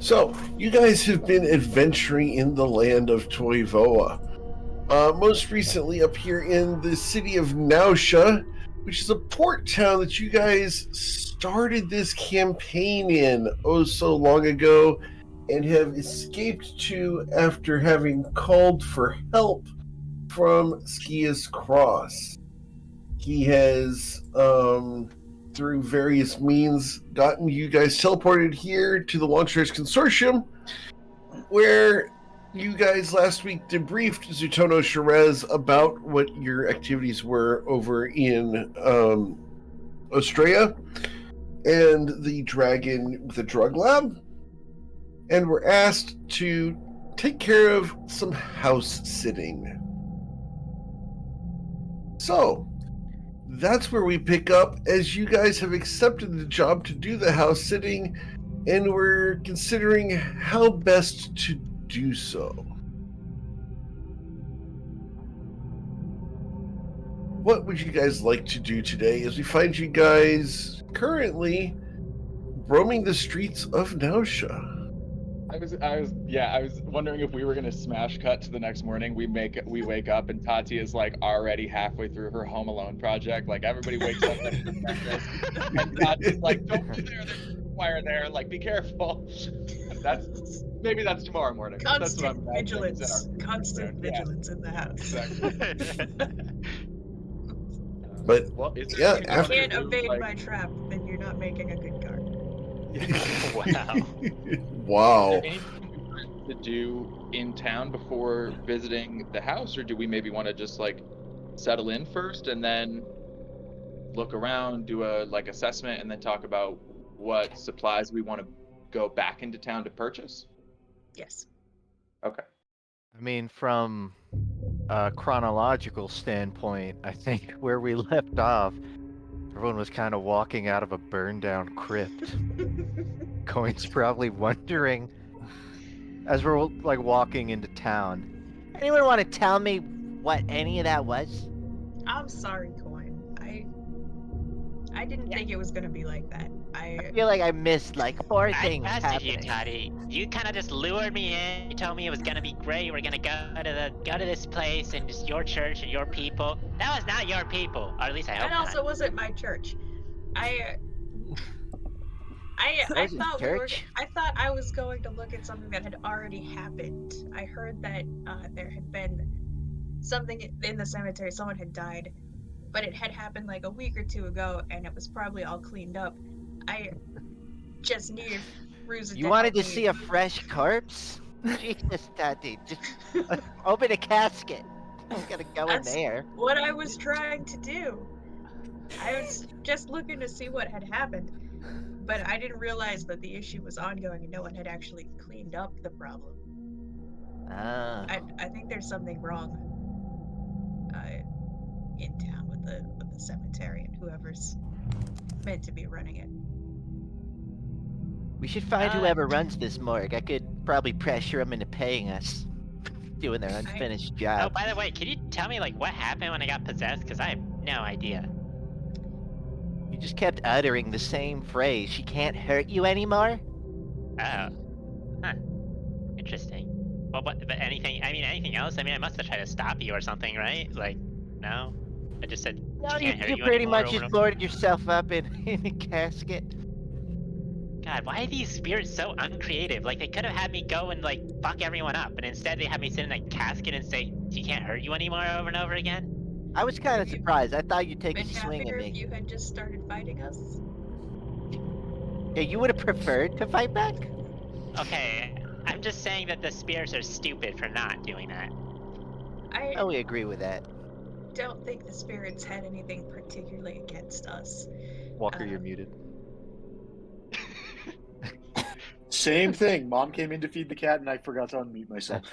So, you guys have been adventuring in the land of Toivoa. Most recently up here in the city of Nausea, which is a port town that you guys started this campaign in oh so long ago and have escaped to after having called for help from Skia's Cross. He has, through various means, gotten you guys teleported here to the Launchers Consortium, where you guys last week debriefed Zutono Sherez about what your activities were over in Australia and the dragon with the drug lab, and were asked to take care of some house sitting. So, that's where we pick up, as you guys have accepted the job to do the house sitting, and we're considering how best to do so. What would you guys like to do today, as we find you guys currently roaming the streets of Nausea? I was wondering if we were gonna smash cut to the next morning. We wake up and Tati is like already halfway through her Home Alone project. Like everybody wakes up and Tati's like, "Don't be there. There's a wire there. Like, be careful." Maybe that's tomorrow morning. Constant vigilance. Constant vigilance in the house. Exactly. But well, if you can't evade my trap, then you're not making a good guard. Wow. Is there anything to do in town before visiting the house, or do we maybe want to just like settle in first and then look around, do a assessment, and then talk about what supplies we want to go back into town to purchase? Yes. Okay. I mean, from a chronological standpoint, I think where we left off, everyone was kind of walking out of a burned down crypt. Coin's probably wondering, as we're like walking into town, anyone want to tell me what any of that was? I'm sorry, Coin. I didn't think it was gonna be like that. I feel like I missed like four things I trusted happening. you, Toddy. You kind of just lured me in. You told me it was gonna be great. We're gonna go to this place and just your church and your people. That was not your people, or at least I hope That not. also wasn't my church. I thought I was going to look at something that had already happened. I heard that there had been something in the cemetery. Someone had died, but it had happened like a week or two ago, and it was probably all cleaned up. I just needed Ruza. You wanted to see a fresh corpse? Jesus, Tati, just open a casket. I'm gonna go in there. What I was trying to do. I was just looking to see what had happened, but I didn't realize that the issue was ongoing and no one had actually cleaned up the problem. Ah. I think there's something wrong in town with the cemetery and whoever's meant to be running it. We should find whoever runs this morgue. I could probably pressure them into paying us, doing their unfinished job. Oh, by the way, can you tell me like what happened when I got possessed? Because I have no idea. You just kept uttering the same phrase. She can't hurt you anymore? Oh. Huh. Interesting. Well, but anything, I mean, anything else? I mean, I must have tried to stop you or something, right? Like, no? I just said, No, she can't hurt you pretty anymore much just boarded yourself up in a casket. God, why are these spirits so uncreative? Like, they could have had me go and, like, fuck everyone up, but instead they had me sit in a casket and say, she can't hurt you anymore over and over again? I was kind of surprised. I thought you'd take a swing at me. If you had just started fighting us. Yeah, you would have preferred to fight back? Okay, I'm just saying that the spirits are stupid for not doing that. I totally agree with that. don't think the spirits had anything particularly against us. Walker, you're muted. Same thing. Mom came in to feed the cat, and I forgot to unmute myself.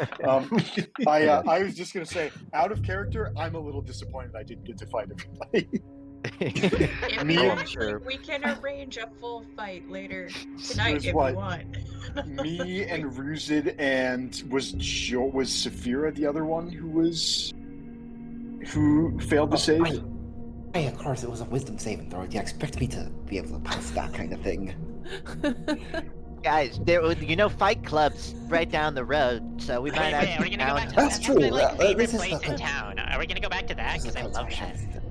I was just gonna say, out of character, I'm a little disappointed I didn't get to fight everybody. We can arrange a full fight later tonight if you want. Me and Ruzid and was Saphira the other one who failed to save? Of course, it was a wisdom saving throw. Do you expect me to be able to pass that kind of thing? Guys, Fight Club's right down the road, so we might Wait, are we actually gonna go back to That's that's true, my like yeah, favorite this is place in the- town? Are we gonna go back to that? This is Because I love construction. that.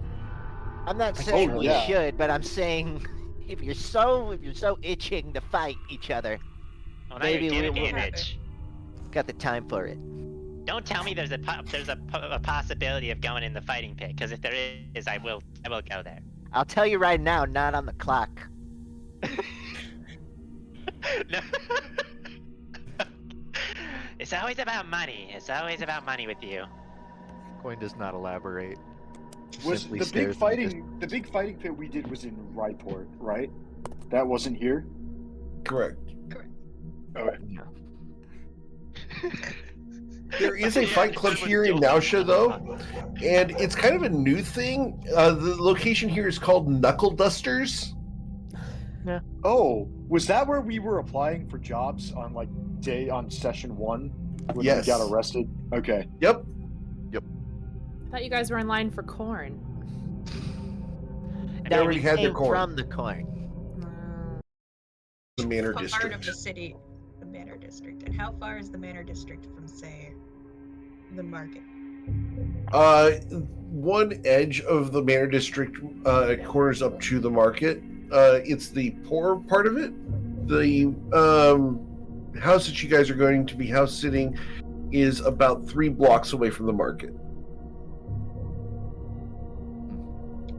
I'm not saying Oh, we yeah. should, but I'm saying if you're so itching to fight each other, Well, now maybe you're giving me we'll an itch. got the time for it. Don't tell me there's a possibility of going in the fighting pit, because if there is, I will go there. I'll tell you right now, not on the clock. No. It's always about money. It's always about money with you. Coin does not elaborate. Was Simply the stares big in fighting? The big fighting pit we did was in Ryport, right? That wasn't here. Correct. Okay. There is a fight club here in Nausea, though, and it's kind of a new thing. The location here is called Knuckle Dusters. Oh, was that where we were applying for jobs on on session 1 when Yes. we got arrested? Okay. Yep. I thought you guys were in line for corn. They No, already we had their came corn. from the corn. The Manor What part of District. the city, the Manor District, and how far is the Manor District from, say, the market? One edge of the Manor District corners up to the market. It's the poor part of it. The house that you guys are going to be house sitting is about 3 blocks away from the market.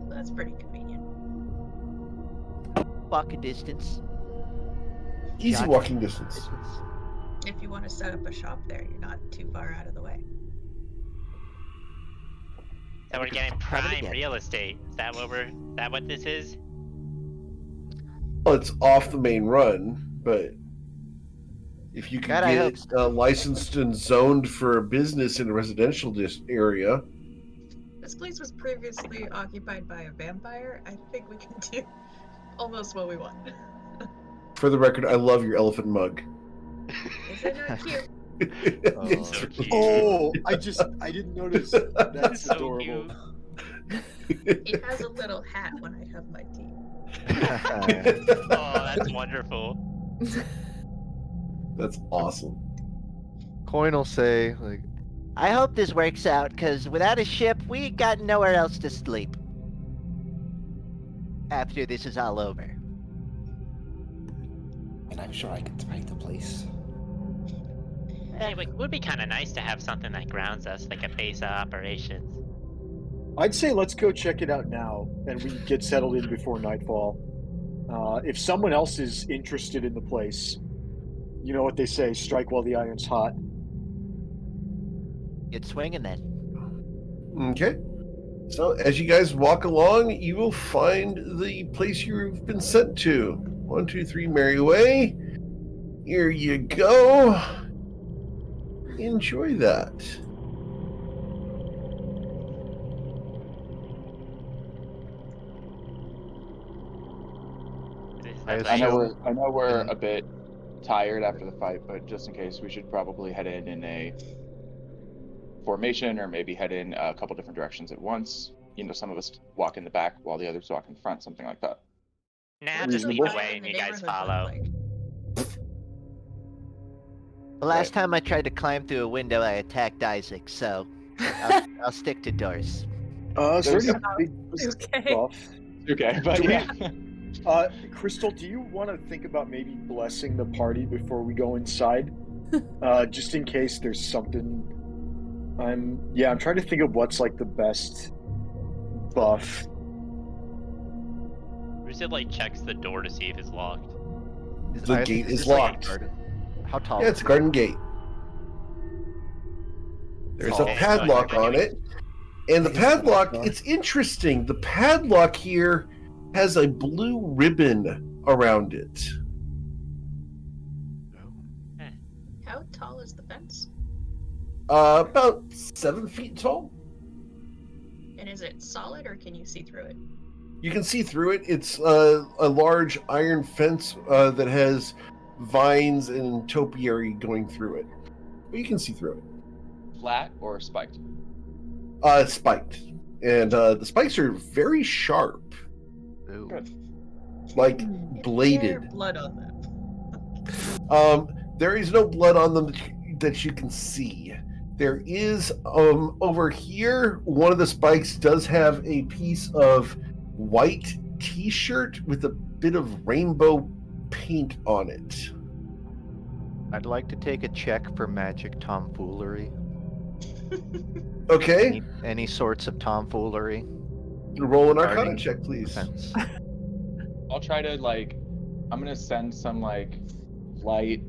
That's pretty convenient. Walking distance. Easy Jogging walking distance. If you want to set up a shop there, you're not too far out of the way. So we're getting How did it prime get? real estate. Is that what this is? Well, it's off the main run, but if you can God, I hope get licensed and zoned for a business in a residential area, This place was previously occupied by a vampire. I think we can do almost what we want. for the record, I love your elephant mug. Is it not cute? It's so really- cute. Oh, I didn't notice. That's So adorable. It has a little hat when I have my tea. Oh, that's wonderful. That's awesome. Coin will say, like, I hope this works out, because without a ship, we got nowhere else to sleep. After this is all over. And I'm sure I can find a place. Hey, it would be kind of nice to have something that grounds us, like a base of operations. I'd say let's go check it out now, and we get settled in before nightfall. If someone else is interested in the place, you know what they say: strike while the iron's hot. Get swinging then. Okay. So as you guys walk along, you will find the place you've been sent to. 1, 2, 3, Merry Way. Here you go. Enjoy that. I I know assume- we're a bit tired after the fight, but just in case, we should probably head in a formation, or maybe head in a couple different directions at once. You know, some of us walk in the back while the others walk in front, something like that. Nah, just lead Reasonable. the way and you guys follow. The last time I tried to climb through a window, I attacked Isaac, so I'll stick to doors. Is there There's- any big Okay. buff? Okay, but Do we- yeah. Crystal, do you want to think about maybe blessing the party before we go inside? Just in case there's something. I'm trying to think of what's like the best buff. Rusid like checks the door to see if it's locked. The gate is this like a locked. garden? How tall? Yeah, it's a garden gate. There's a Okay, so padlock you're on gonna- it. And the It is a padlock, padlock. it's interesting. The padlock here has a blue ribbon around it. How tall is the fence? About 7 feet tall. And is it solid, or can you see through it? You can see through it. It's a large iron fence that has vines and topiary going through it. But you can see through it. Flat or spiked? Spiked. And the spikes are very sharp. Ooh. Good. Like Is there bladed. blood on them? There is no blood on them that you can see. There is over here. One of the spikes does have a piece of white T-shirt with a bit of rainbow paint on it. I'd like to take a check for magic tomfoolery. Okay. Any sorts of tomfoolery. Roll an Arcana Regarding check, please. Defense. I'll try to I'm gonna send some light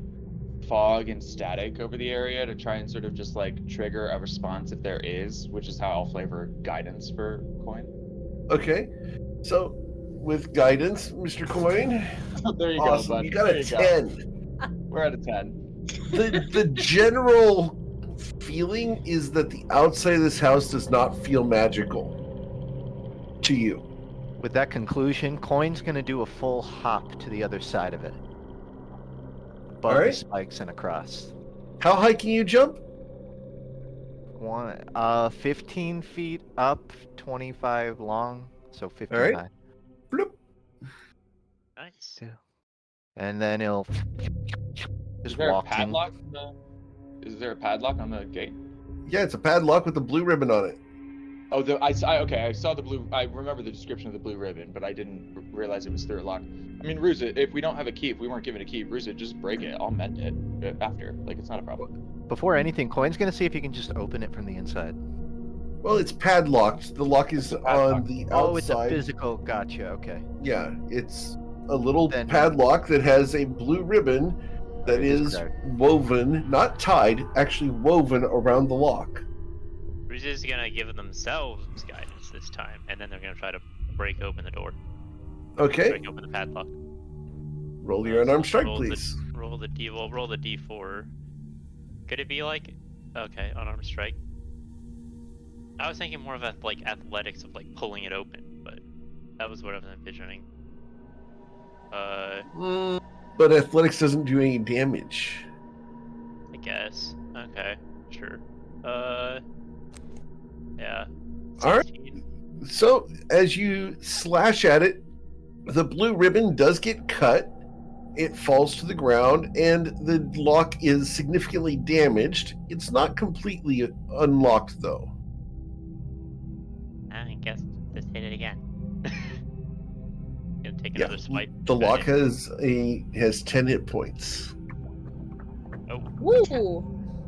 fog and static over the area to try and sort of just trigger a response if there is, which is how I'll flavor guidance for Coin. Okay. So with guidance, Mr. Coin. There you awesome. go, bud. You got a 10. We're at a 10. The general feeling is that the outside of this house does not feel magical to you. With that conclusion, Coin's gonna do a full hop to the other side of it. Above the spikes and across. How high can you jump? 15 feet up, 25 long, so 15 All right. high. Bloop. Nice. And then he'll Is just there a walk in. padlock? Is there a padlock on the gate? Yeah, it's a padlock with a blue ribbon on it. Oh, I saw the blue. I remember the description of the blue ribbon, but I didn't realize it was through a lock. I mean, Ruza, if we don't have a key, if we weren't given a key, Ruza, just break it. I'll mend it after. It's not a problem. Before anything, Coin's gonna see if he can just open it from the inside. Well, it's padlocked. The lock is on the outside. Oh, it's a physical. Gotcha. Okay. Yeah, it's a little padlock that has a blue ribbon that is woven, not tied, actually woven around the lock. Ruza's gonna give themselves guidance this time, and then they're gonna try to break open the door. Okay. Break open the padlock. Roll your unarmed strike, please. Roll the D4. Could it be okay, unarmed strike? I was thinking more of athletics of pulling it open, but that was what I was envisioning. But athletics doesn't do any damage. I guess. Okay, sure. Yeah. All right. So as you slash at it, the blue ribbon does get cut. It falls to the ground, and the lock is significantly damaged. It's not completely unlocked, though. I guess just hit it again. Gonna take another swipe. The lock has 10 hit points. Oh. Woo!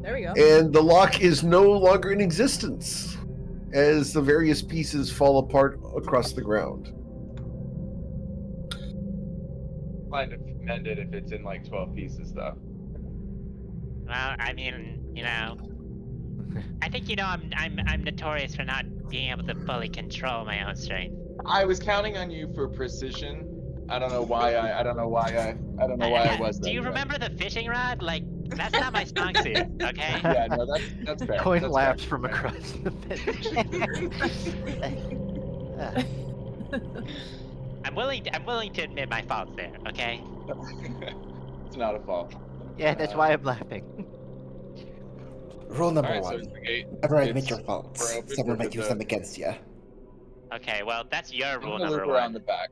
There we go. And the lock is no longer in existence as the various pieces fall apart across the ground. Kind of mend it if it's in 12 pieces, though. Well, I mean, I think I'm notorious for not being able to fully control my own strength. I was counting on you for precision. I don't know why I was. Do you remember the fishing rod? That's not my strong suit, okay? Yeah, no, that's fair. Coin That's laughs fair. from across the bench. I'm willing to admit my faults there, okay? It's not a fault. Yeah, that's why I'm laughing. Rule number Alright, so one. it's the gate. Never admit It's- your faults. we're open, Someone we're might good use to- them against you. Okay, well, that's your I'm rule gonna number loop around one. the back.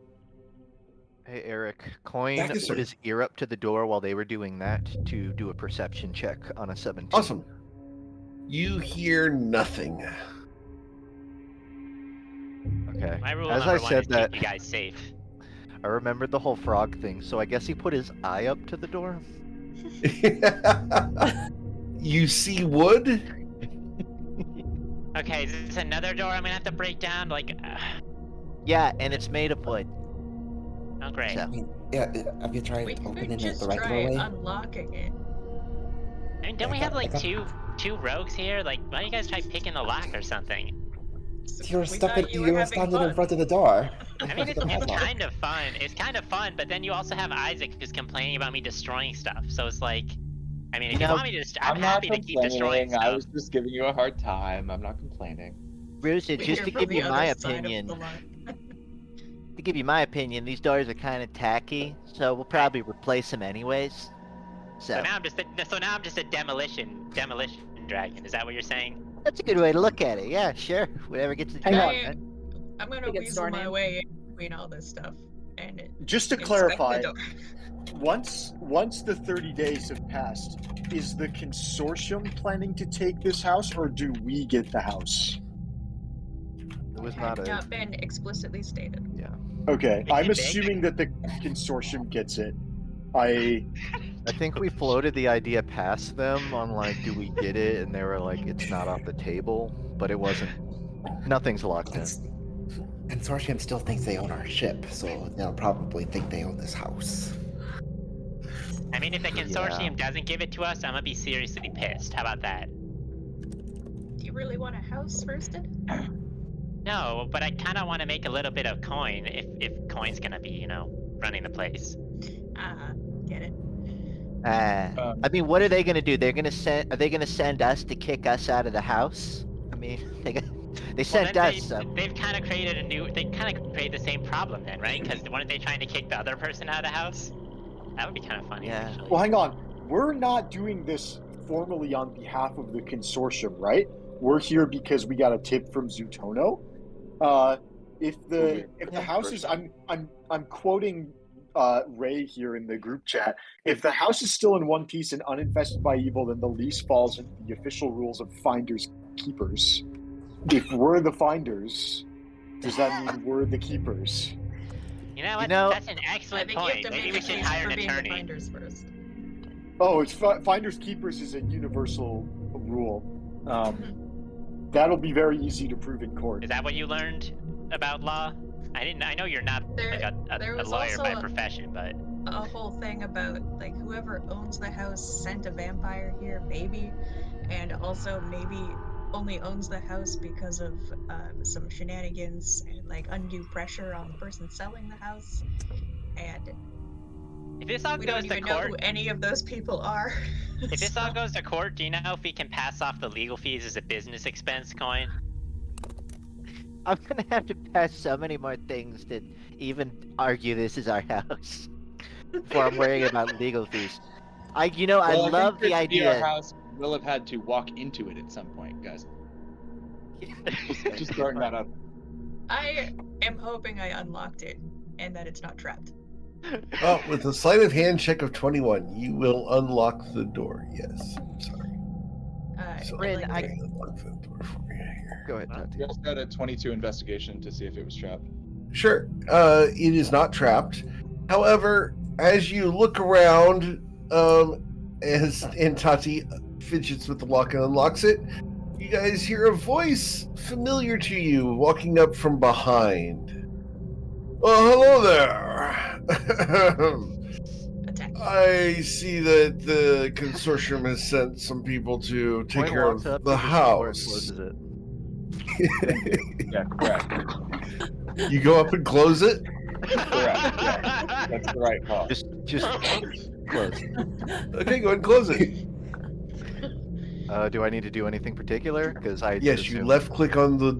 Hey Eric, Coin Thank you, sir. put his ear up to the door while they were doing that to do a perception check on a 17. Awesome. You hear nothing. Okay. My rule As number I one said is that, keep you guys safe. I remembered the whole frog thing, so I guess he put his eye up to the door. You see wood? Okay, is this another door I'm gonna have to break down? Yeah, and it's made of wood. Oh, great. So- I mean, yeah, have you tried We could opening it just the try regular way? unlocking it. I mean, don't we have two rogues here? Why don't you guys try picking the lock or something? You're We stuck in, thought you were you're having standing in fun. front of the door. I mean, it's kind of fun. It's kind of fun, but then you also have Isaac who's complaining about me destroying stuff. So it's I mean, if you want me to, I'm not happy to keep destroying complaining. I stuff. was just giving you a hard time. I'm not complaining. Bruce, just to From give the you my other side of opinion, the line. to give you my opinion, these doors are kind of tacky, so we'll probably replace them anyways. So So now I'm just a demolition dragon. Is that what you're saying? that's a good way to look at it. Yeah, sure. Whatever gets the job I know. done. I'm gonna Think it's weasel door my name. way in between all this stuff, and and Just to inspect clarify, the door. once the 30 days have passed, is the consortium planning to take this house, or do we get the house? It was Had not a. not been explicitly stated. Yeah. Okay, Is I'm it big? assuming that the consortium gets it. I think we floated the idea past them on like, do we get it? And they were like, it's not off the table, but it wasn't. Nothing's locked in. Consortium still thinks they own our ship, so they'll probably think they own this house. I mean, if the consortium doesn't give it to us, I'm gonna be seriously pissed. How about that? Do you really want a house roasted? No, but I kind of want to make a little bit of coin if coin's gonna be, running the place. Get it. I mean, what are they gonna do? Are they gonna send us to kick us out of the house? I mean, they sent then us. So. They've kind of created the same problem then, right? Because weren't they trying to kick the other person out of the house? That would be kind of funny. Yeah. Actually. Well, hang on. We're not doing this formally on behalf of the consortium, right? We're here because we got a tip from Zutono. If the house is, I'm quoting Ray here in the group chat. If the house is still in one piece and uninfested by evil, then the lease falls into the official rules of finders keepers. If we're the finders, does that mean we're the keepers? You know what? That's an excellent point. Maybe we should hire an attorney. Finders first. Oh, it's finders keepers is a universal rule. That'll be very easy to prove in court. Is that what you learned about law? I know you're not a lawyer by profession, but a whole thing about like whoever owns the house sent a vampire here, maybe, and also maybe only owns the house because of some shenanigans and like undue pressure on the person selling the house. And if this all we goes don't to even know court, who any of those people are. if this all goes to court, do you know if we can pass off the legal fees as a business expense, Coin? I'm gonna have to pass so many more things to even argue this is our house before I'm worrying about legal fees. I love the idea. Our house will have had to walk into it at some point, guys. Just throwing that out. I am hoping I unlocked it and that it's not trapped. Oh, with a sleight of hand check of 21, you will unlock the door. Yes. I'm sorry. Bryn, I can unlock the door for you here. Go ahead, Tati. We also got a 22 investigation to see if it was trapped. Sure. It is not trapped. However, as you look around, and Tati fidgets with the lock and unlocks it, you guys hear a voice familiar to you walking up from behind. Oh, hello there. I see that the consortium has sent some people to take care of the house. Yeah, correct. You go up and close it? Correct. Yeah, that's the right call. Just close. Okay, go ahead and close it. Do I need to do anything particular? Because Yes, you left click on the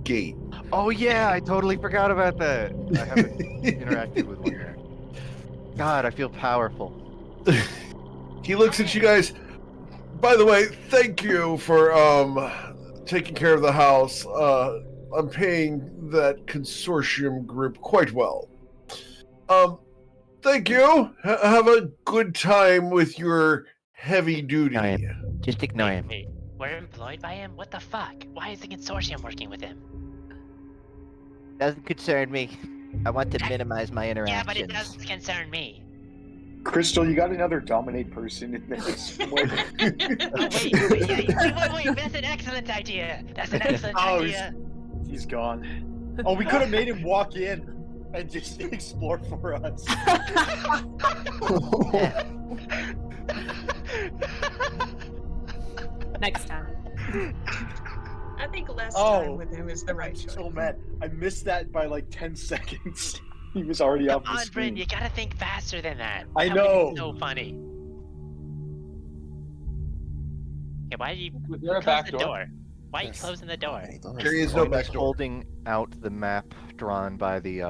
gate. Oh yeah, I totally forgot about that. I haven't interacted with one yet. God, I feel powerful. He looks at you guys. By the way, thank you for taking care of the house. I'm paying that consortium group quite well. Thank you. Have a good time with your heavy duty. Just ignore him. Wait, we're employed by him? What the fuck? Why is the consortium working with him? Doesn't concern me. I want to minimize my interactions. Yeah, but it does concern me. Crystal, you got another dominate person in there somewhere. Wait, that's an excellent idea. That's an excellent idea. He's gone. Oh, we could have made him walk in and just explore for us. Next time. I think less time with him is the right choice. So mad. I missed that by like 10 seconds. He was already off the Come on, screen. Bryn, you gotta think faster than that. I That know. was so funny. Okay, why are you there a close back the door? door? Why are you closing the door? There is no Coin back is door. holding out the map drawn by the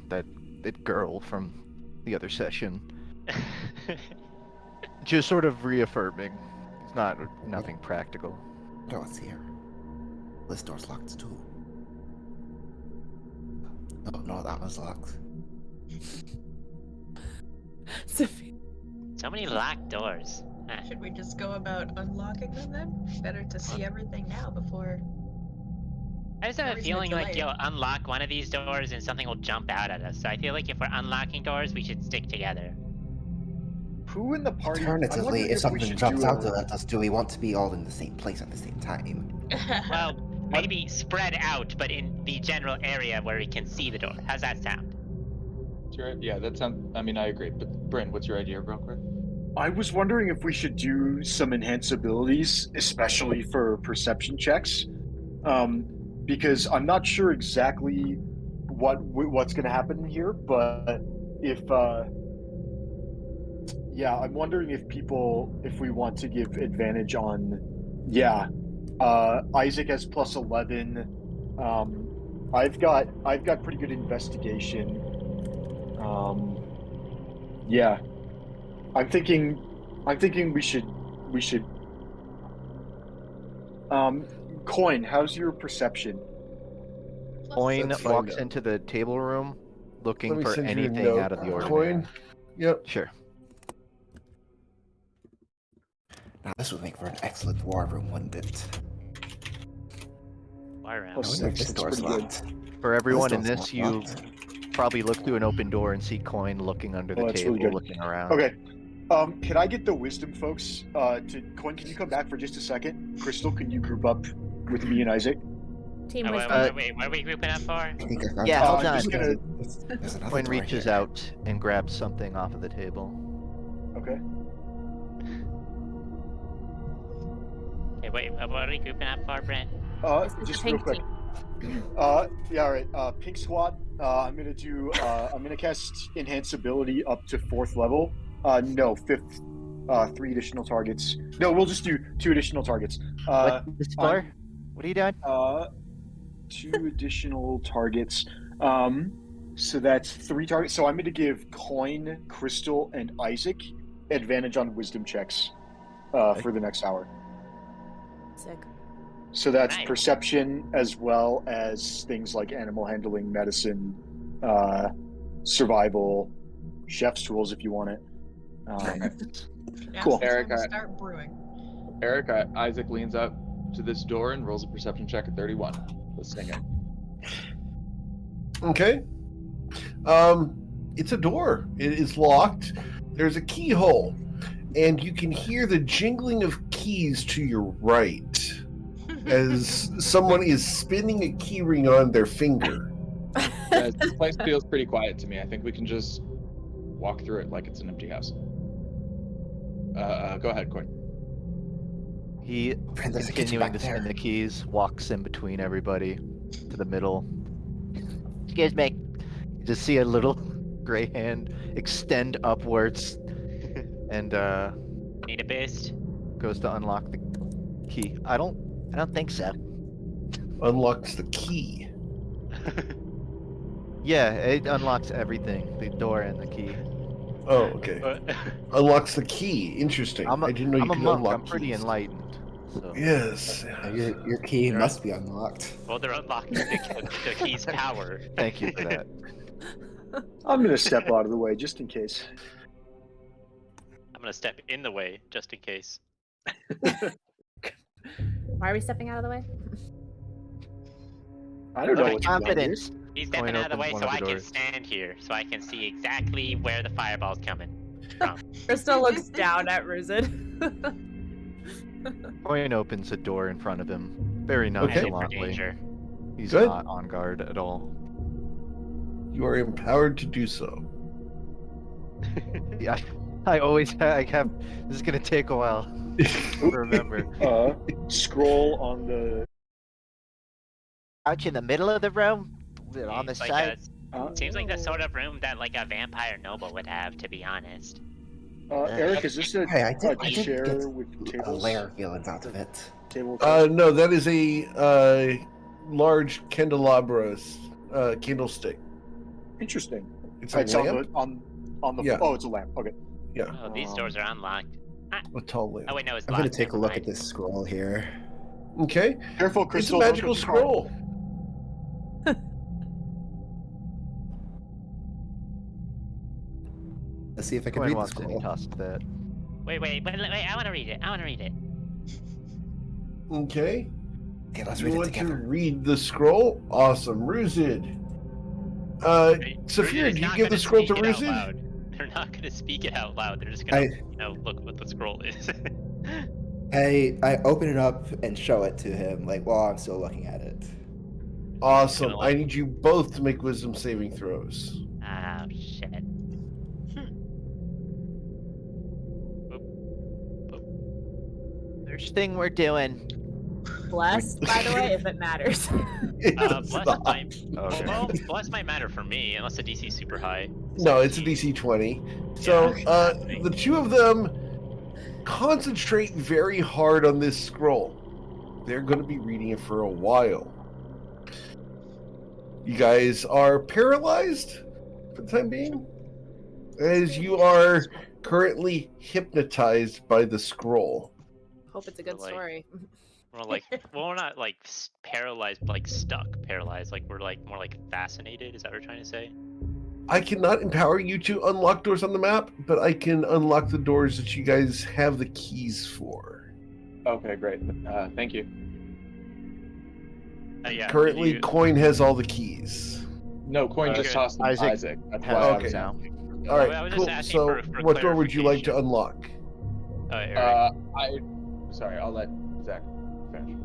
that girl from the other session. Just sort of reaffirming. It's nothing practical. No, it's here. This door's locked too. No, that one's locked. Sophie. So many locked doors. Huh. Should we just go about unlocking them then? Better to see everything now before. I just have No a reason to feeling like delay. you'll unlock one of these doors and something will jump out at us. So I feel like if we're unlocking doors, we should stick together. Who in the party? I'm Alternatively, wondering if we something should jumps do out a- at us, do we want to be all in the same place at the same time? Well, maybe spread out, but in the general area where we can see the door. How's that sound? Sure. Yeah, that sounds. I mean, I agree. But Bryn, what's your idea, real quick? I was wondering if we should do some enhanced abilities, especially for perception checks, because I'm not sure exactly what's going to happen in here. But if, yeah, I'm wondering if we want to give advantage on, Isaac has +11. I've got pretty good investigation. Yeah. I'm thinking we should Coin, how's your perception? Coin Let's find walks out. into the table room looking Let me for send you a anything note. out of the ordinary. Coin. Yep. Sure. Now, this would make for an excellent war room, wouldn't it? Why I around? Plus wonder if six, this that's door's pretty good. locked. For everyone in door's this, not you locked. probably look through an open door and see Coin looking under the Oh, that's table, really good. looking around. Okay. Can I get the wisdom folks to Coin, can you come back for just a second? Crystal, can you group up with me and Isaac? Team Wait, wisdom. wait, what are we grouping up for? I think I found Yeah, it. hold I'm on. just gonna There's another Coin door reaches here. out and grabs something off of the table. Okay. Okay, wait, what are we grouping up for, Brent? This is the Just real pink quick. team. Yeah, all right. Pink Squad. I'm gonna cast Enhance Ability up to 4th level. No, 5th. 3 additional targets. No, we'll just do 2 additional targets. What's this for? I'm- What are you doing? 2 additional targets. So that's 3 targets. So I'm going to give Coin, Crystal, and Isaac advantage on Wisdom checks for the next hour. Sick. So that's Nice. perception as well as things like animal handling, medicine, survival, chef's tools if you want it. Now's Cool. the time Eric, to I- start brewing. Eric, Isaac leans up to this door and rolls a perception check at 31. Let's sing it. Okay. It's a door. It is locked. There's a keyhole, and you can hear the jingling of keys to your right as someone is spinning a key ring on their finger. Guys, this place feels pretty quiet to me. I think we can just walk through it like it's an empty house. Go ahead, Coin. He, Friend, there's a kitchen continuing back to spin there. the keys, walks in between everybody to the middle. Excuse me. You just see a little gray hand extend upwards and Need a boost? goes to unlock the key. I don't think so. Unlocks the key. Yeah, it unlocks everything. The door and the key. Oh, okay. Unlocks the key. Interesting. I'm a, I didn't know you I'm a could monk. unlock I'm pretty keys. enlightened. So. Yes. Your key must be unlocked. Well, they're unlocking the key's power. Thank you for that. I'm going to step out of the way just in case. I'm gonna step in the way just in case. Why are we stepping out of the way? I don't know Okay. what's going on here. Confidence. He's Coin stepping out of the opens way one so of I the can doors. stand here, so I can see exactly where the fireball's coming from. Crystal looks down at Ruzid. Coin opens a door in front of him, very Okay. Ready for nonchalantly. danger. He's Good. not on guard at all. You are empowered to do so. Yeah, I always have. This is gonna take a while to remember. Scroll on the. Out in the middle of the room, on the Seems like side. seems like the sort of room that like a vampire noble would have, to be honest. Eric, is this a, Hey, I did chair get with a tables? layer of feelings out of it. Table. No, that is a large candelabra candlestick. Interesting. It's a It's lamp. on the. Yeah. Oh, it's a lamp. Okay. Yeah, Oh, these doors are unlocked. a tall lamp. Oh wait, no, it's I'm locked. gonna take a never look mind. at this scroll here. Okay, Careful, it's a Crystal. don't magical go too far. scroll. Let's see if I can Coin read the walks in, he scroll. tosses that. Wait, I want to read it. I want to read it. Okay. Okay, let's You read it want to together. read the scroll? Awesome. Ruzid. Saphira, Ruzi's do you not give the gonna scroll to speak it out Ruzid? loud. They're not going to speak it out loud. They're just going to, look what the scroll is. I open it up and show it to him, like while I'm still looking at it. Awesome. Gonna, I like- need you both to make wisdom saving throws. Oh, shit. First thing we're doing. Blessed, by the way, if it matters. It's Bless not. my... Okay. Well, bless might matter for me, unless the DC is super high. No, it's a 17. DC 20. So Yeah. the two of them concentrate very hard on this scroll. They're going to be reading it for a while. You guys are paralyzed for the time being, as you are currently hypnotized by the scroll. Hope it's a good Like- story. We're like, well, we're not like paralyzed, but like stuck, paralyzed. Like we're like more like fascinated. Is that what you're trying to say? I cannot empower you to unlock doors on the map, but I can unlock the doors that you guys have the keys for. Okay, great. Thank you. Yeah. Currently, you- Coin has all the keys. No, Coin just Okay. tossed them to Isaac Isaac. That's has why I okay. was now. asking. All I right, was cool. just asking So, for what door would you like to clarification. unlock? Eric. Sorry, I'll let Zach finish.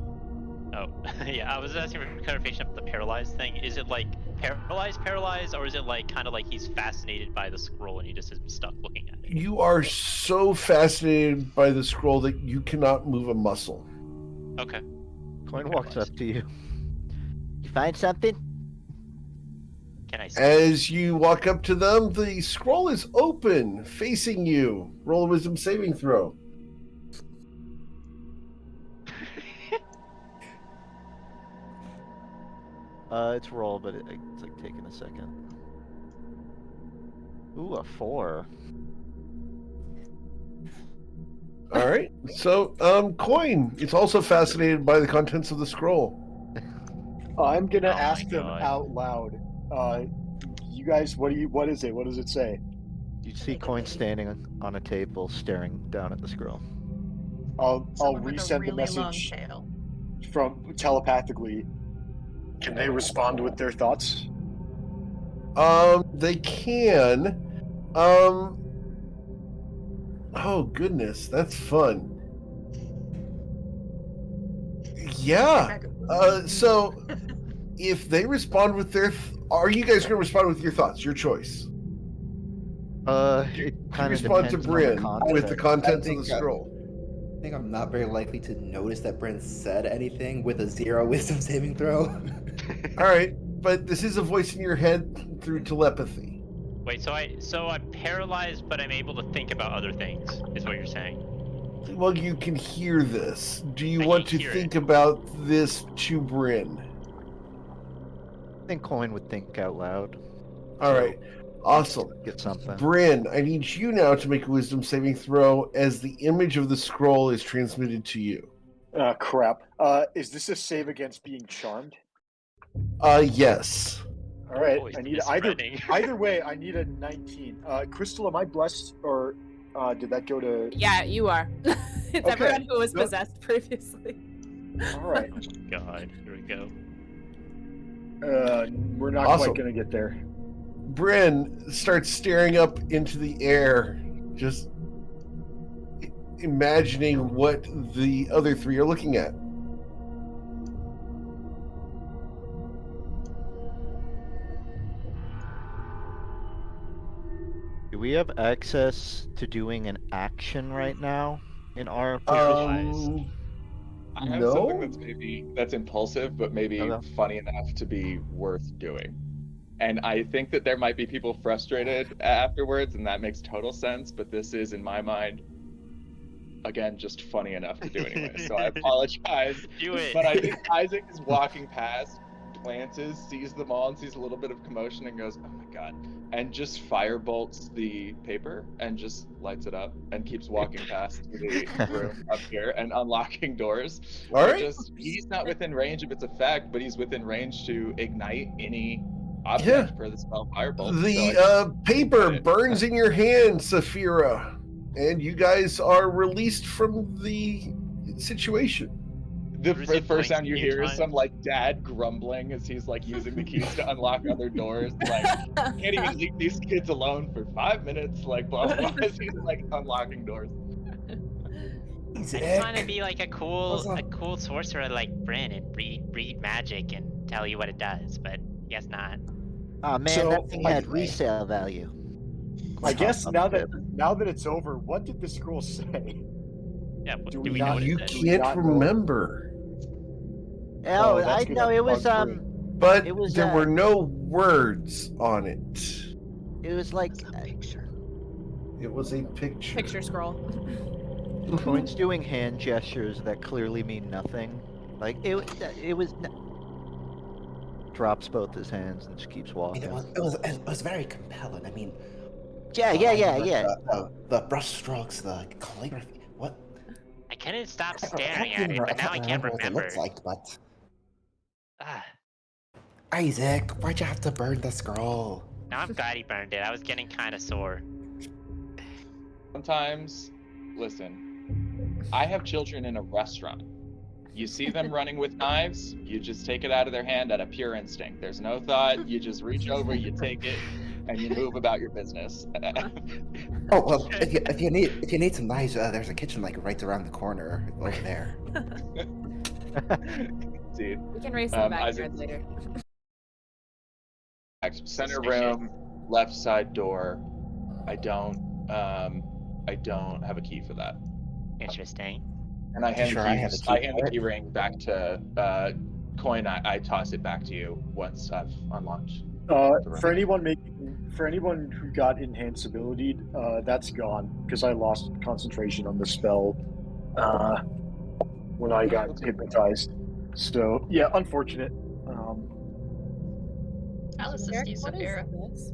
Oh, yeah. I was asking for clarification of the paralyzed thing. Is it like paralyzed, or is it like kind of like he's fascinated by the scroll and he just is stuck looking at it? You are so fascinated by the scroll that you cannot move a muscle. Okay. Coin walks up to you. You find something? Can I see? As you walk up to them, the scroll is open, facing you. Roll a wisdom saving throw. It's roll, but it's like taking a second. Ooh, a 4. All right. So, Coin is also fascinated by the contents of the scroll. I'm gonna Oh my ask them God. out loud. You guys, what is it? What does it say? You see Coin standing on a table, staring down at the scroll. I'll Someone with a resend the really long message tail. from telepathically. Can they respond with their thoughts? They can. Oh goodness, that's fun. Yeah. So if they respond with their, are you guys going to respond with your thoughts? Your choice. It You kind of respond to depends Bryn on the with the context. contents of the scroll. I think I'm not very likely to notice that Bryn said anything with a 0 wisdom saving throw. All right, but this is a voice in your head through telepathy. Wait, so I'm paralyzed, but I'm able to think about other things. Is what you're saying? Well, you can hear this. Do you I want can to hear think it. about this to Bryn? I think Coin would think out loud. All right, awesome. Get something. Bryn, I need you now to make a wisdom saving throw as the image of the scroll is transmitted to you. Crap. Is this a save against being charmed? Yes. All right. Always I need either misreading. either way. I need a 19. Crystal, am I blessed or did that go to? Yeah, you are. It's Okay, everyone who was good. possessed previously. All right. God, here we go. We're not Awesome. quite gonna get there. Bryn starts staring up into the air, just imagining what the other three are looking at. Do we have access to doing an action right now in our Um, I have No? something that's impulsive, but maybe Okay. funny enough to be worth doing. And I think that there might be people frustrated afterwards, and that makes total sense. But this is, in my mind, again, just funny enough to do anyway. So I apologize. Do it. But I think Isaac is walking past, glances, sees them all, and sees a little bit of commotion, and goes, "Oh my god!" And just firebolts the paper and just lights it up and keeps walking past the room up here and unlocking doors. All right. He's not within range of its effect, but he's within range to ignite any object for the spell firebolt. The paper got it. burns in your hand, Saphira, and you guys are released from the situation. The Bruce, he first sound blinks you a few hear is times. some like dad grumbling as he's like using the keys to unlock other doors. Like, can't even leave these kids alone for 5 minutes. Like, blah blah. As he's like unlocking doors. I just want to be like a cool sorcerer like Bryn and read magic and tell you what it does, but guess not. Oh man, So, that thing had resale value. I guess now that it's over, what did the scroll say? Yeah, Do do we we know not- what You it says? can't- can't not know. remember, Oh, that's I good. know it was Bug-free. but It was, there were no words on it. it was like It's a picture. It was a picture. Picture scroll. Coin's doing hand gestures that clearly mean nothing. Like it was. Drops both his hands and just keeps I walking. mean, it was very compelling. I mean, Yeah. The brush strokes, the calligraphy. What? I couldn't stop I staring can't at it, but now I can't what it remember. looks like, but Ah, Isaac, why'd you have to burn the scroll? now I'm glad he burned it. I was getting kind of sore. Sometimes, listen, I have children in a restaurant. You see them running with knives, you just take it out of their hand out of pure instinct. There's no thought, you just reach over, you take it, and you move about your business. Oh well, if you need some knives, there's a kitchen like right around the corner over there. Dude. We can race them back Isaac- later. Center Suspicious. room, left side door. I don't have a key for that. Interesting. And I hand, Sure, the, I key, have a key I hand for the it. key ring back to Coin. I toss it back to you once I've unlocked. For anyone who got enhanceability, that's gone because I lost concentration on the spell when I got hypnotized. So yeah, unfortunate. Alice Eric, is what is Saphira. this?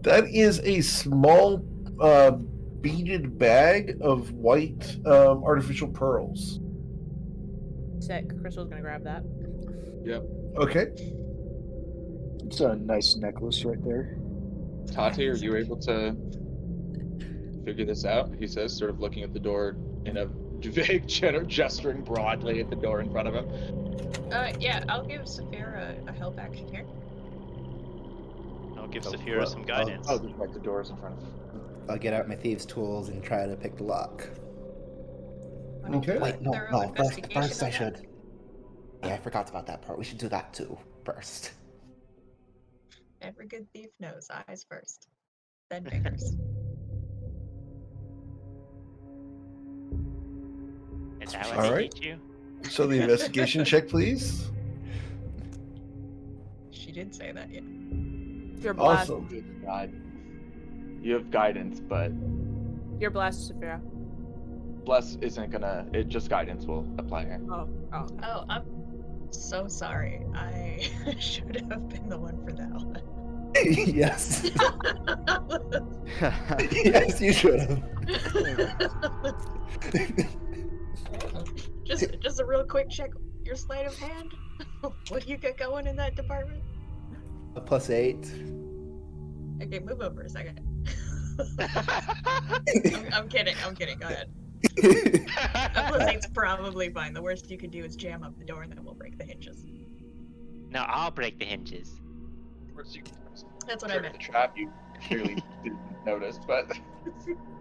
That is a small beaded bag of white artificial pearls. Sick. Crystal's gonna grab that. Yep. Okay. It's a nice necklace right there. Tati, are you able to figure this out? He says, sort of looking at the door in a vague gesturing broadly at the door in front of him. Yeah, I'll give Saphira a help action here. I'll give Saphira some guidance. Oh, there's like the doors in front of him. I'll get out my thieves' tools and try to pick the lock. Wanna do Okay. a Wait, no, thorough no. investigation First I on that? should. Yeah, I forgot about that part. We should do that too first. Every good thief knows eyes first, then fingers. Is that what All they right. teach you? So the investigation check, please. She did say that, yeah. You're blessed. Awesome. Good God. You have guidance, but You're blessed, Saphira. bless isn't gonna. It just guidance will apply here. Oh. Oh, I'm so sorry. I should have been the one for that one. Yes. Yes, you should have. just a real quick check. Your sleight of hand. What do you got going in that department? A +8. Okay, move over a second. I'm kidding. Go ahead. A +8's probably fine. The worst you could do is jam up the door, and then we'll break the hinges. No, I'll break the hinges. That's what I Trigger meant. the trap. You clearly didn't notice, but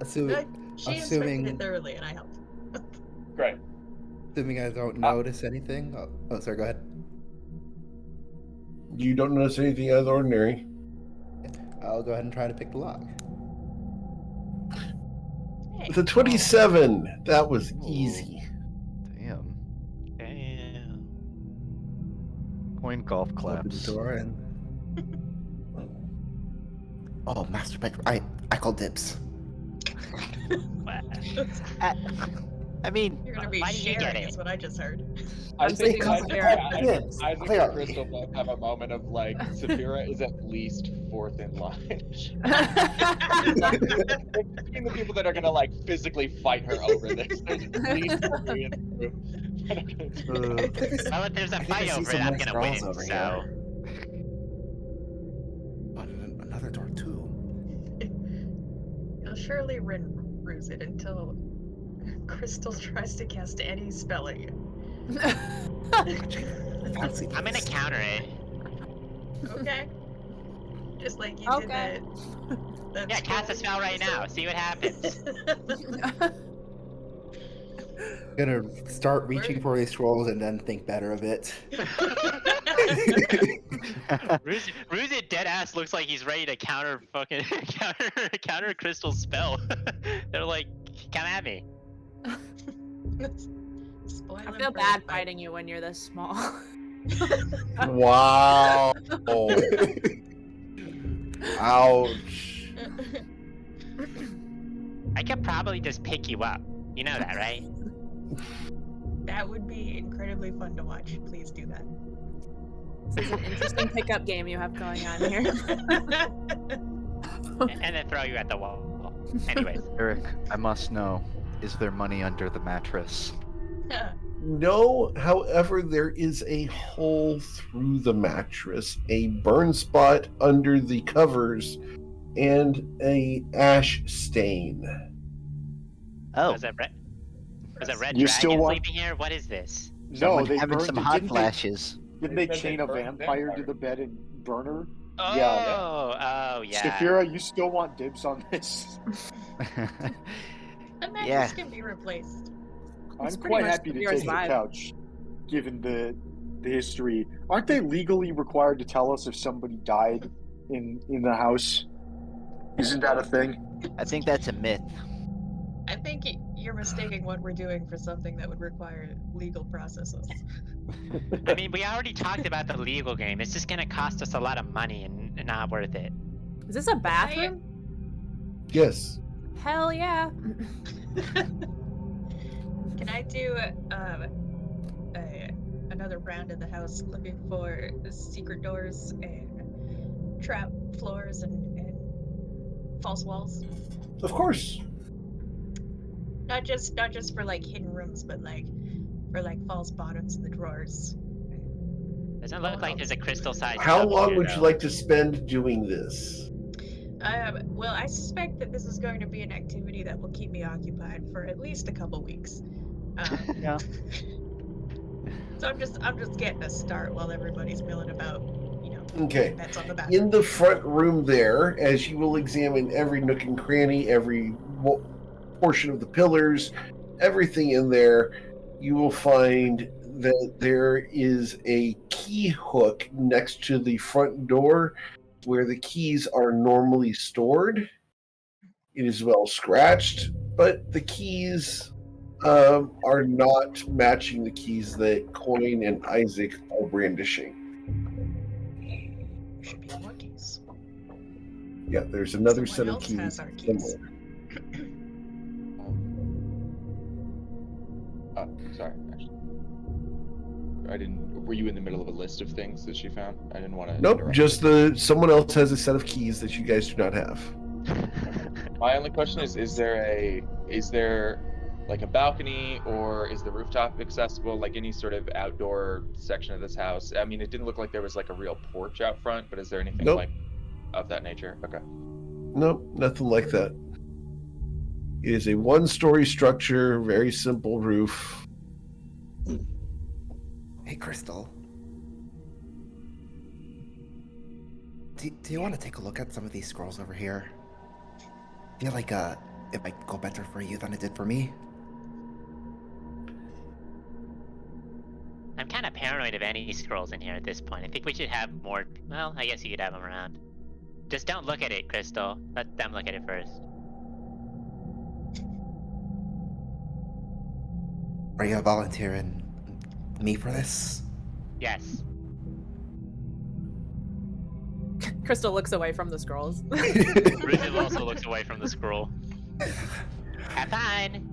Assuming, She inspected assuming, it thoroughly, and I helped. great. assuming I don't notice anything. Oh, sorry. Go ahead. You don't notice anything out of the ordinary. I'll go ahead and try to pick the lock. Hey. The 27. That was easy. Damn. Damn. Coin golf Open the claps. door and. Oh, master bedroom. I call dibs. What? I mean, You're gonna be Why did you get sharing, it? is what I just heard. I I'm think thinking Isaac Clearly. and Crystal both have a moment of like, Saphira is at least fourth in line. Between the people that are gonna like physically fight her over this, there's at least 3 in the room. Well, if there's a I think I fight see over some it, I'm nice gonna girls win, over so. the door too. You'll surely ruse it until Crystal tries to cast any spell at you. Fancy I'm gonna this. counter it. Okay. Just like you Okay. did that Yeah, cast a scroll spell right now. episode. See what happens. Gonna start reaching for these scrolls and then think better of it. Ruse dead ass looks like he's ready to counter fucking counter Crystal's spell. They're like, come at me. Spoil I him feel for bad the fight. fighting you when you're this small. Wow. Ouch. I could probably just pick you up. You know that, right? That would be incredibly fun to watch. Please do that. This is an interesting pickup game you have going on here. And then throw you at the wall. Anyways, Eric, I must know, is there money under the mattress? No, however, there is a hole through the mattress, a burn spot under the covers, and a ash stain. Oh, was that red? Was that red You dragon still want- sleeping here? What is this? No, someone they having burned some it. hot Didn't flashes. Didn't They they said they chain a burned vampire to vampire. the bed and burn her? Oh, Yeah. oh yeah. Saphira, you still want dibs on this? The mattress Yeah. can be replaced. I'm It's pretty quite much happy to Saphira's take the vibe. couch, given the history. Aren't they legally required to tell us if somebody died in the house? Isn't that a thing? I think that's a myth. I think you're mistaking what we're doing for something that would require legal processes. I mean, we already talked about the legal game. It's just gonna cost us a lot of money and not worth it. Is this a bathroom? Yes. Hell yeah. Can I do another round of the house looking for secret doors and trap floors and false walls? Of course. Not just for like hidden rooms, but like for like false bottoms in the drawers. Doesn't look like there's a crystal-sized. How tub long here, would you though. like to spend doing this? Well, I suspect that this is going to be an activity that will keep me occupied for at least a couple weeks. Yeah. So I'm just getting a start while everybody's milling about, you know. Okay. That's on the bathroom. In the front room there, as you will examine every nook and cranny, every portion of the pillars, everything in there, you will find that there is a key hook next to the front door where the keys are normally stored. It is well scratched, but the keys are not matching the keys that Coin and Isaac are brandishing. Should be more keys. Yeah, there's another Someone set of else has keys our keys. somewhere. Sorry, actually. I didn't. Were you in the middle of a list of things that she found? I didn't want to. Nope, just someone else has a set of keys that you guys do not have. My only question is there like a balcony, or is the rooftop accessible? Like any sort of outdoor section of this house? I mean, it didn't look like there was like a real porch out front, but is there anything Nope. like of that nature? Okay. Nope, nothing like that. It is a one-story structure, very simple roof. Hey, Crystal. Do you want to take a look at some of these scrolls over here? I feel like it might go better for you than it did for me. I'm kind of paranoid of any scrolls in here at this point. I think we should have more. Well, I guess you could have them around. Just don't look at it, Crystal. Let them look at it first. Are you volunteering me for this? Yes. Crystal looks away from the scrolls. Ruben also looks away from the scroll. Have fun.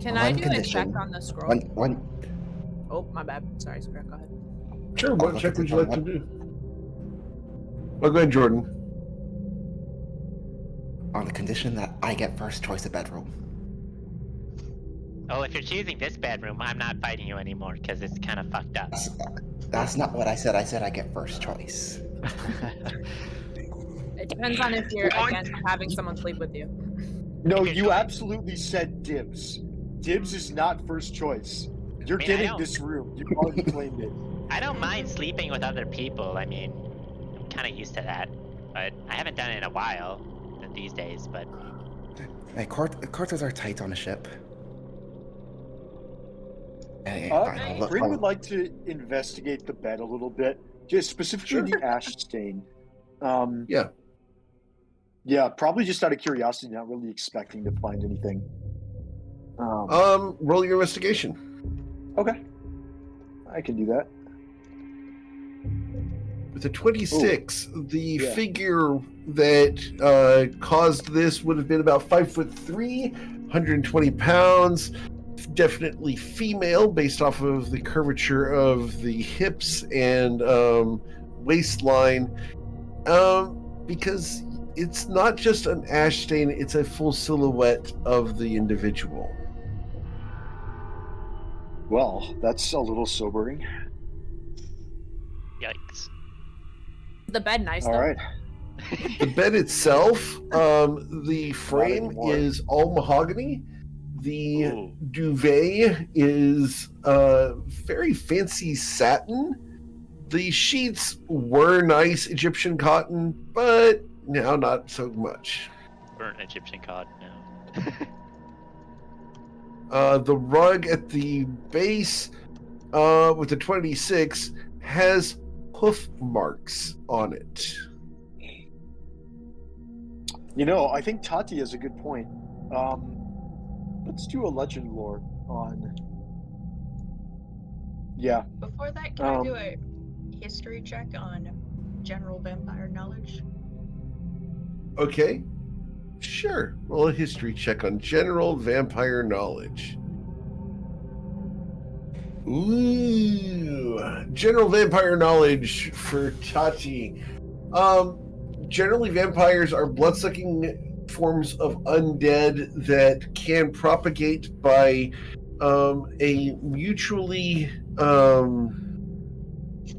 Can On I do a condition. check on the scroll? One. Oh, my bad. Sorry, Spirit, go ahead. Sure, I'll what look check at would it you like to on do? Well, go ahead, Jordan. On the condition that I get first choice of bedroom. Oh, if you're choosing this bedroom, I'm not fighting you anymore because it's kind of fucked up. That's not what I said. I said I get first choice. It depends on if you're against having someone sleep with you. No, you absolutely said dibs. Dibs is not first choice. You're I getting don't- this room. You already claimed it. I don't mind sleeping with other people. I mean, I'm kind of used to that, but I haven't done it in a while these days. But Hey, quarters are tight on a ship. Hey, Bryn would like to investigate the bed a little bit, just specifically the ash stain. Yeah. Yeah, probably just out of curiosity, not really expecting to find anything. Roll your investigation. Okay, I can do that. With a 26, the yeah. figure that caused this would have been about 5'3", 120 pounds. Definitely female, based off of the curvature of the hips and waistline. Because it's not just an ash stain; it's a full silhouette of the individual. Well, that's a little sobering. yikes! The bed nice though. All right. The bed itself, the frame anymore. is all mahogany. The Ooh. duvet is very fancy satin. The sheets were nice Egyptian cotton, but now not so much. Burnt Egyptian cotton now. The rug at the base, with the 26, has hoof marks on it. You know, I think Tati has a good point. Let's do a legend lore on. Yeah. Before that, can I do a history check on general vampire knowledge? Okay. Sure. Roll a history check on general vampire knowledge. Ooh. General vampire knowledge for Tati. Generally, vampires are blood-sucking forms of undead that can propagate by a mutually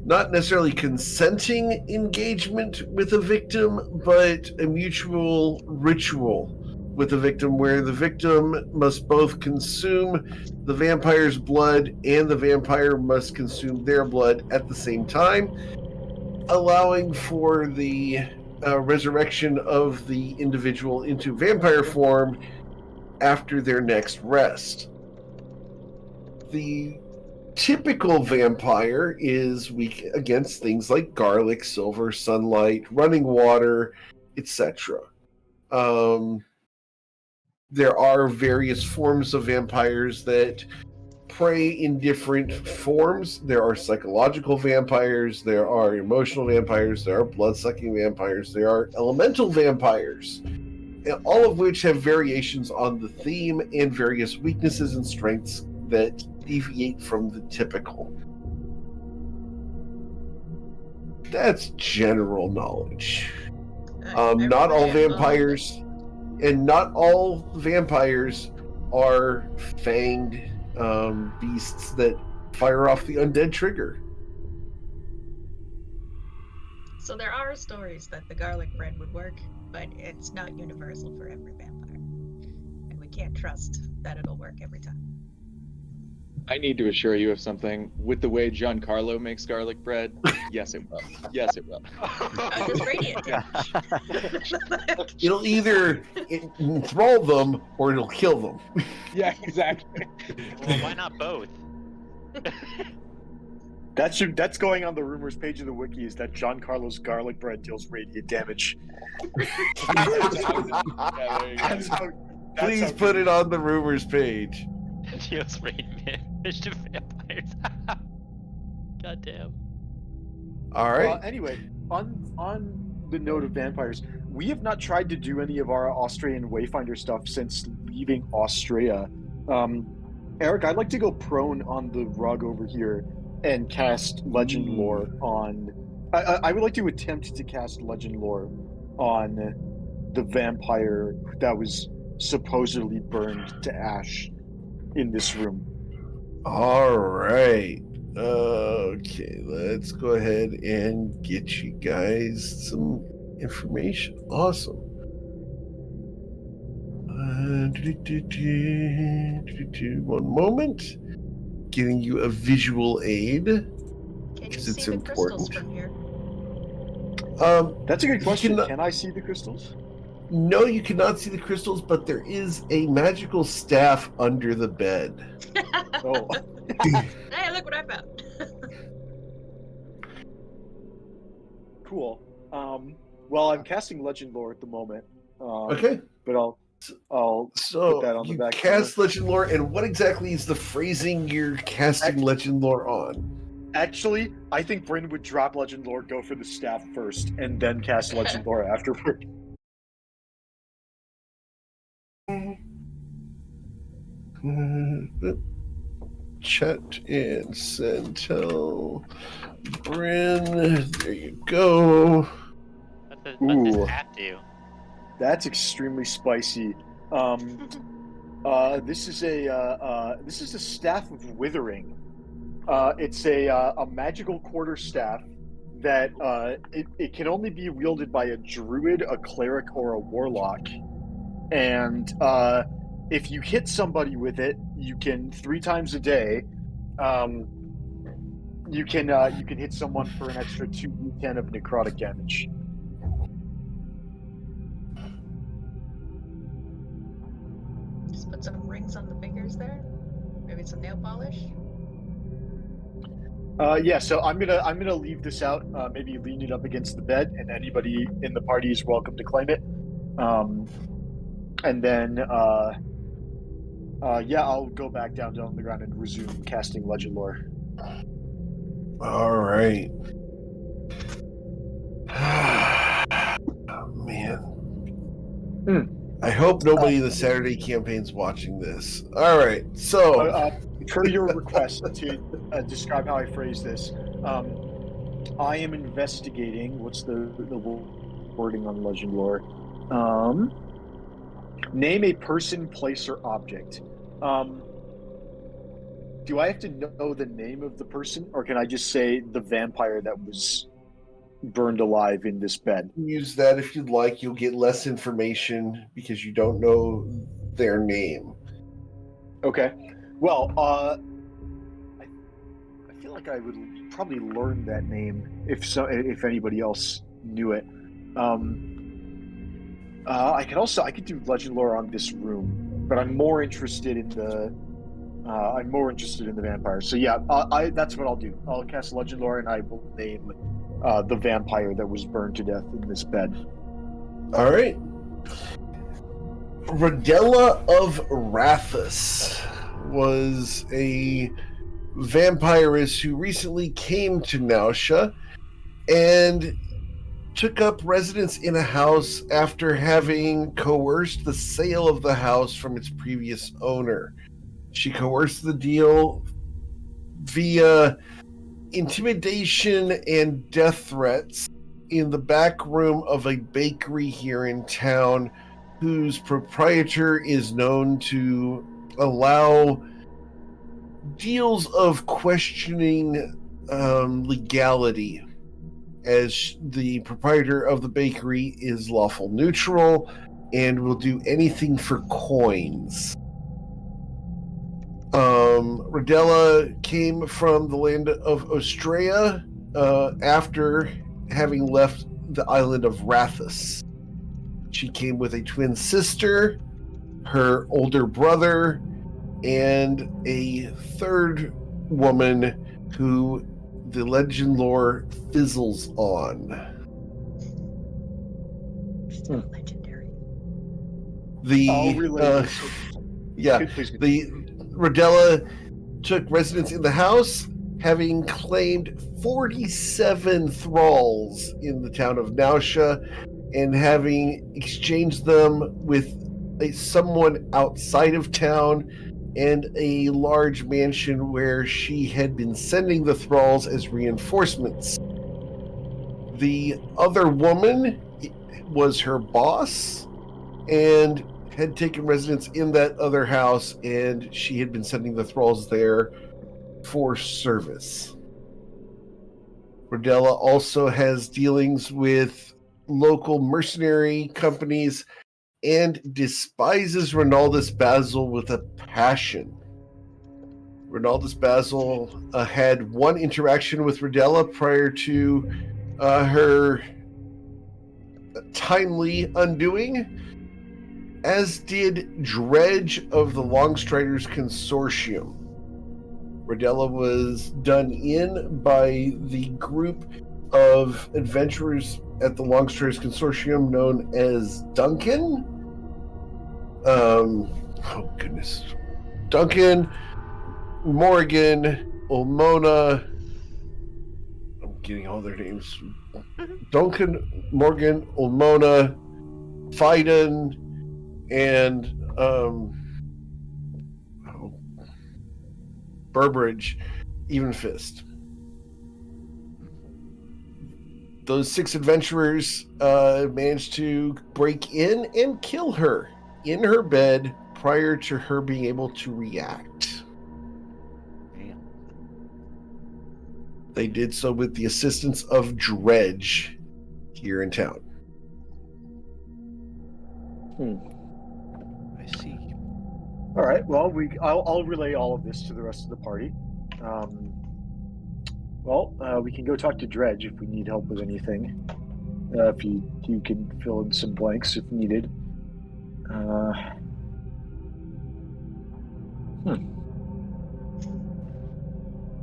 not necessarily consenting engagement with a victim, but a mutual ritual with a victim where the victim must both consume the vampire's blood and the vampire must consume their blood at the same time, allowing for the resurrection of the individual into vampire form after their next rest. The typical vampire is weak against things like garlic, silver, sunlight, running water, etc. There are various forms of vampires that prey in different forms. There are psychological vampires, there are emotional vampires, there are blood-sucking vampires, there are elemental vampires, all of which have variations on the theme and various weaknesses and strengths that deviate from the typical. That's general knowledge. Not all vampires, and not all vampires are fanged beasts that fire off the undead trigger. So there are stories that the garlic bread would work, but it's not universal for every vampire. And we can't trust that it'll work every time. I need to assure you of something. With the way Giancarlo makes garlic bread, yes, it will. Yes, it will. Just radiant damage. It'll either enthrall them or it'll kill them. Yeah, exactly. Well, why not both? That's going on the rumors page of the wiki, is that Giancarlo's garlic bread deals radiant damage. Yeah, there you go. Please put it on the rumors page. Deals radiant damage to vampires. Goddamn. All right. Anyway, on the note of vampires, we have not tried to do any of our Austrian Wayfinder stuff since leaving Austria. Eric, I'd like to go prone on the rug over here and cast legend lore on. I would like to attempt to cast legend lore on the vampire that was supposedly burned to ash in this room. All right. Okay, let's go ahead and get you guys some information. Awesome. 1 moment. Getting you a visual aid. Can you Because see it's the crystals important. from here? That's a good question. cannot- Can I see the crystals? No, you cannot see the crystals, but there is a magical staff under the bed. Oh. Hey, look what I found. Cool. Well, I'm casting Legend Lore at the moment. Okay. But I'll So put that on the you back cast Legend Lore, and what exactly is the phrasing you're casting Legend Lore on? Actually, I think Bryn would drop Legend Lore, go for the staff first, and then cast Legend Lore afterward. Chat and send tell Bryn. There you go. What does Ooh. that do? That's extremely spicy. This is a staff of withering. It's a magical quarter staff that it can only be wielded by a druid, a cleric, or a warlock. And if you hit somebody with it, you can 3 times a day. You can hit someone for an extra 2d10 of necrotic damage. Just put some rings on the fingers there. Maybe some nail polish. Yeah, so I'm gonna leave this out. Maybe lean it up against the bed, and anybody in the party is welcome to claim it. And then yeah, I'll go back down on the ground and resume casting Legend Lore. All right. Oh, man. I hope nobody in the Saturday campaign's watching this. All right, so Per your request to describe how I phrase this, I am investigating. What's the wording on Legend Lore? Name a person, place, or object. Do I have to know the name of the person, or can I just say the vampire that was burned alive in this bed? use that if you'd like. You'll get less information because you don't know their name. Okay. Well, I feel like I would probably learn that name if anybody else knew it. I could do Legend Lore on this room, but I'm more interested in the vampire. So yeah, that's what I'll do. I'll cast Legend Lore, and I will name the vampire that was burned to death in this bed. All right. Rodella of Rathus was a vampiress who recently came to Nausea and took up residence in a house after having coerced the sale of the house from its previous owner. She coerced the deal via intimidation and death threats in the back room of a bakery here in town, whose proprietor is known to allow deals of questioning legality, as the proprietor of the bakery is lawful neutral and will do anything for coins. Rodella came from the land of Ostrea after having left the island of Rathus. She came with a twin sister, her older brother, and a third woman who the Legend Lore fizzles on. Still legendary. I'll relay this. The Rodella took residence in the house, having claimed 47 thralls in the town of Nausea, and having exchanged them with someone outside of town and a large mansion where she had been sending the thralls as reinforcements. The other woman was her boss and had taken residence in that other house, and she had been sending the thralls there for service. Rodella also has dealings with local mercenary companies and despises Ronaldus Basil with a passion. Ronaldus Basil had one interaction with Rodella prior to her timely undoing, as did Dredge of the Longstriders Consortium. Rodella was done in by the group of adventurers at the Longstriders Consortium known as Duncan. Oh goodness. Duncan, Morgan, Ulmona. I'm getting all their names. Duncan, Morgan, Ulmona, Fiden, and Burbridge, Even Fist. Those 6 adventurers managed to break in and kill her in her bed prior to her being able to react. Damn. They did so with the assistance of Dredge here in town. I see. All right. Well, I'll relay all of this to the rest of the party. We can go talk to Dredge if we need help with anything. If you can fill in some blanks if needed.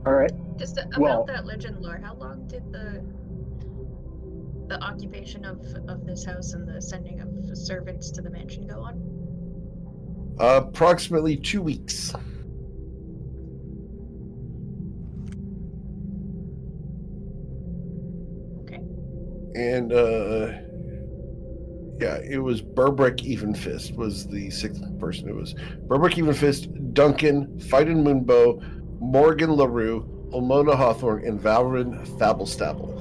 All right. Just about that legend lore, how long did the occupation of this house and the sending of servants to the mansion go on? Approximately 2 weeks. Okay. And it was Burbrick Evenfist was the 6th person. It was Burbrick Evenfist, Duncan, Fiden Moonbow, Morgan LaRue, Ulmona Hawthorne, and Valrin Fabblestabble.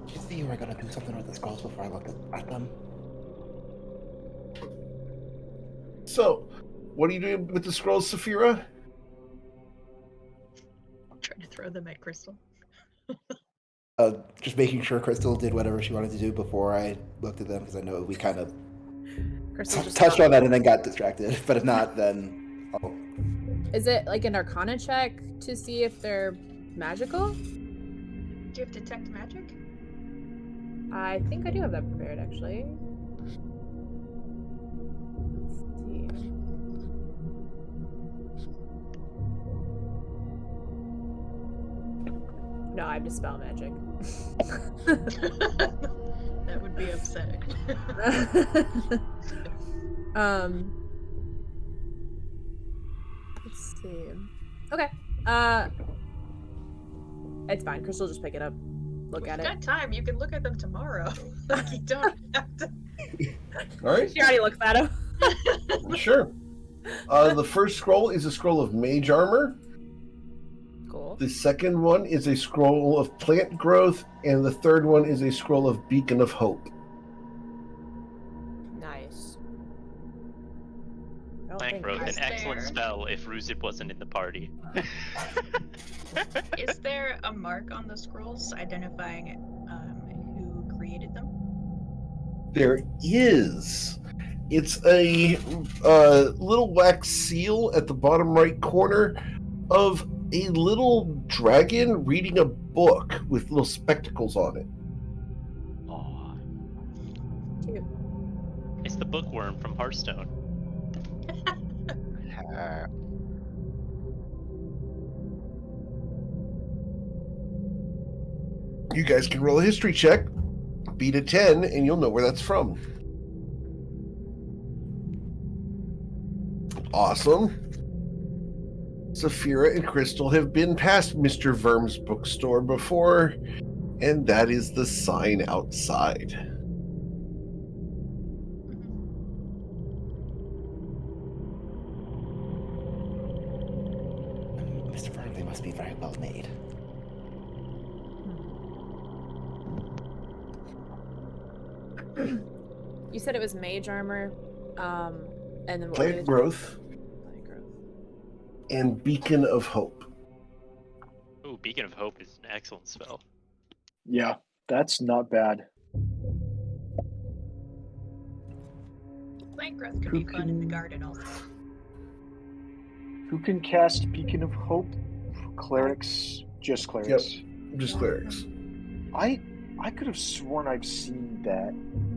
Did you say you were gonna do something with the scrolls before I looked at them? So, what are you doing with the scrolls, Saphira? I'm trying to throw them at Crystal. Just making sure Crystal did whatever she wanted to do before I looked at them, because I know we kind of touched on that and then got distracted. But if not, then I'll... Is it like an Arcana check to see if they're magical? Do you have detect magic? I think I do have that prepared, actually. Let's see. No, I have dispel magic. That would be upsetting. Let's see. Okay. It's fine. Crystal, just pick it up. Look at it. You've got time. You can look at them tomorrow. Like, you don't have to. All right. She already looks at him. Sure. The first scroll is a scroll of mage armor. Cool. The second one is a scroll of plant growth, and the third one is a scroll of beacon of hope. Nice. Plant growth, an excellent spell if Ruzib wasn't in the party. Is there a mark on the scrolls identifying who created them? There is. It's a little wax seal at the bottom right corner of a little dragon reading a book with little spectacles on it. Aw. Cute. It's the bookworm from Hearthstone. You guys can roll a history check, beat a 10, and you'll know where that's from. Awesome. Saphira and Crystal have been past Mr. Verm's bookstore before, and that is the sign outside. Mr. Verm, they must be very well made. You said it was mage armor, and then what Plant growth. and Beacon of Hope. Ooh, Beacon of Hope is an excellent spell. Yeah, that's not bad. Plant growth could Who be fun in the can- garden also. Who can cast Beacon of Hope? Clerics, just clerics. Just clerics. I could have sworn I've seen that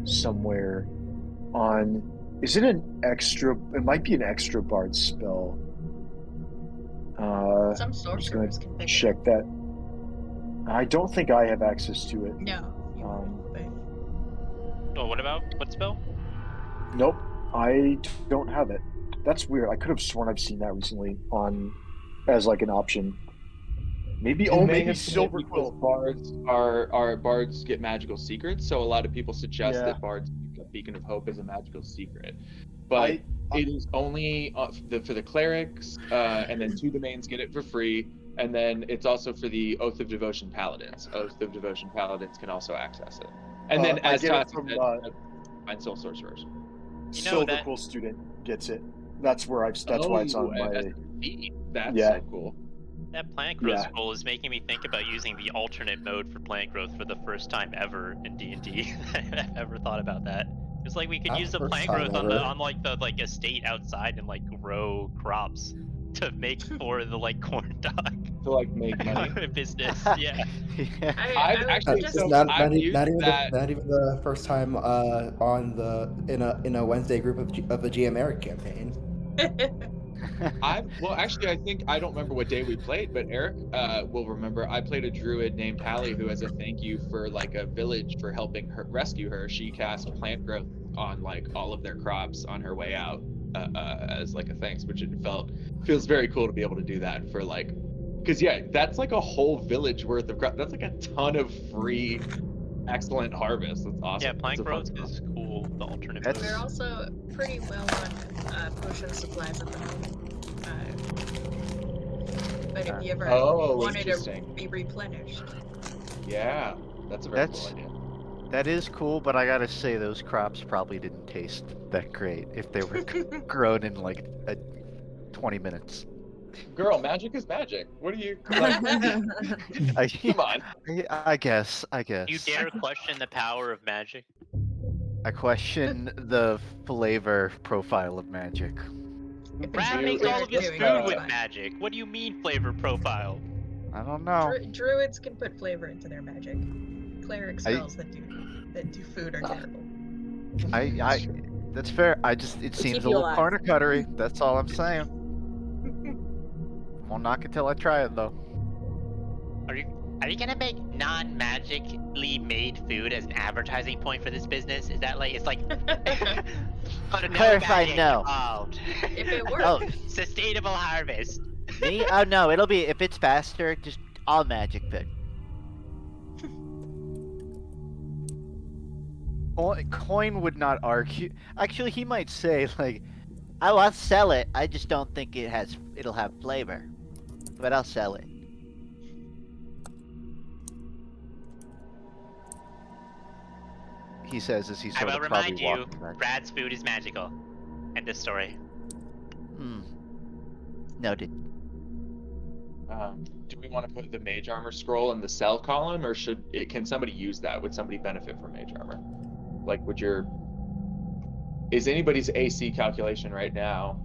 somewhere on. Is it an extra? It might be an extra bard spell. Some I'm just gonna sorcerers can pick check it. that. I don't think I have access to it. No, you wouldn't, but Oh, what spell? Nope, I don't have it. That's weird. I could have sworn I've seen that recently on as like an option. Maybe It may maybe have been Silver because Quill. bards get magical secrets, so a lot of people suggest Yeah. that bards pick up Beacon of Hope as a magical secret. But it is only for the clerics, and then 2 domains get it for free, and then it's also for the Oath of Devotion paladins. Oath of Devotion paladins can also access it. And then I as get it Tati from said, find soul sorcerers. You know Silver that- Quill student gets it. That's where That's why it's on my. That's Yeah. so cool. That plant growth Yeah. scroll is making me think about using the alternate mode for plant growth for the first time ever in D&D. I've ever thought about that. It's like we could Not use the first plant time growth ever. on the estate outside and like grow crops to make for the like corn dog To like make money. business. Yeah. Yeah. I've would actually It's just- not I've used even that. not even the first time on the in a Wednesday group of the GM Eric campaign. I don't remember what day we played, but Eric will remember. I played a druid named Hallie who, as a thank you for like a village for helping her rescue her, she cast plant growth on like all of their crops on her way out as like a thanks, which feels very cool to be able to do that for like, because yeah, that's like a whole village worth of crop. That's like a ton of free, excellent harvest. That's awesome. Yeah, plant It's a fun growth spell. is cool. The alternate That's- mode. We're also pretty well on potion supplies at the moment. But if you ever wanted to interesting. be replenished, Yeah, that's a very That's- cool idea. That is cool, but I gotta say those crops probably didn't taste that great if they were grown in like 20 minutes. Girl, magic is magic. What are you? Like, come on. I guess. You dare question the power of magic? I question the flavor profile of magic. if it's Brad what makes they're all of his doing, food it's with fine. magic. What do you mean flavor profile? I don't know. Druids can put flavor into their magic. Cleric I- spells that do food are terrible. I that's fair. It keep seems a you little alive. corner cuttery. That's all I'm saying. Won't knock it till I try it though. Are you gonna make non-magically made food as an advertising point for this business? Is that like it's like To clarify, magic no. involved. If it works. Oh, Sustainable harvest. me? Oh no, it'll be if it's faster, just all magic food. Coin would not argue. Actually, he might say like, I'll sell it. I just don't think it'll have flavor, but I'll sell it. he says as he's I sort will of probably remind you, walking back. Brad's food is magical. End of story. Hmm. Noted. Do we want to put the mage armor scroll in the sell column, or can somebody use that? Would somebody benefit from mage armor? Like, is anybody's AC calculation right now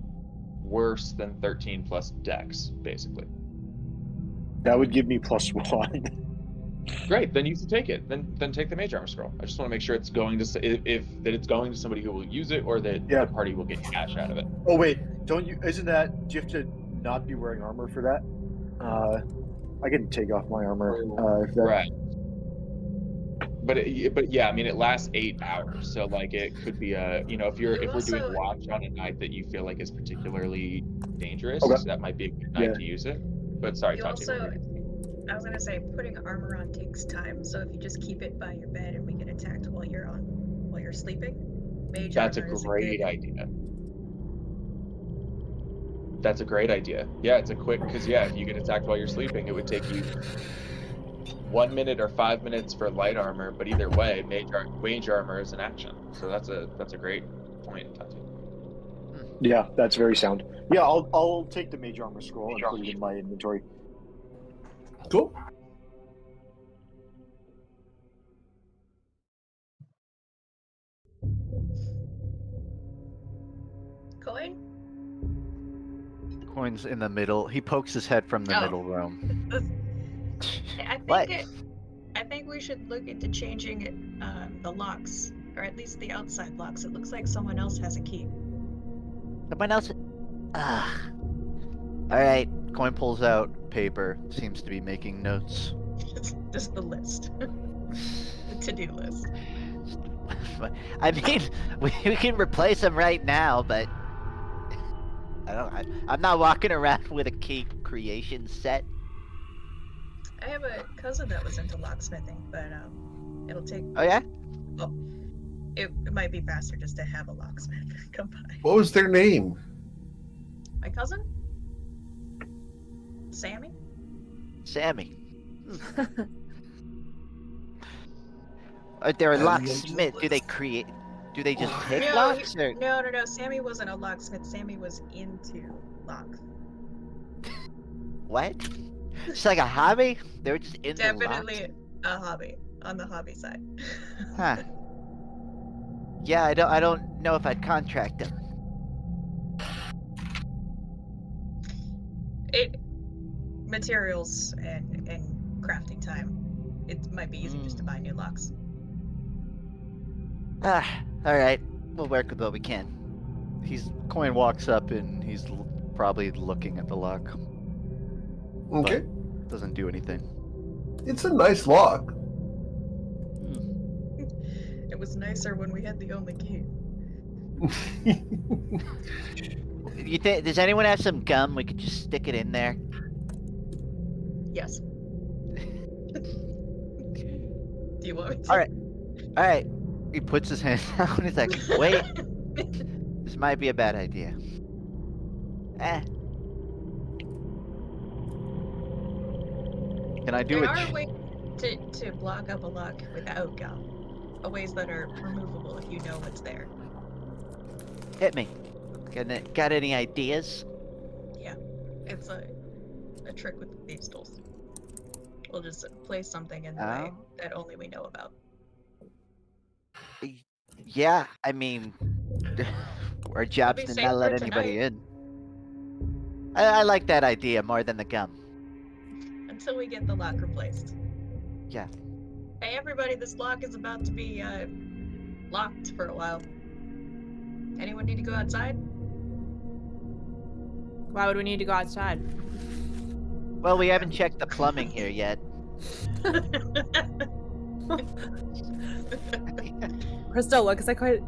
worse than 13 plus dex, basically? That would give me +1. Great, then you should take it. Then take the mage armor scroll. I just want to make sure it's going to it's going to somebody who will use it, or that Yeah. the party will get cash out of it. Oh wait, do you have to not be wearing armor for that? I can take off my armor if that. Right. But yeah, I mean, it lasts 8 hours, so like it could be if we're also- doing watch on a night that you feel like is particularly dangerous, Okay. that might be a good night Yeah. to use it. But sorry, You Tati. also, I was gonna say, putting armor on takes time. So if you just keep it by your bed and we get attacked while you're sleeping, mage That's a armor is great good. idea. That's a great idea. Yeah, it's a quick, because if you get attacked while you're sleeping, it would take you 1 minute or 5 minutes for light armor, but either way, mage armor is an action. So that's a great point, Tati. Yeah, that's very sound. Yeah, I'll take the mage armor scroll and put it in my inventory. Cool. Coin? Coin's in the middle. He pokes his head from the Oh. middle room. What? I think we should look into changing the locks, or at least the outside locks. It looks like someone else has a key. Someone else. Alright. Coin pulls out paper, seems to be making notes. Just the list. The to-do list. I mean, we can replace him right now, but I'm not walking around with a key creation set. I have a cousin that was into locksmithing, but it'll take. Oh yeah? Well, it might be faster just to have a locksmith come by. What was their name? My cousin? Sammy? Sammy. Are there locksmith? Do they create? Do they just pick No, locks? Or... No. Sammy wasn't a locksmith. Sammy was into locks. What? It's like a hobby? They were just into Definitely locks? a hobby on the hobby side. Huh. Yeah, I don't know if I'd contract him. Materials and crafting time. It might be easy just to buy new locks. Alright. We'll work with what we can. Coin walks up and he's probably looking at the lock. Okay. Doesn't do anything. It's a nice lock. It was nicer when we had the only key. You think? Does anyone have some gum? We could just stick it in there. Yes. Do you want me to? All right. He puts his hand down. He's like, wait, this might be a bad idea. Can I do There it? are ways to block up a lock without gum. Ways that are removable if you know what's there. Hit me. Got any ideas? Yeah. It's a trick with thieves' tools. We'll just place something in the way that only we know about. Yeah, I mean, our job's to not let anybody in. I like that idea more than the gum. Until we get the lock replaced. Yeah. Hey everybody, this lock is about to be locked for a while. Anyone need to go outside? Why would we need to go outside? Well, we haven't checked the plumbing here yet. Crystal, looks like you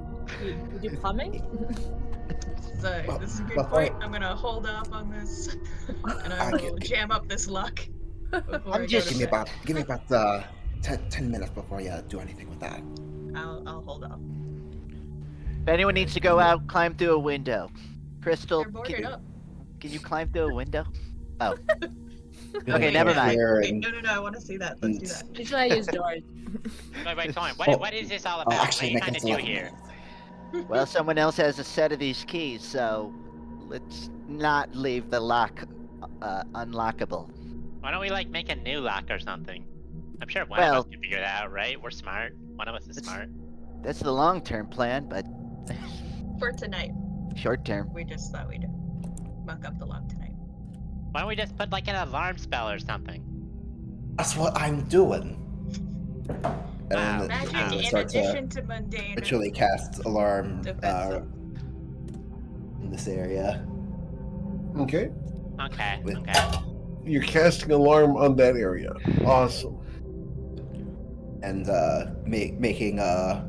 do plumbing? So, this is a good point. I'm gonna hold off on this, and I will jam up this lock. Give me about 10 minutes before you do anything with that. I'll hold off. If anyone needs to go out, climb through a window. Crystal, They're boarded up. can you climb through a window? Oh. Okay, Okay, never mind. Wait, no, I want to see that. Let's do that. Usually I use doors. Wait, Coin, what is this all about? What are you trying to do here? Well, someone else has a set of these keys, so let's not leave the lock unlockable. Why don't we make a new lock or something? I'm sure one of us can figure that out, right? We're smart. One of us is smart. That's the long-term plan, but For tonight, short-term. we just thought we'd muck up the lock tonight. Why don't we just put an alarm spell or something? That's what I'm doing. And Magic then in start addition to mundane. ritually cast alarm Defensive. in this area. Okay. Okay. You're casting alarm on that area. Awesome. And making our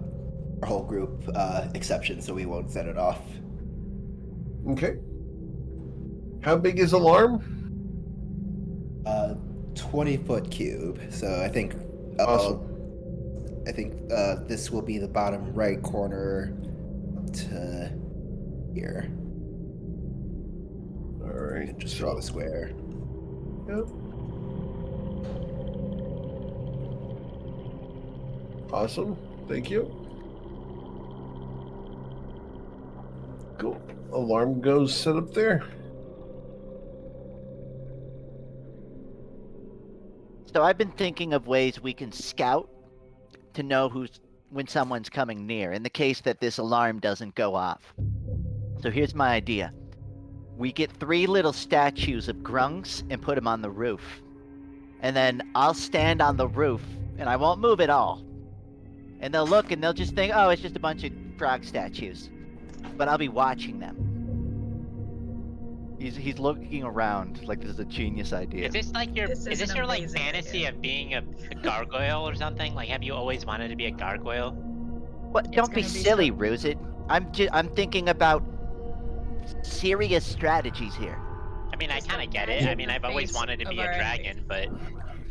whole group exception so we won't set it off. Okay. How big is alarm? 20-foot cube. So I think Awesome. This will be the bottom right corner to here. All right. Just draw the square. Yep. Awesome. Thank you. Cool. Alarm goes set up there. So I've been thinking of ways we can scout to know when someone's coming near, in the case that this alarm doesn't go off. So here's my idea. We get 3 little statues of grungs and put them on the roof. And then I'll stand on the roof, and I won't move at all. And they'll look, and they'll just think, oh, it's just a bunch of frog statues. But I'll be watching them. He's looking around like this is a genius idea. Is this like your This is is this an your like amazing fantasy idea. of being a gargoyle or something? Like, have you always wanted to be a gargoyle? What? It's Don't be gonna be silly, so- Ruzid. I'm thinking about serious strategies here. I mean, I Just kind of get it. imagine I mean, the I've always face wanted to of be our a enemy. dragon, but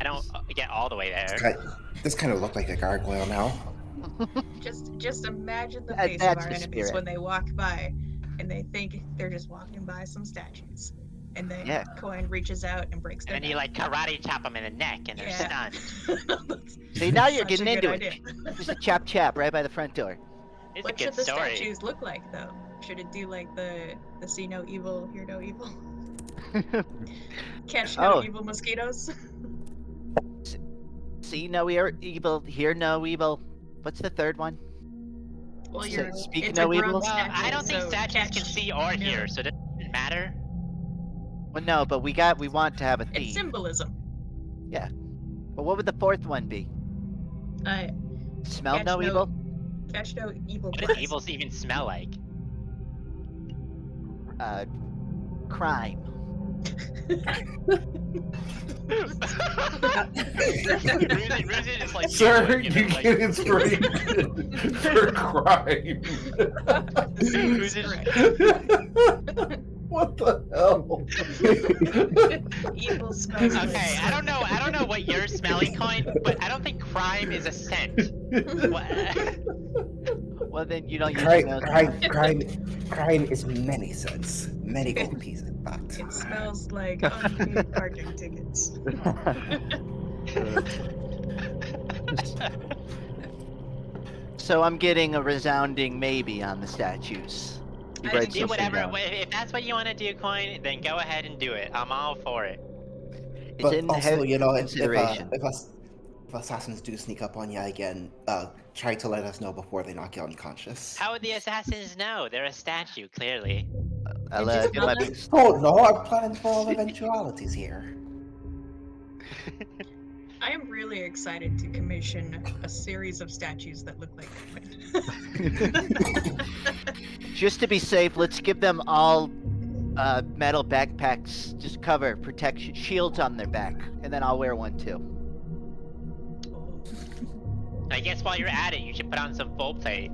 I don't get all the way there. This kind of looked like a gargoyle now. Just imagine the That- face of that's our the enemies spirit. when they walk by, and they think they're just walking by some statues, and then Yeah. Coin reaches out and breaks their And then you neck. like karate chop them in the neck, and they're Yeah. stunned. See, now you're Such a getting good into idea. it. Just a chap right by the front door. It's What a should good the story. statues look like, though? Should it do like the see no evil, hear no evil, catch no Oh. evil mosquitoes? See no evil, hear no evil. What's the third one? Well, Say, you're speak it's no a evil? grung Well, I statue, don't think so statues catch can see or no- hear, so does it matter? Well, no, but we want to have a It's theme. symbolism. But what would the fourth one be? Smell Catch no no- evil? Catch no evil. What does evils even smell like? Crime. Ruzi just like Sir, giggling, you like, get inspiration for crime. This is correct. What the hell? Evil smells. like Okay, I don't know what you're smelling, Coin, but I don't think crime is a scent. What? Well, then you don't use smell. Crime is many cents. Many gold pieces, in fact. It smells like unpaid parking tickets. So I'm getting a resounding maybe on the statues. You I write think Do something whatever. down. If that's what you want to do, Coin, then go ahead and do it. I'm all for it. It's But in also, heavy you know, if consideration. assassins do sneak up on you again, try to let us know before they knock you unconscious. How would the assassins know? They're a statue, clearly. I'll just do my tell best. Oh no, I'm planning for all eventualities here. I am really excited to commission a series of statues that look like Quinn. Just to be safe, let's give them all metal backpacks, just cover, protection, shields on their back, and then I'll wear one too. I guess while you're at it, you should put on some full plate.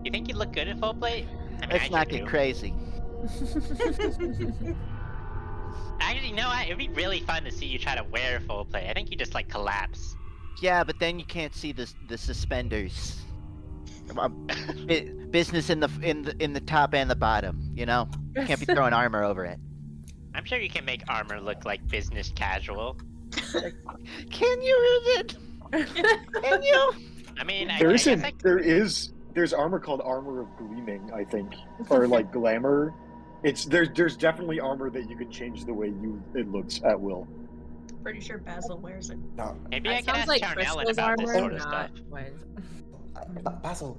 You think you'd look good in full plate? I mean, Let's I not sure get do. crazy. Actually, no, it'd be really fun to see you try to wear full plate. I think you just like collapse. Yeah, but then you can't see the suspenders. Business in the top and the bottom. You know, can't be throwing armor over it. I'm sure you can make armor look like business casual. Can you, Rubin? Can you? I mean, I There guess isn't. There's armor called Armor of Gleaming, I think, or like Glamour. There's definitely armor that you can change the way it looks at will. Pretty sure Basil wears it. No, maybe I That can sounds ask like Charnellen Crystal's about this armor, sort of stuff. not when. Basil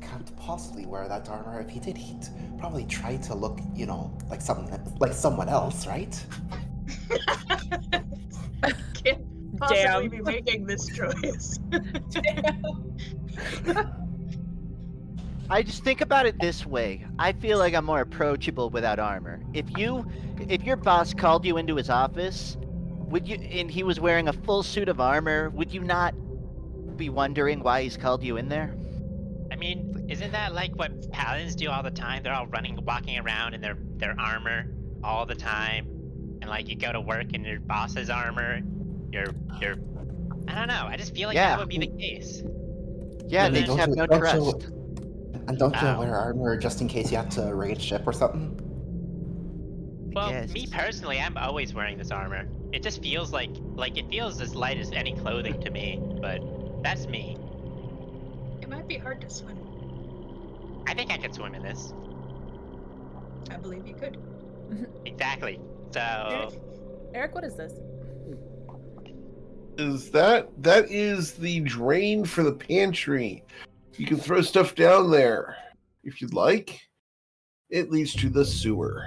can't possibly wear that armor. If he did, he'd probably try to look, you know, like someone else, right? Can't possibly be making this choice. I just think about it this way. I feel like I'm more approachable without armor. If your boss called you into his office, and he was wearing a full suit of armor, would you not be wondering why he's called you in there? I mean, isn't that like what paladins do all the time? They're all walking around in their armor all the time, and like you go to work in your boss's armor. You're I don't know. I just feel like Yeah. that would be the case. Yeah, And they then- just have no Don't you- trust. And don't you Wow. wear armor just in case you have to raid ship or something? Well, Yes. me personally, I'm always wearing this armor. It just feels like it feels as light as any clothing to me, but that's me. It might be hard to swim. I think I could swim in this. I believe you could. Exactly. So, Eric, what is this? is that is the drain for the pantry. You can throw stuff down there if you'd like. It leads to the sewer.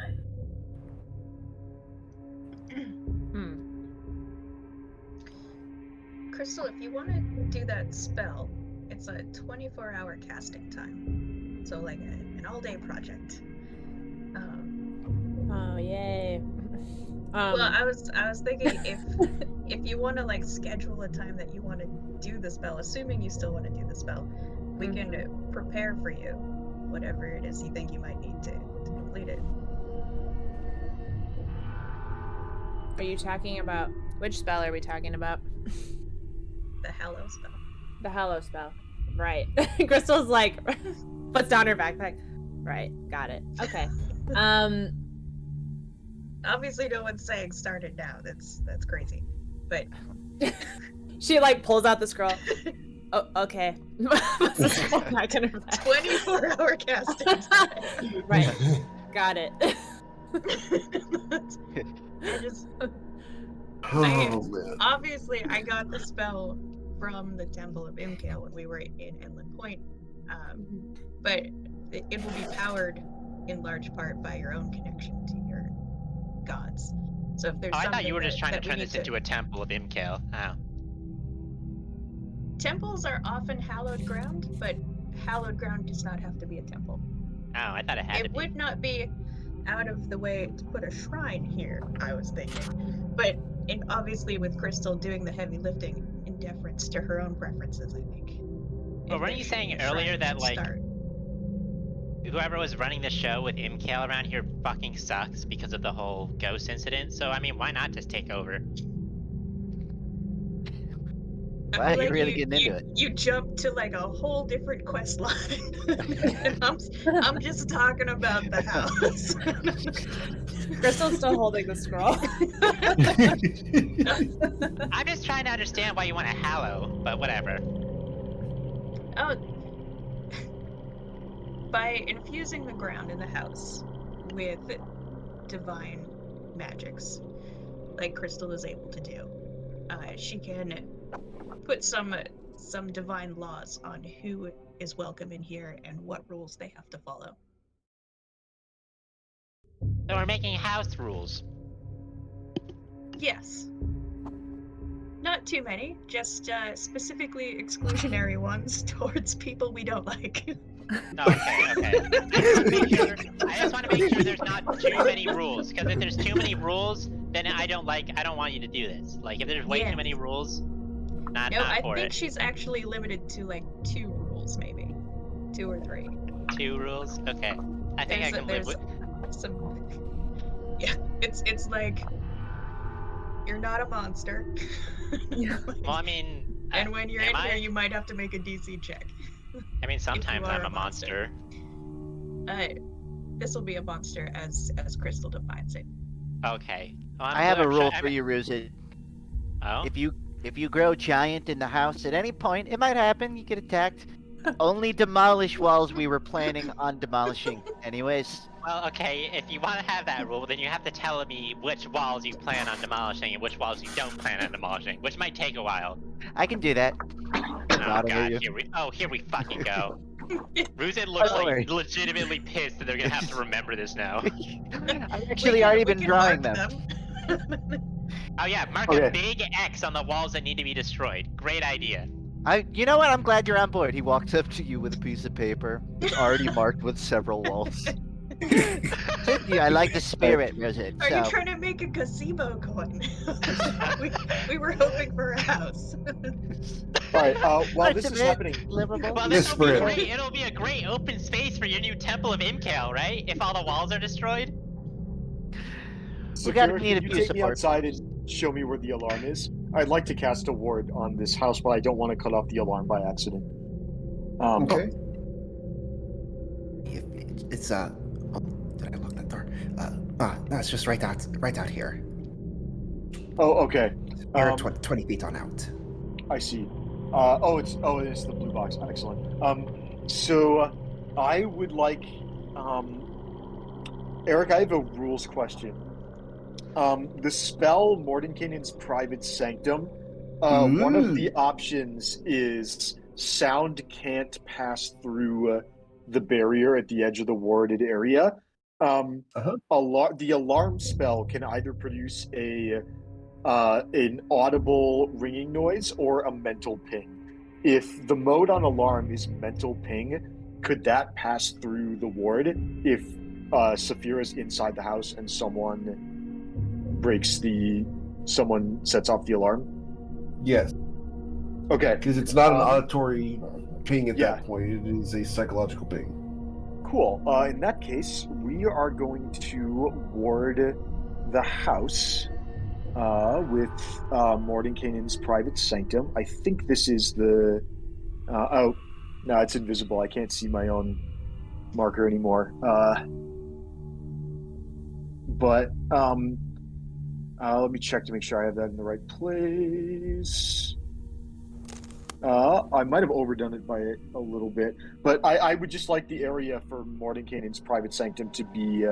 Crystal, if you want to do that spell, it's a 24-hour casting time. So like an all-day project. Oh yay. Well, I was thinking if you want to like schedule a time that you want to do the spell, assuming you still want to do the spell, we can prepare for you whatever it is you think you might need to complete it. Are you talking about which spell are we talking about? The Hallow spell. The Hallow spell. Right. Crystal's like puts down her backpack. Right. Got it. Okay. Obviously no one's saying start it now. That's crazy. But she like pulls out the scroll. Oh, okay. Puts the scroll back in her bag. 24-hour casting time. Right. Got it. Man. Obviously, I got the spell from the Temple of Imkale when we were in Inland Point, but it will be powered in large part by your own connection to your gods. So if there's I something thought you were just trying to that we turn need this into a temple of Imkale. Oh. Temples are often hallowed ground, but hallowed ground does not have to be a temple. Oh, I thought it had to It be. would not be out of the way to put a shrine here, I was thinking. But obviously with Crystal doing the heavy lifting in deference to her own preferences, I think. Well, weren't you saying earlier that, like, start. whoever was running the show with Imkale around here fucking sucks because of the whole ghost incident? So, I mean, why not just take over? Wow, you're really getting into it. You jumped to like a whole different quest line. And I'm just talking about the house. Crystal's still holding the scroll. I'm just trying to understand why you want to hallow, but whatever. Oh, by infusing the ground in the house with divine magics, like Crystal is able to do, she can put some divine laws on who is welcome in here and what rules they have to follow. So we're making house rules. Yes. Not too many, just specifically exclusionary ones towards people we don't like. Oh, okay. I just want to make sure there's not too many rules, because if there's too many rules, then I don't want you to do this. Like, if there's way too many rules, not for it. I think she's actually limited to like 2 rules, maybe. 2 or 3. 2 rules? Okay. I think I can live with... Yeah, it's like, you're not a monster. Well, I mean... And when you're in here, you might have to make a DC check. I mean, sometimes I'm a monster. This will be a monster as Crystal defines it. Okay. Well, I have a rule for you, Ruzid. Oh? If you grow giant in the house at any point, it might happen, you get attacked. Only demolish walls we were planning on demolishing anyways. Well, okay, if you want to have that rule, then you have to tell me which walls you plan on demolishing and which walls you don't plan on demolishing, which might take a while. I can do that. Oh god, here we fucking go. Ruzid looks like legitimately pissed that they're gonna have to remember this now. I've actually already been drawing them. Oh yeah, mark a big X on the walls that need to be destroyed. Great idea. You know what? I'm glad you're on board. He walks up to you with a piece of paper. It's already marked with several walls. Yeah, I like the spirit, Ruzid. Are you trying to make a gazebo coin? we were hoping for a house. Alright, while this is happening... Well, it'll be a great open space for your new Temple of Imkale, right? If all the walls are destroyed? So, can you take me outside and show me where the alarm is? I'd like to cast a ward on this house, but I don't want to cut off the alarm by accident. Okay. It's did I lock that door? No, it's just right out here. Oh, okay. You're 20 feet on out. I see. It's the blue box. Excellent. So I would like, Eric, I have a rules question. The spell Mordenkinen's Private Sanctum, One of the Ooh. options is sound can't pass through the barrier at the edge of the warded area. Uh-huh. The alarm spell can either produce an audible ringing noise or a mental ping. If the mode on alarm is mental ping, could that pass through the ward if Saphira's inside the house and someone sets off the alarm? Yes, Okay. because it's not an auditory ping at Yeah. that point. It is a psychological ping. Cool. In that case, we are going to ward the house with Mordenkainen's private sanctum. I think this is the. Oh, no, it's invisible. I can't see my own marker anymore. But let me check to make sure I have that in the right place. I might have overdone it by a little bit, but I would just like the area for Mordenkainen's private sanctum to be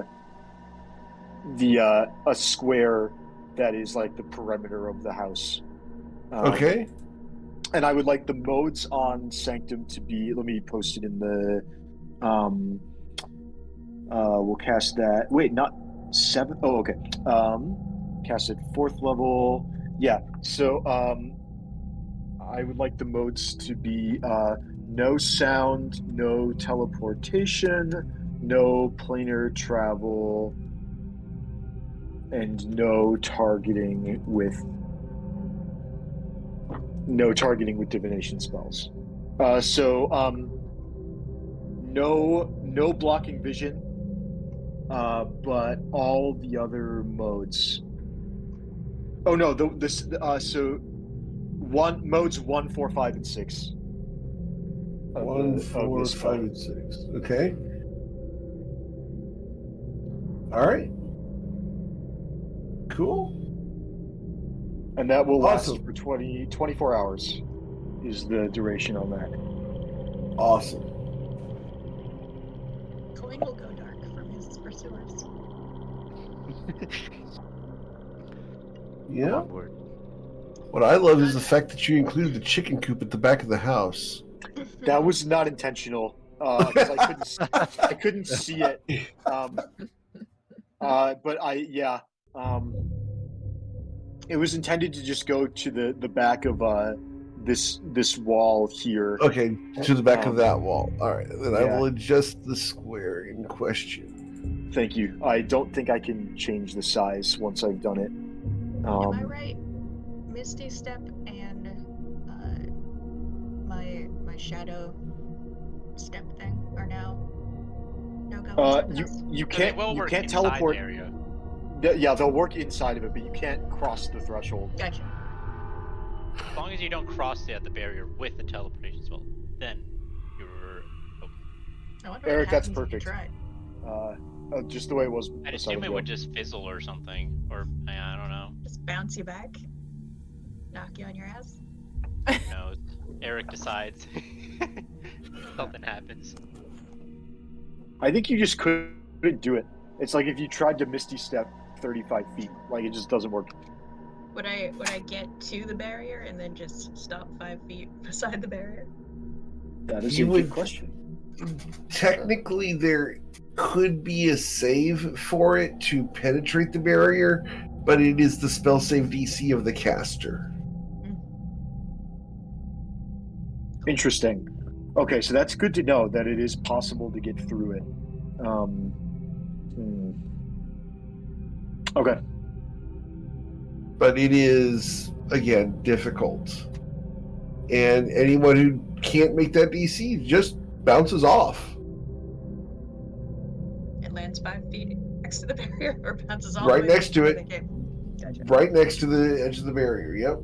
a square that is like the perimeter of the house. Okay. And I would like the modes on sanctum to be. Let me post it in the. We'll cast that. Wait, not 7th. Oh, okay. Cast it 4th level. Yeah. So I would like the modes to be no sound, no teleportation, no planar travel, and no targeting with divination spells. No blocking vision, but all the other modes. Oh no, modes 1, 4, 5, and 6. 1, 4, 5, and 6. Okay. All right. Cool. And that will last Awesome. for 24 hours is the duration on that. Awesome. Coin will go dark from his pursuers. Yeah. On board. What I love is the fact that you included the chicken coop at the back of the house. That was not intentional because I couldn't see it. But it was intended to just go to the back of this wall here. Okay, to the back of that wall. All right, then I will adjust the square in question. Thank you. I don't think I can change the size once I've done it. Am I right? Misty Step and my shadow step thing are now no go. You can't teleport. Area. Yeah, they'll work inside of it, but you can't cross the threshold. Gotcha. As long as you don't cross the barrier with the teleportation spell, then you're okay. Eric, that's perfect. Just the way it was. I'd assume it would just fizzle or something, or I don't know. Just bounce you back, knock you on your ass. Who knows? Eric decides. Something happens. I think you just couldn't do it. It's like if you tried to Misty Step 35 feet, like it just doesn't work. Would I get to the barrier and then just stop 5 feet beside the barrier? That is a good question. Technically, there could be a save for it to penetrate the barrier, but it is the spell save DC of the caster. Interesting. Okay, so that's good to know that it is possible to get through it. Okay. But it is, again, difficult. And anyone who can't make that DC just bounces off. It lands 5 feet next to the barrier or bounces off. Right next to it. Gotcha. Right next to the edge of the barrier, yep.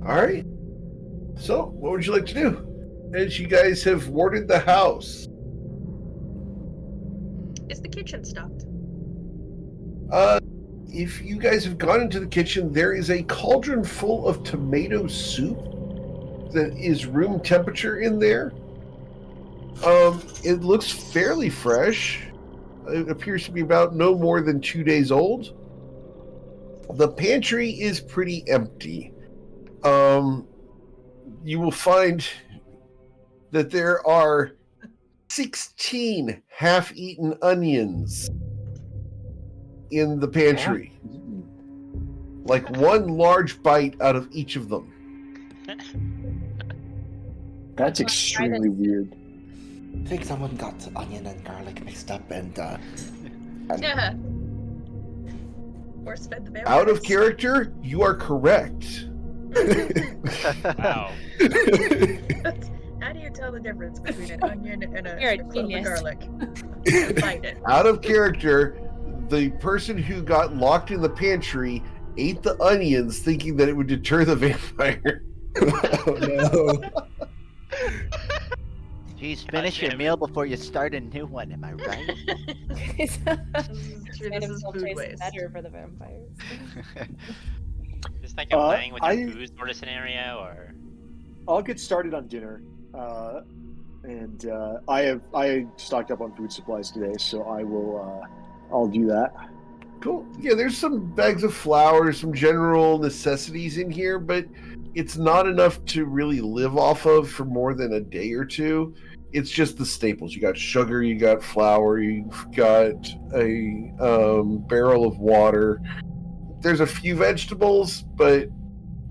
All right. So, what would you like to do? As you guys have warded the house. Is the kitchen stocked? If you guys have gone into the kitchen, there is a cauldron full of tomato soup that is room temperature in there. It looks fairly fresh. It appears to be about no more than 2 days old. The pantry is pretty empty. You will find that there are 16 half-eaten onions in the pantry. Like one large bite out of each of them. That's extremely weird. I think someone got onion and garlic mixed up and Yeah. Or sped the Out of vampires. character, you are correct. Wow. How do you tell the difference between an onion and You're a clove of genius. garlic? Find it. Out of character, the person who got locked in the pantry ate the onions thinking that it would deter the vampire. oh no. Jeez, finish your damn it. meal before you start a new one. Am I right? This is true. Made This is himself food taste waste. better for the vampires. Just like a playing with I- your food sort of scenario, or I'll get started on dinner, and I stocked up on food supplies today, so I'll do that. Cool. Yeah, there's some bags of flour, some general necessities in here, but it's not enough to really live off of for more than a day or two. It's just the staples. You got sugar, you got flour, you've got a barrel of water. There's a few vegetables, but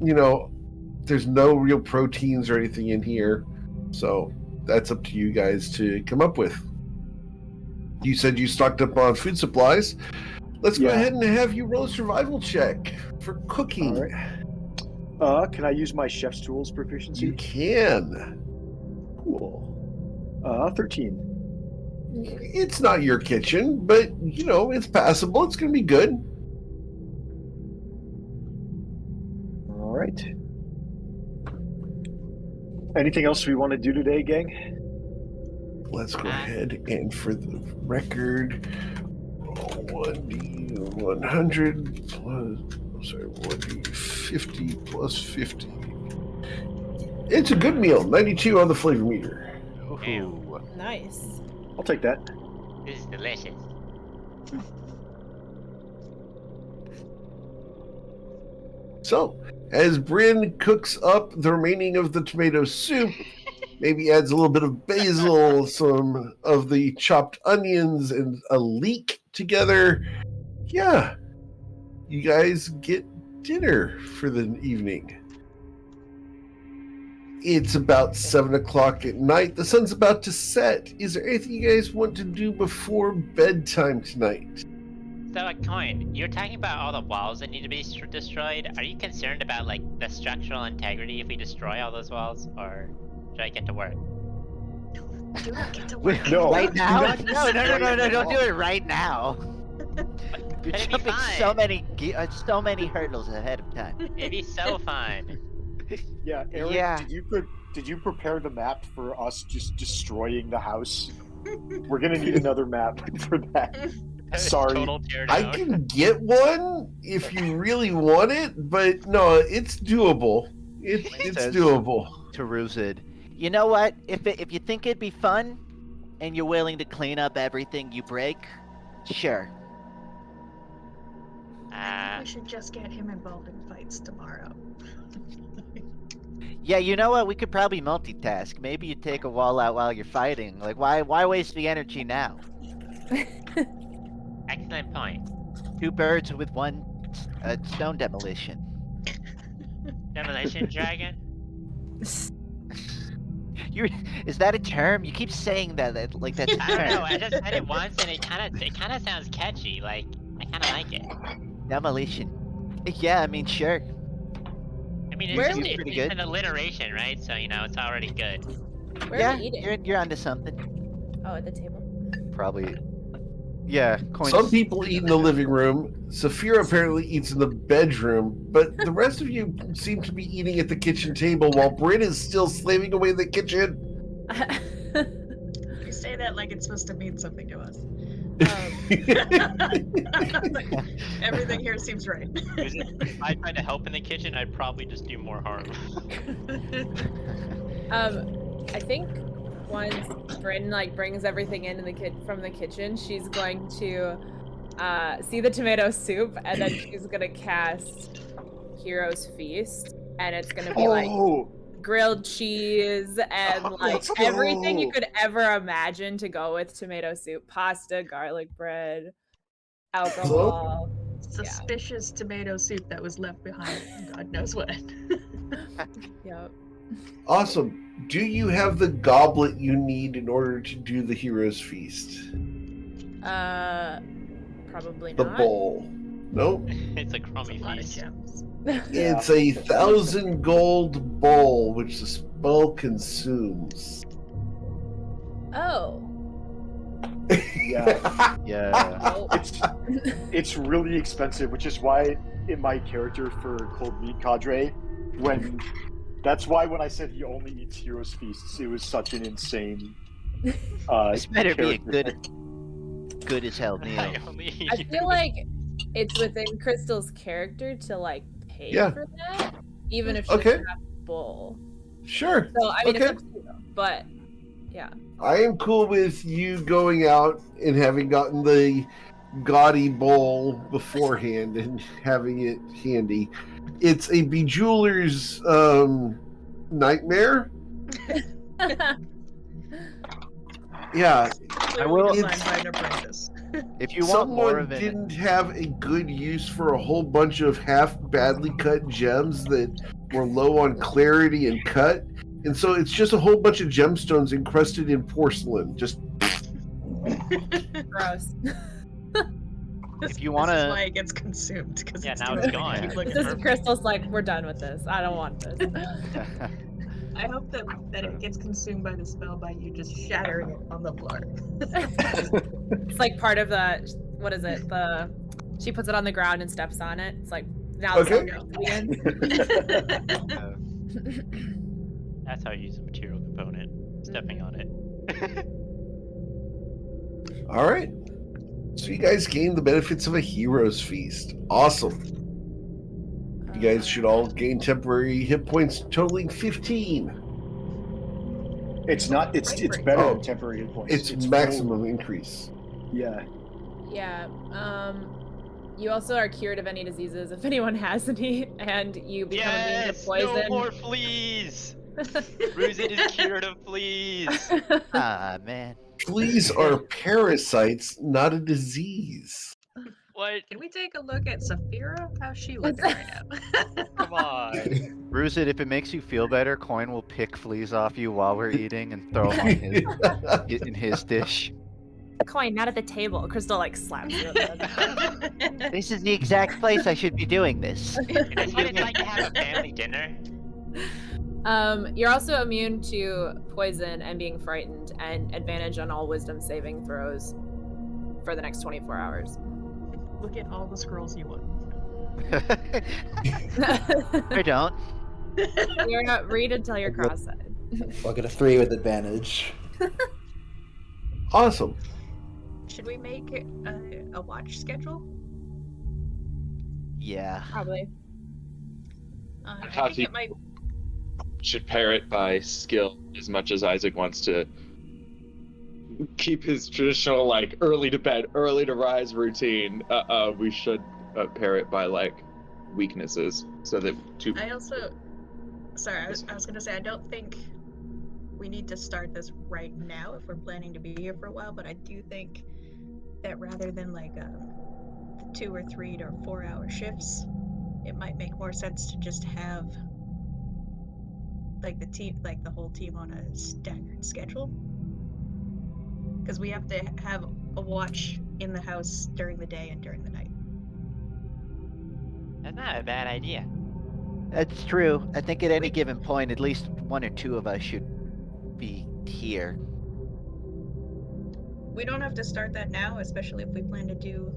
there's no real proteins or anything in here. So that's up to you guys to come up with. You said you stocked up on food supplies. Let's go Yeah. ahead and have you roll a survival check for cooking. All right. Can I use my chef's tools proficiency? You can. Cool. 13. It's not your kitchen, but it's passable. It's going to be good. All right. Anything else we want to do today, gang? Let's go ahead and for the record, 1d100 plus, 1d50 plus 50. It's a good meal. 92 on the flavor meter. Ooh. Nice. I'll take that. this is delicious. So, as Bryn cooks up the remaining of the tomato soup, maybe adds a little bit of basil, some of the chopped onions, and a leek together. Yeah, you guys get dinner for the evening. It's about 7 o'clock at night. The sun's about to set. Is there anything you guys want to do before bedtime tonight? So, a coin. You're talking about all the walls that need to be destroyed. Are you concerned about like the structural integrity if we destroy all those walls, or should I get to work? Do not get to work. No. Right now? not No, destroy don't the do it right now. You're It'd be jumping fine. so many hurdles ahead of time. It'd be so fun. Yeah, Eric, Yeah. did you prepare the map for us just destroying the house? We're gonna need another map for that. Sorry. Total tear I down. can get one if you really want it, but no, it's doable. It's Says- doable. To Ruzid. You know what? If you think it'd be fun, and you're willing to clean up everything you break, sure. We should just get him involved in fights tomorrow. Yeah, you know what? We could probably multitask. Maybe you take a wall out while you're fighting. Like, why waste the energy now? Excellent point. 2 birds with one stone demolition. Demolition dragon? Is that a term? You keep saying that like that's a I don't know. term. I just said it once, and it kind of sounds catchy. Like I kind of like it. Demolition. Yeah, I mean, sure. I mean, Where it's, are just, we- it's, Pretty it's good. an alliteration, right? So it's already good. Where Yeah, are we eating? you're onto something. Oh, at the table. Probably. Yeah, coins. Some people eat in the living room. Saphira apparently eats in the bedroom, but the rest of you seem to be eating at the kitchen table while Bryn is still slaving away in the kitchen. You say that like it's supposed to mean something to us. Everything here seems right. If I tried to help in the kitchen, I'd probably just do more harm. I think once Bryn like brings everything in the from the kitchen, she's going to see the tomato soup, and then she's gonna cast Hero's Feast, and it's gonna be like grilled cheese and like everything you could ever imagine to go with tomato soup: pasta, garlic bread, alcohol. Suspicious tomato soup that was left behind. God knows when. Yep. Awesome. Do you have the goblet you need in order to do the Hero's Feast? Probably The not. bowl. Nope. It's a crummy feast. Gems. It's 1,000 gold bowl, which the spell consumes. Oh. Yeah. Yeah. It's really expensive, which is why in my character for Cold Meat Cadre, that's why when I said he only eats Hero's Feasts, it was such an insane. This better be a character. good as hell meal. I feel like it's within Crystal's character to like pay for that, even if she doesn't have a bowl. Sure. So I mean, it's up to you, but yeah. I am cool with you going out and having gotten the gaudy bowl beforehand and having it handy. It's a bejeweler's nightmare. Yeah, I will. If you want more of it, didn't have a good use for a whole bunch of half badly cut gems that were low on clarity and cut, and so it's just a whole bunch of gemstones encrusted in porcelain. Just gross. If you want to, this is why it gets consumed. Yeah, now it's gone. This is Crystal's like, we're done with this. I don't want this. I hope that it gets consumed by the spell by you just shattering it on the floor. It's like part of the, what is it? She puts it on the ground and steps on it. It's like, now the That's how you use a material component. Stepping on it. all right. So you guys gain the benefits of a Hero's Feast. Awesome. You guys should all gain temporary hit points totaling 15. It's not. It's better than temporary hit points. It's maximum increase. Yeah. Yeah. You also are cured of any diseases if anyone has any, and you become immune to poison. No more fleas. Ruzin is cured of fleas. Ah, man. Fleas are parasites, not a disease. What? Can we take a look at Saphira? How's she looking right now? Come on. Ruzit, if it makes you feel better, Coin will pick fleas off you while we're eating and throw them on in his dish. Coin, not at the table. Crystal like slaps you. This is the exact place I should be doing this. That's what it's like to have a family dinner. You're also immune to poison and being frightened, and advantage on all wisdom saving throws for the next 24 hours. Look at all the scrolls you want. I don't. You're not read until you're cross-eyed. I'll get a 3 with advantage. Awesome. Should we make a watch schedule? Yeah. Probably. I How think it might. Should pair it by skill as much as Isaac wants to keep his traditional like early to bed, early to rise routine. We should pair it by like weaknesses so that two. I also, sorry, I was gonna say I don't think we need to start this right now if we're planning to be here for a while, but I do think that rather than like 2 or 3 to 4 hour shifts, it might make more sense to just have like the whole team on a staggered schedule, because we have to have a watch in the house during the day and during the night. That's not a bad idea. That's true. I think at any given point, at least 1 or 2 of us should be here. We don't have to start that now, especially if we plan to do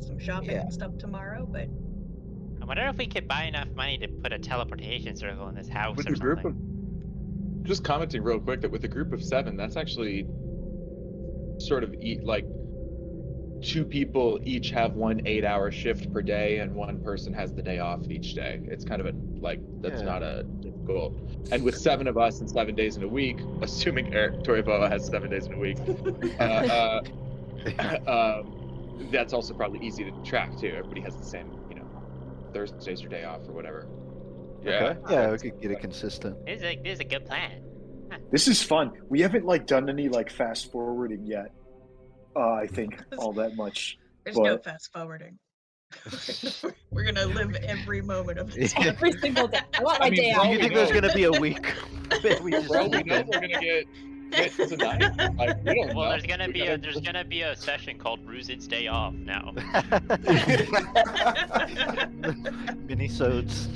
some shopping and stuff tomorrow, but I wonder if we could buy enough money to put a teleportation circle in this house With or a group something. of, just commenting real quick that with a group of 7, that's actually sort of like 2 people each have 1 8-hour shift per day, and 1 person has the day off each day. It's kind of a that's not a difficult. And with 7 of us and 7 days in a week, assuming Toivoa has 7 days in a week, that's also probably easy to track too. Everybody has the same, Thursday's your day off or whatever. Yeah. Okay. Yeah, we could get it consistent. This is a good plan. This is fun. We haven't done any fast forwarding yet. I think all that much. There's no fast forwarding. We're gonna live every moment of this. Every single day. I want my day Do off. you think there's gonna be a week? we just Bro, we know we're gonna get hit tonight. We don't Well, know. there's gonna be a session called Rusid's Day Off now. Mini-sodes.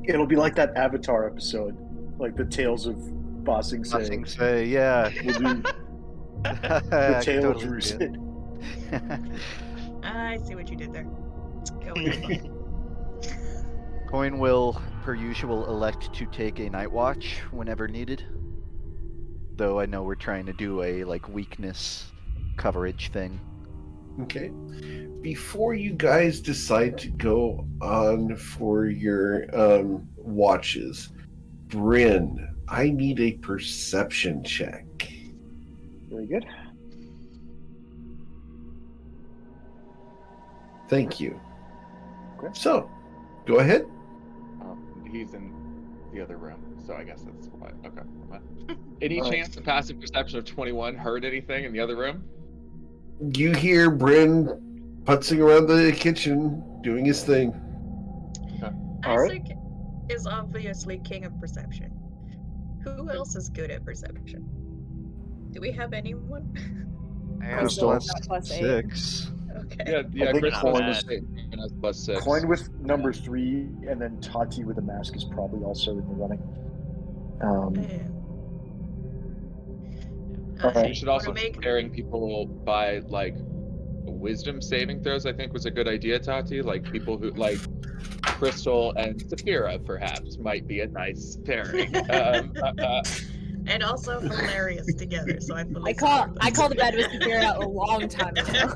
It'll be like that Avatar episode, like the Tales of Bossing Say. Bossing Say, yeah. We'll do the Tale of Rusid. I see what you did there. Go ahead. Coin will, per usual, elect to take a night watch whenever needed. Though I know we're trying to do a weakness coverage thing. Okay. Before you guys decide to go on for your watches, Bryn, I need a perception check. Very good. Thank you. Okay. So, go ahead. He's in the other room, so I guess that's why. Okay. Any chance the passive perception of 21 heard anything in the other room? You hear Bryn putzing around the kitchen, doing his thing. Isaac is obviously king of perception. Who else is good at perception? Do we have anyone? Crystal. +6. Okay. Yeah. I think Crystal Coin was +6. Coin with number 3, and then Tati with a mask is probably also in the running. You should also be preparing people by wisdom saving throws. I think was a good idea, Tati. People who Crystal and Saphira perhaps might be a nice pairing. And also hilarious together. So I feel I called the bed with Saphira a long time ago.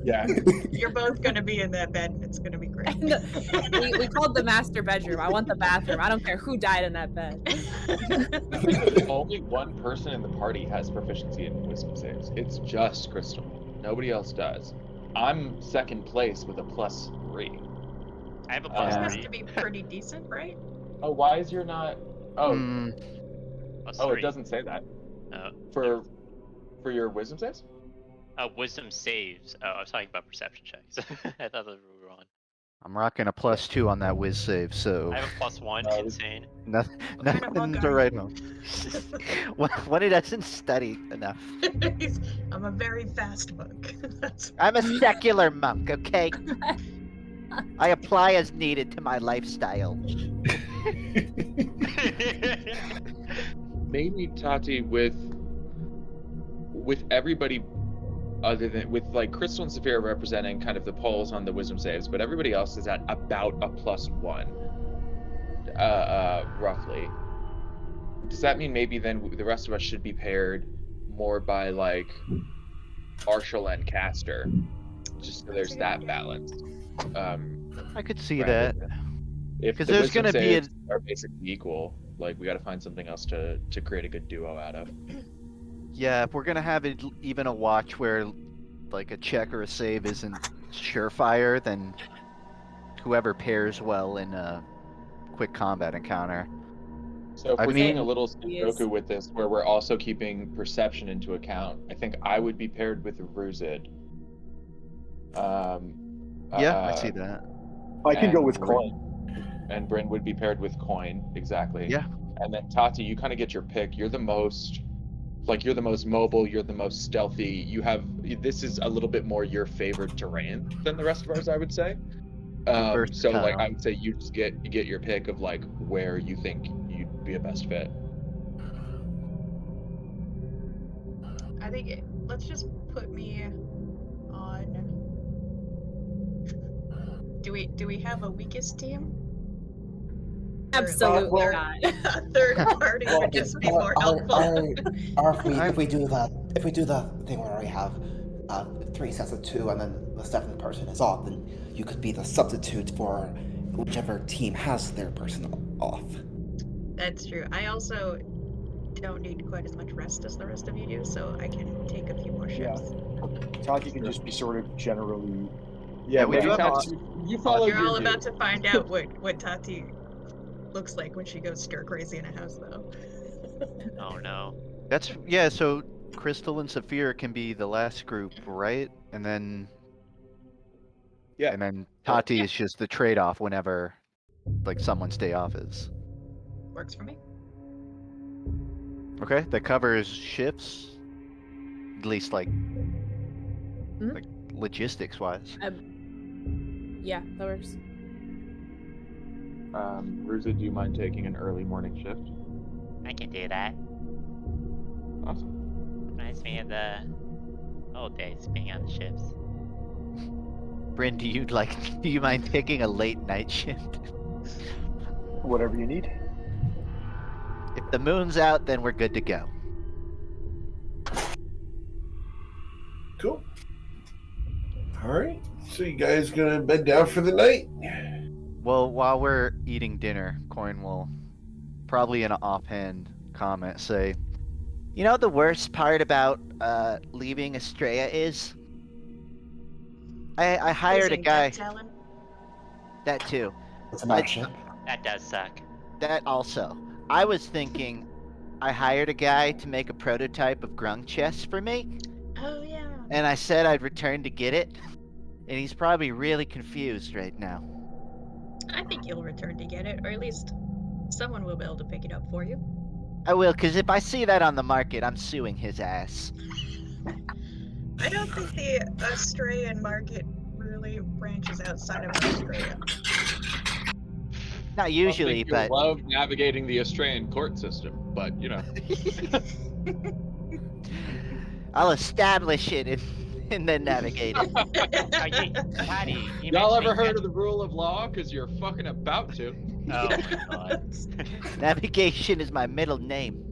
Yeah. You're both gonna be in that bed, and it's gonna be great. And we called the master bedroom. I want the bathroom. I don't care who died in that bed. Only one person in the party has proficiency in wisdom saves. It's just Crystal. Nobody else does. I'm second place with a +3. I have a Yours has +3. to be pretty decent, right? Oh, why is your not? Oh, +3. it doesn't say that. No. For your wisdom saves? Wisdom saves. Oh, I was talking about perception checks. I thought those were wrong. I'm rocking a +2 on that whiz save, so I have a +1. Insane. nothing kind of to monk are write you? home. When he doesn't study enough. I'm a very fast monk. That's I'm a secular monk, okay? I apply as needed to my lifestyle. Maybe Tati with everybody other than with Crystal and Saphira representing kind of the poles on the wisdom saves, but everybody else is at about a +1, roughly. Does that mean maybe then the rest of us should be paired more by Arshal and Caster, just so there's that balance? I could see rather that. than- If 'Cause the there's wisdom gonna be saves are basically equal, we got to find something else to create a good duo out of. Yeah, if we're gonna have it even a watch where a check or a save isn't surefire, then whoever pairs well in a quick combat encounter. So if I we're mean- doing a little Sudoku with this, where we're also keeping perception into account, I think I would be paired with Rusid. Yeah, I see that. I can go and with Bryn- Coin. And Bryn would be paired with Coin, exactly. Yeah. And then Tati, you kind of get your pick. You're the most mobile, you're the most stealthy. This is a little bit more your favored terrain than the rest of ours, I would say. So Versatile. I would say you just get your pick of where you think you'd be a best fit. I think let's just put me on. Do we have a weakest team? Absolutely well- not. A third party would just be more helpful. Or if we do the thing where we have 3 sets of 2 and then the 7th person is off, then you could be the substitute for whichever team has their person off. That's true. I also don't need quite as much rest as the rest of you do, so I can take a few more shifts. Tati can just be sort of generally. Yeah, we maybe do have Tati, you follow You're your all about dude. to find out what Tati looks like when she goes stir crazy in a house, though. Oh no. That's so Crystal and Saphira can be the last group, right? And then Yeah. and then Tati is just the trade-off whenever like someone's day off is. Works for me. Okay, that covers shifts, at least like like logistics wise. Yeah, that works. Ruza, do you mind taking an early morning shift? I can do that. Awesome. Reminds me of the old days being on the ships. Bryn, do you mind taking a late night shift? Whatever you need. If the moon's out, then we're good to go. Cool. All right. So you guys gonna bed down for the night? Well, while we're eating dinner, Coin will probably in an offhand comment say, You know the worst part about leaving Estrella is? I hired a Losing guy. Death Talon. That too. It's a night ship. That does suck. That also. I was thinking I hired a guy to make a prototype of Grung chest for me, Oh yeah. and I said I'd return to get it, and he's probably really confused right now. I think you'll return to get it, or at least someone will be able to pick it up for you. I will, because if I see that on the market, I'm suing his ass. I don't think the Australian market really branches outside of Australia. Not usually, but love navigating the Australian court system, but you know. I'll establish it and then navigate it. Patty, Y'all ever heard of the rule of law? Because you're fucking about to. Oh my god. Navigation is my middle name.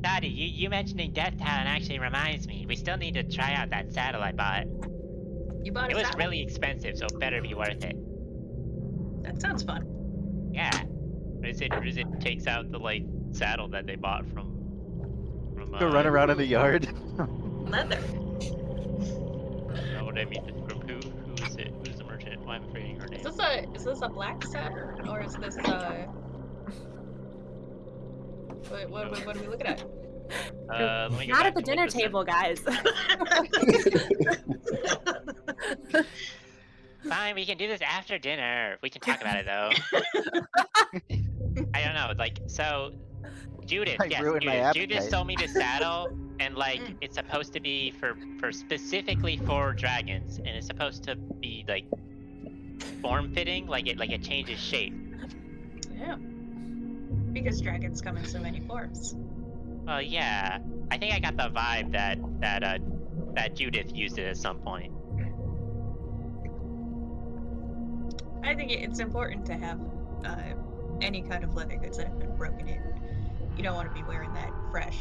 Daddy, you mentioning Death Talon actually reminds me. We still need to try out that saddle I bought. You bought It a was saddle? really expensive, so it better be worth it. That sounds fun. Yeah. Rizit takes out the like saddle that they bought from go run around in the yard. Leather. No, what I mean from who is it? Who's the merchant? Why am I forgetting her name? Is this a black saddle, or is this what are we looking at? Let me go Not back at the to dinner what this is. table, guys. Fine, we can do this after dinner. We can talk about it though. I don't know, like so. Judith, I yes, ruined my Judith appetite. sold me the saddle, and like it's supposed to be for specifically for dragons, and it's supposed to be like form fitting, like it changes shape. Yeah. Because dragons come in so many forms. Well, yeah, I think I got the vibe that Judith used it at some point. I think it's important to have any kind of leather goods that have been broken in. You don't want to be wearing that fresh.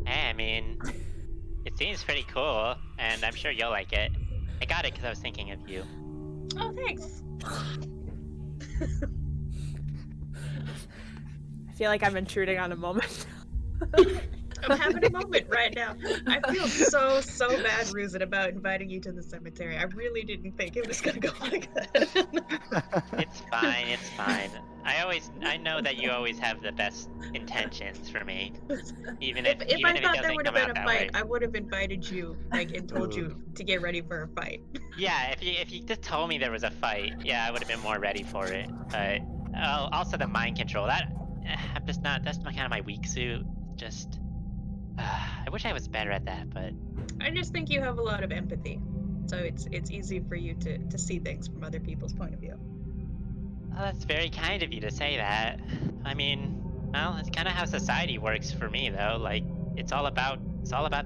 Hey, I mean, it seems pretty cool, and I'm sure you'll like it. I got it because I was thinking of you. Oh, thanks. I feel like I'm intruding on a moment. I'm having a moment right now. I feel so bad, Ruzin, about inviting you to the cemetery. I really didn't think it was gonna go like that. It's fine, it's fine. I know that you always have the best intentions for me. Even if If I it thought there doesn't would have come been out a that fight, way. I would have invited you, and told you to get ready for a fight. Yeah, if you just told me there was a fight, yeah, I would have been more ready for it. But also the mind control, I'm just not. That's kind of my weak suit. Just, I wish I was better at that, but I just think you have a lot of empathy, so it's easy for you to see things from other people's point of view. well, that's very kind of you to say that. I mean, well, it's kind of how society works for me, though. Like, it's all about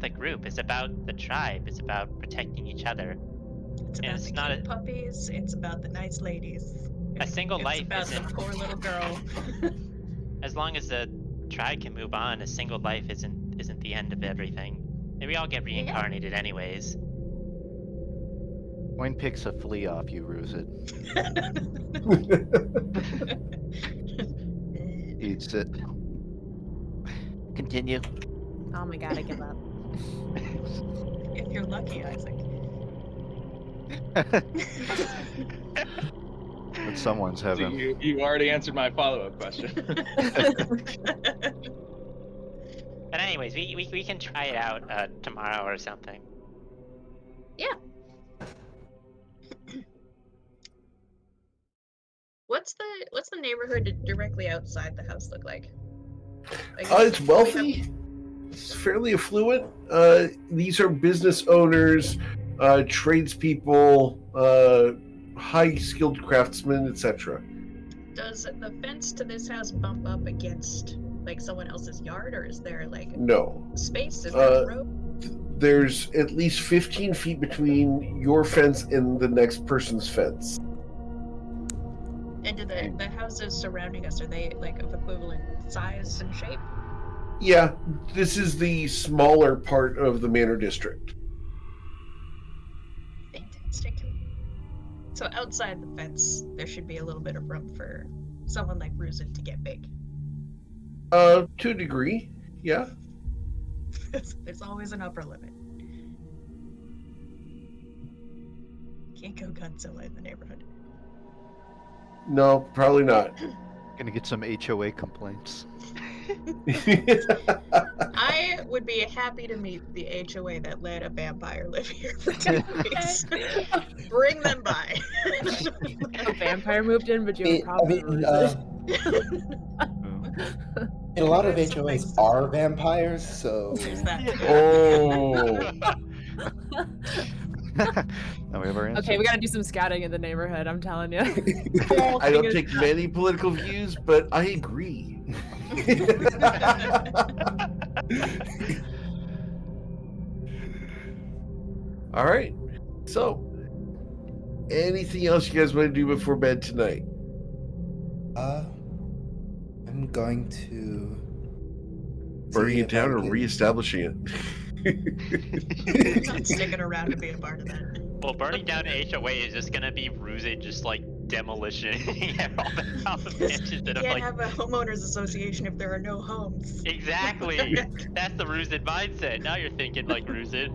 the group. It's about the tribe. It's about protecting each other. It's And about it's the not cute puppies. It's about the nice ladies. A single life It's about isn't. the poor little girl. As long as the tribe can move on, a single life isn't the end of everything. And we all get reincarnated anyways. Coin picks a flea off you, Ruzit. Eats it. Continue. Oh my god, I give up. If you're lucky, Isaac. But someone's So heaven. you already answered my follow-up question. But anyways, we can try it out tomorrow or something. Yeah. What's the neighborhood directly outside the house look like? It's wealthy. It's fairly affluent. These are business owners, tradespeople, high-skilled craftsmen, etc. Does the fence to this house bump up against like someone else's yard, or is there like No. space? Is there a road? There's at least 15 feet between your fence and the next person's fence. And do the houses surrounding us, are they like of equivalent size and shape? Yeah, this is the smaller part of the Manor District. Fantastic. So outside the fence, there should be a little bit of room for someone like Ruzin to get big. To a degree, yeah. There's always an upper limit. Can't go Godzilla in the neighborhood. No, probably not. Gonna get some HOA complaints. I would be happy to meet the HOA that let a vampire live here for 2 weeks. Bring them by. A vampire moved in, but you have a problem and a lot of HOAs are vampires, so. There's that. Oh. Now we have our answer. Okay, we gotta do some scouting in the neighborhood, I'm telling you. I don't take many political views, but I agree. All right. So, anything else you guys want to do before bed tonight? I'm going to Burning it down or reestablishing it? Not sticking around to be a part of that. Well, burning down an HOA is just gonna be Ruzin just like demolition all the mansions that You have can't like. have a homeowners association if there are no homes. Exactly. That's the Ruzin mindset. Now you're thinking like Ruzin.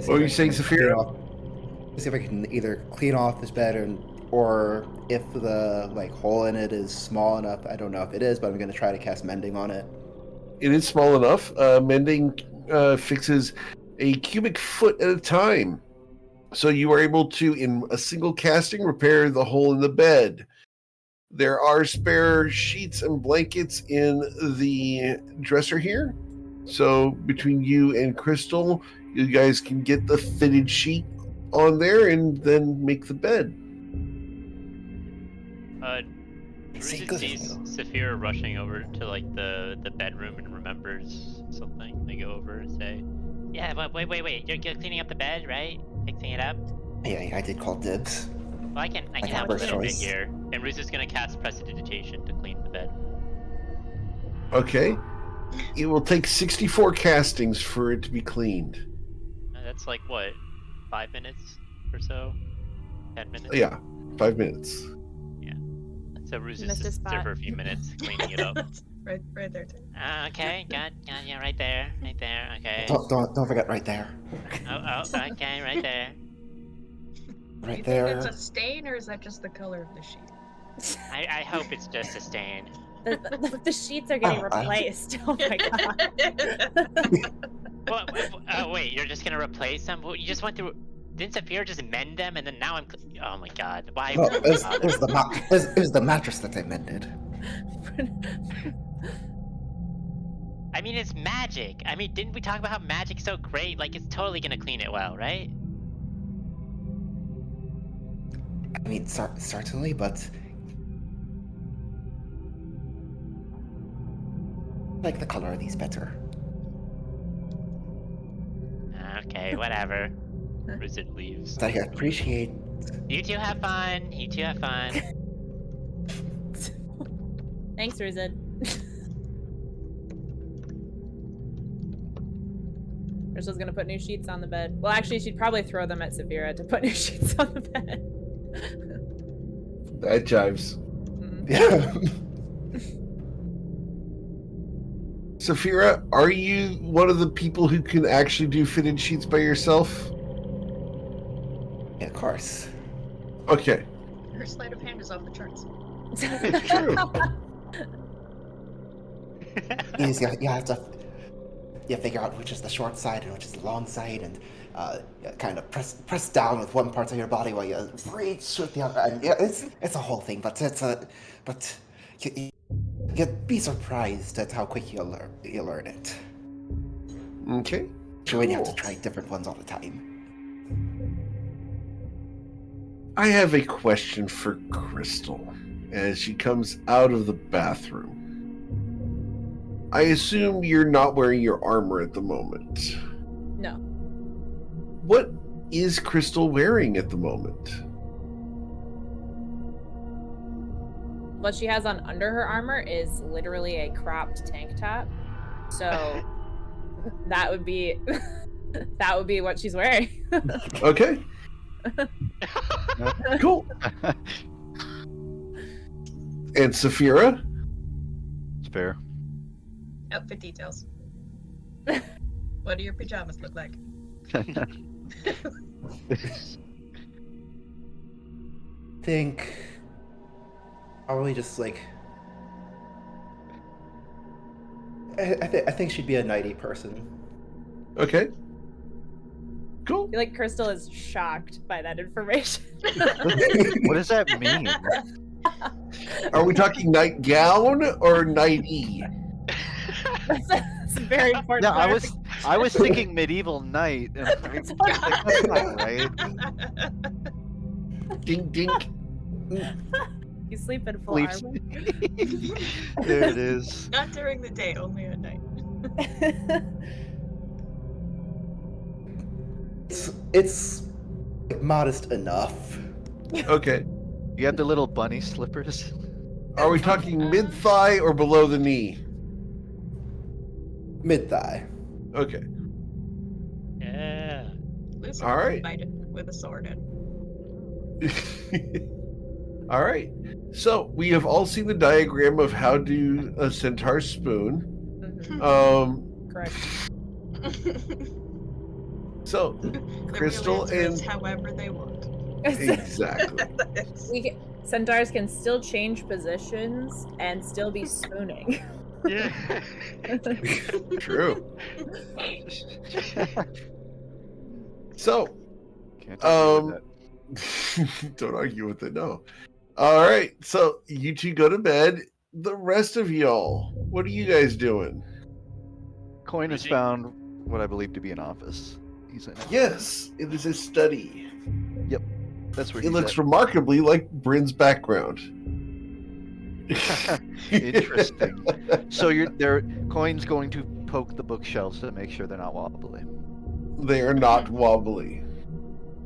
What are you saying, Saphira? See if I can either clean off this bed or if the hole in it is small enough. I don't know if it is, but I'm gonna try to cast mending on it. It is small enough. Mending fixes a cubic foot at a time. So you are able to, in a single casting, repair the hole in the bed. There are spare sheets and blankets in the dresser here. So between you and Crystal, you guys can get the fitted sheet on there and then make the bed. Ruzin sees Saphira rushing over to like the bedroom and remembers something. They go over and say, "Yeah, but wait, you're cleaning up the bed, right? Fixing it up." Yeah, I did call dibs. Well, I can help a little bit here. And Ruzin's gonna cast Prestidigitation to clean the bed. Okay. It will take 64 castings for it to be cleaned. That's like what, 5 minutes or so? 10 minutes? Yeah, 5 minutes. So Ruzin Missed a sits there spot. for a few minutes cleaning it up. right there too. Okay, got yeah, right there, okay. Don't forget right there. Oh, okay, right there. Right You there. think it's a stain, or is that just the color of the sheet? I hope it's just a stain. The sheets are getting replaced. Oh my god. Wait, you're just gonna replace them? Well, you just went through. Didn't Saphira just mend them, and then now I'm? Oh my god! Why? No, it was the mattress that I mended. I mean, it's magic. I mean, didn't we talk about how magic's so great? Like, it's totally gonna clean it well, right? I mean, certainly, but I like the color of these better. Okay, whatever. Ruzin leaves. I appreciate. You two have fun. You two have fun. Thanks, Ruzin. Crystal's gonna put new sheets on the bed. Well, actually, she'd probably throw them at Saphira to put new sheets on the bed. That jives. Yeah. Saphira, are you one of the people who can actually do fitted sheets by yourself? Yeah, of course. Okay. Her sleight of hand is off the charts. It's true. You have to figure out which is the short side and which is the long side, and kind of press down with one part of your body while you reach with the other. And yeah, it's a whole thing, but you'd be surprised at how quick you'll learn it. Okay. So when you have to try different ones all the time. I have a question for Crystal as she comes out of the bathroom. I assume you're not wearing your armor at the moment. No. What is Crystal wearing at the moment? What she has on under her armor is literally a cropped tank top. So that would be what she's wearing. Okay. Cool. And Saphira? It's fair. Outfit details. What do your pajamas look like? Think probably just like I think she'd be a nighty person. Okay. Cool. I feel like Crystal is shocked by that information. What does that mean? Are we talking nightgown or nighty? That's a very important. Yeah, I was thinking medieval knight. And that's not right. Dink dink. You sleep in full Sleeps. armor. There it is. Not during the day, only at night. It's modest enough. Okay. You have the little bunny slippers. Are we talking mid thigh or below the knee? Mid thigh. Okay. Yeah. Lucifer All would right. bite it with a sword in. All right. So we have all seen the diagram of how to a centaur spoon. Mhm. Correct. So The Crystal real answer is and however they want. exactly. Centaurs can still change positions and still be spooning. Yeah. True. So Can't argue with that. don't argue with it. No. All right. So you two go to bed. The rest of y'all, what are you guys doing? Coin has found what I believe to be an office. He's in it. Yes, it is a study. That's where It he's looks at. remarkably like Bryn's background. Interesting. So Coin's going to poke the bookshelves to make sure they're not wobbly. They are not wobbly.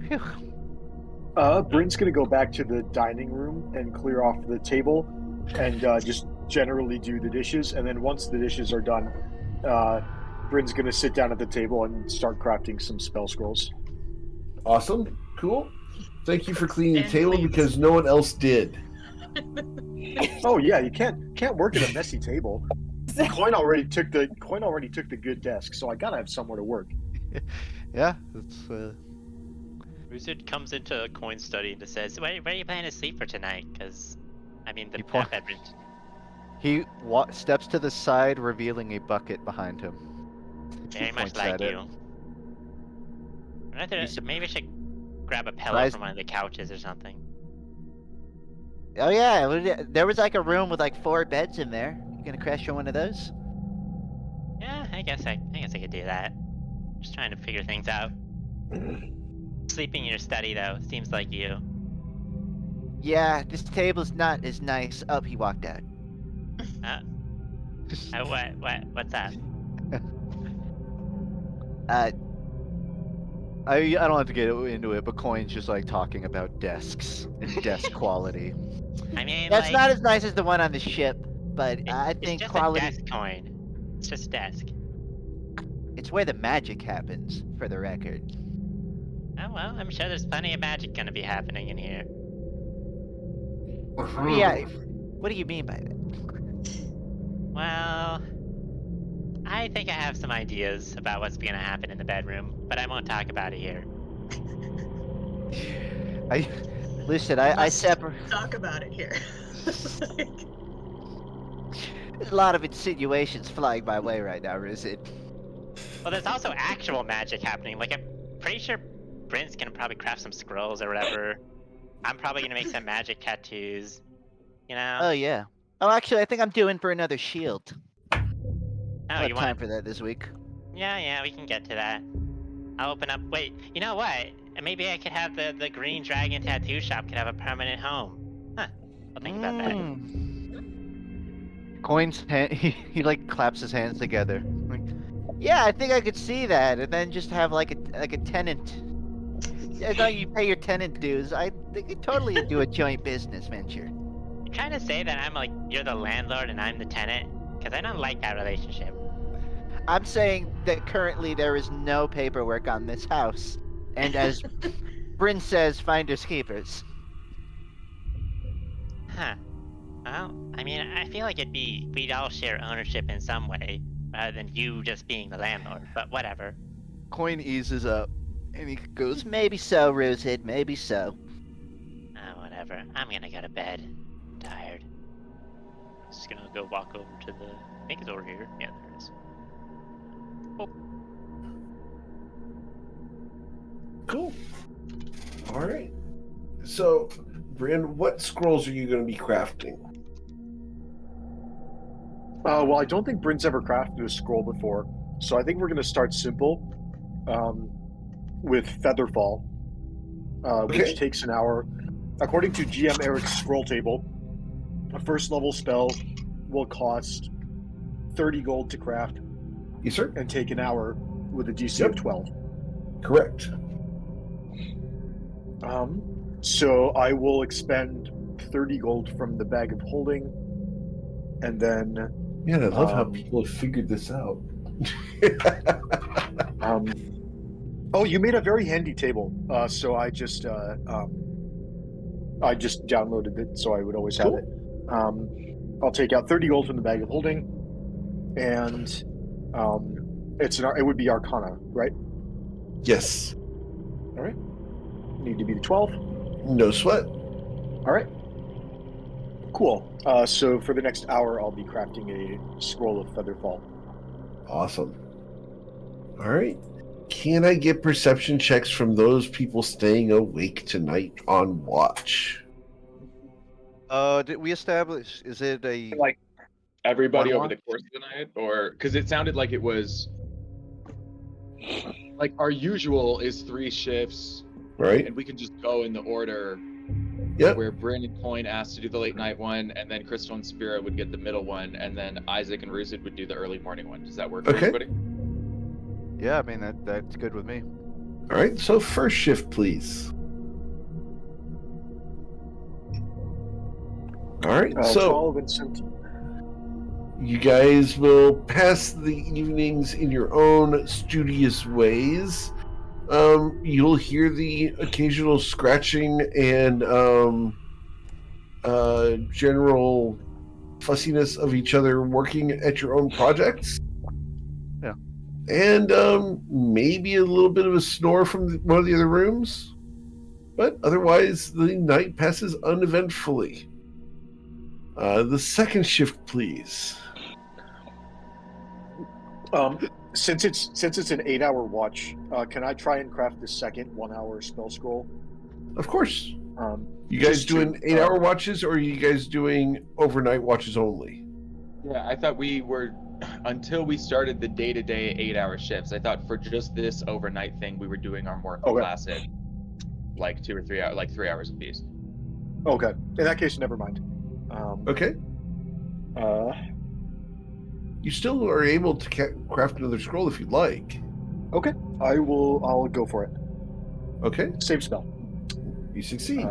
Phew. Bryn's gonna go back to the dining room and clear off the table, and just generally do the dishes. And then once the dishes are done, Bryn's gonna sit down at the table and start crafting some spell scrolls. Awesome. Cool. Thank you for cleaning the And table please. because no one else did. Oh yeah, you can't work at a messy table. Coin already took the good desk, so I gotta have somewhere to work. Yeah, it's Wizard comes into a coin study and just says, where are you planning to sleep for tonight? Because, I mean, the You point- bedroom. he steps to the side, revealing a bucket behind him. Very much Points like at it. you. Maybe I should grab a pillow Rise- from one of the couches or something. Oh yeah, there was like a room with like 4 beds in there. You gonna crash on one of those? Yeah, I guess I could do that. Just trying to figure things out. Sleeping in your study though, seems like you. Yeah, this table's not as nice. Oh, he walked out. What's that? I don't have to get into it, but Coin's just like talking about desks and desk quality. I mean, That's like, not as nice as the one on the ship, but I it's think just quality. a desk coin. It's just a desk. It's where the magic happens, for the record. Oh well, I'm sure there's plenty of magic gonna be happening in here. Yeah. What do you mean by that? Well, I think I have some ideas about what's gonna happen in the bedroom, but I won't talk about it here. I separate. Talk about it here. There's a lot of insinuations flying my way right now, Rizid. Well, there's also actual magic happening. Like, I'm pretty sure Bryn's gonna probably craft some scrolls or whatever. I'm probably gonna make some magic tattoos. You know? Oh yeah. Oh, actually, I think I'm due in for another shield. Oh, I'll you have time want? for that this week. Yeah, we can get to that. I'll open up. Wait, you know what? Maybe I could have the Green Dragon Tattoo Shop could have a permanent home. Huh? I'll think about that. Coin's he like claps his hands together. Like, Yeah, I think I could see that, and then just have like a tenant. Yeah, no, you pay your tenant dues. I think you totally do a joint business venture. You trying to say that I'm like you're the landlord and I'm the tenant? Because I don't like that relationship. I'm saying that currently there is no paperwork on this house, and as Bryn says, finders keepers. Huh. Well, I mean, I feel like we'd all share ownership in some way, rather than you just being the landlord. But whatever. Coin eases up, and he goes, Maybe so, Rosehead. Maybe so. Oh, whatever. I'm gonna go to bed. I'm tired. Just gonna go walk over to the. I think it's over here. Yeah, there it is. Oh. Cool. All right. So, Bryn, what scrolls are you going to be crafting? Well, I don't think Bryn's ever crafted a scroll before, so I think we're going to start simple with Featherfall, which takes an hour. According to GM Eric's scroll table, a first level spell will cost 30 gold to craft. Yes, sir. And take an hour with a DC of 12. Correct. So I will expend 30 gold from the bag of holding, and then. Man, I love how people have figured this out. Oh, you made a very handy table. So I just downloaded it, so I would always have it. I'll take out 30 gold from the bag of holding, and it would be Arcana, right? Yes. All right. Need to be the 12. No sweat. All right. Cool. So for the next hour, I'll be crafting a scroll of Featherfall. Awesome. All right. Can I get perception checks from those people staying awake tonight on watch? did we establish, is it a... Like everybody One over the course of the night? Or, because it sounded like it was, like our usual is 3 shifts. Right. And we can just go in the order where Bryn and Coin asked to do the late night one, and then Crystal and Spira would get the middle one, and then Isaac and Ruzid would do the early morning one. Does that work for everybody? Yeah, I mean, that's good with me. All right, so first shift, please. All right, so 12 and 17. You guys will pass the evenings in your own studious ways. You'll hear the occasional scratching and general fussiness of each other working at your own projects. Yeah. And maybe a little bit of a snore from one of the other rooms. But otherwise, the night passes uneventfully. The second shift, please. Since it's an 8-hour watch, can I try and craft the second 1-hour spell scroll? Of course. You guys doing 8-hour watches, or are you guys doing overnight watches only? Yeah, I thought we were, until we started the day-to-day 8-hour shifts, I thought for just this overnight thing, we were doing our more classic, like 2 or 3 hours, like 3 hours apiece. Okay. In that case, never mind. Okay. You still are able to craft another scroll if you'd like. Okay. I'll go for it. Okay. Same spell. You succeed.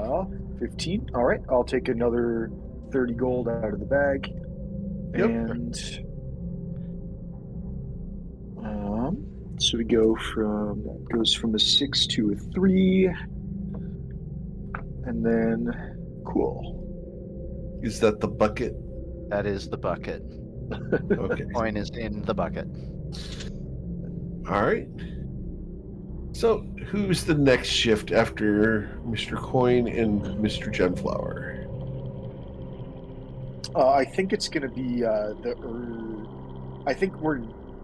15. All right. I'll take another 30 gold out of the bag. Yep. And so we goes from a 6 to a 3. And then cool. Is that the bucket? That is the bucket. Okay. Coin is in the bucket. All right. So, who's the next shift after Mr. Coin and Mr. Genflower? I think it's going to be I think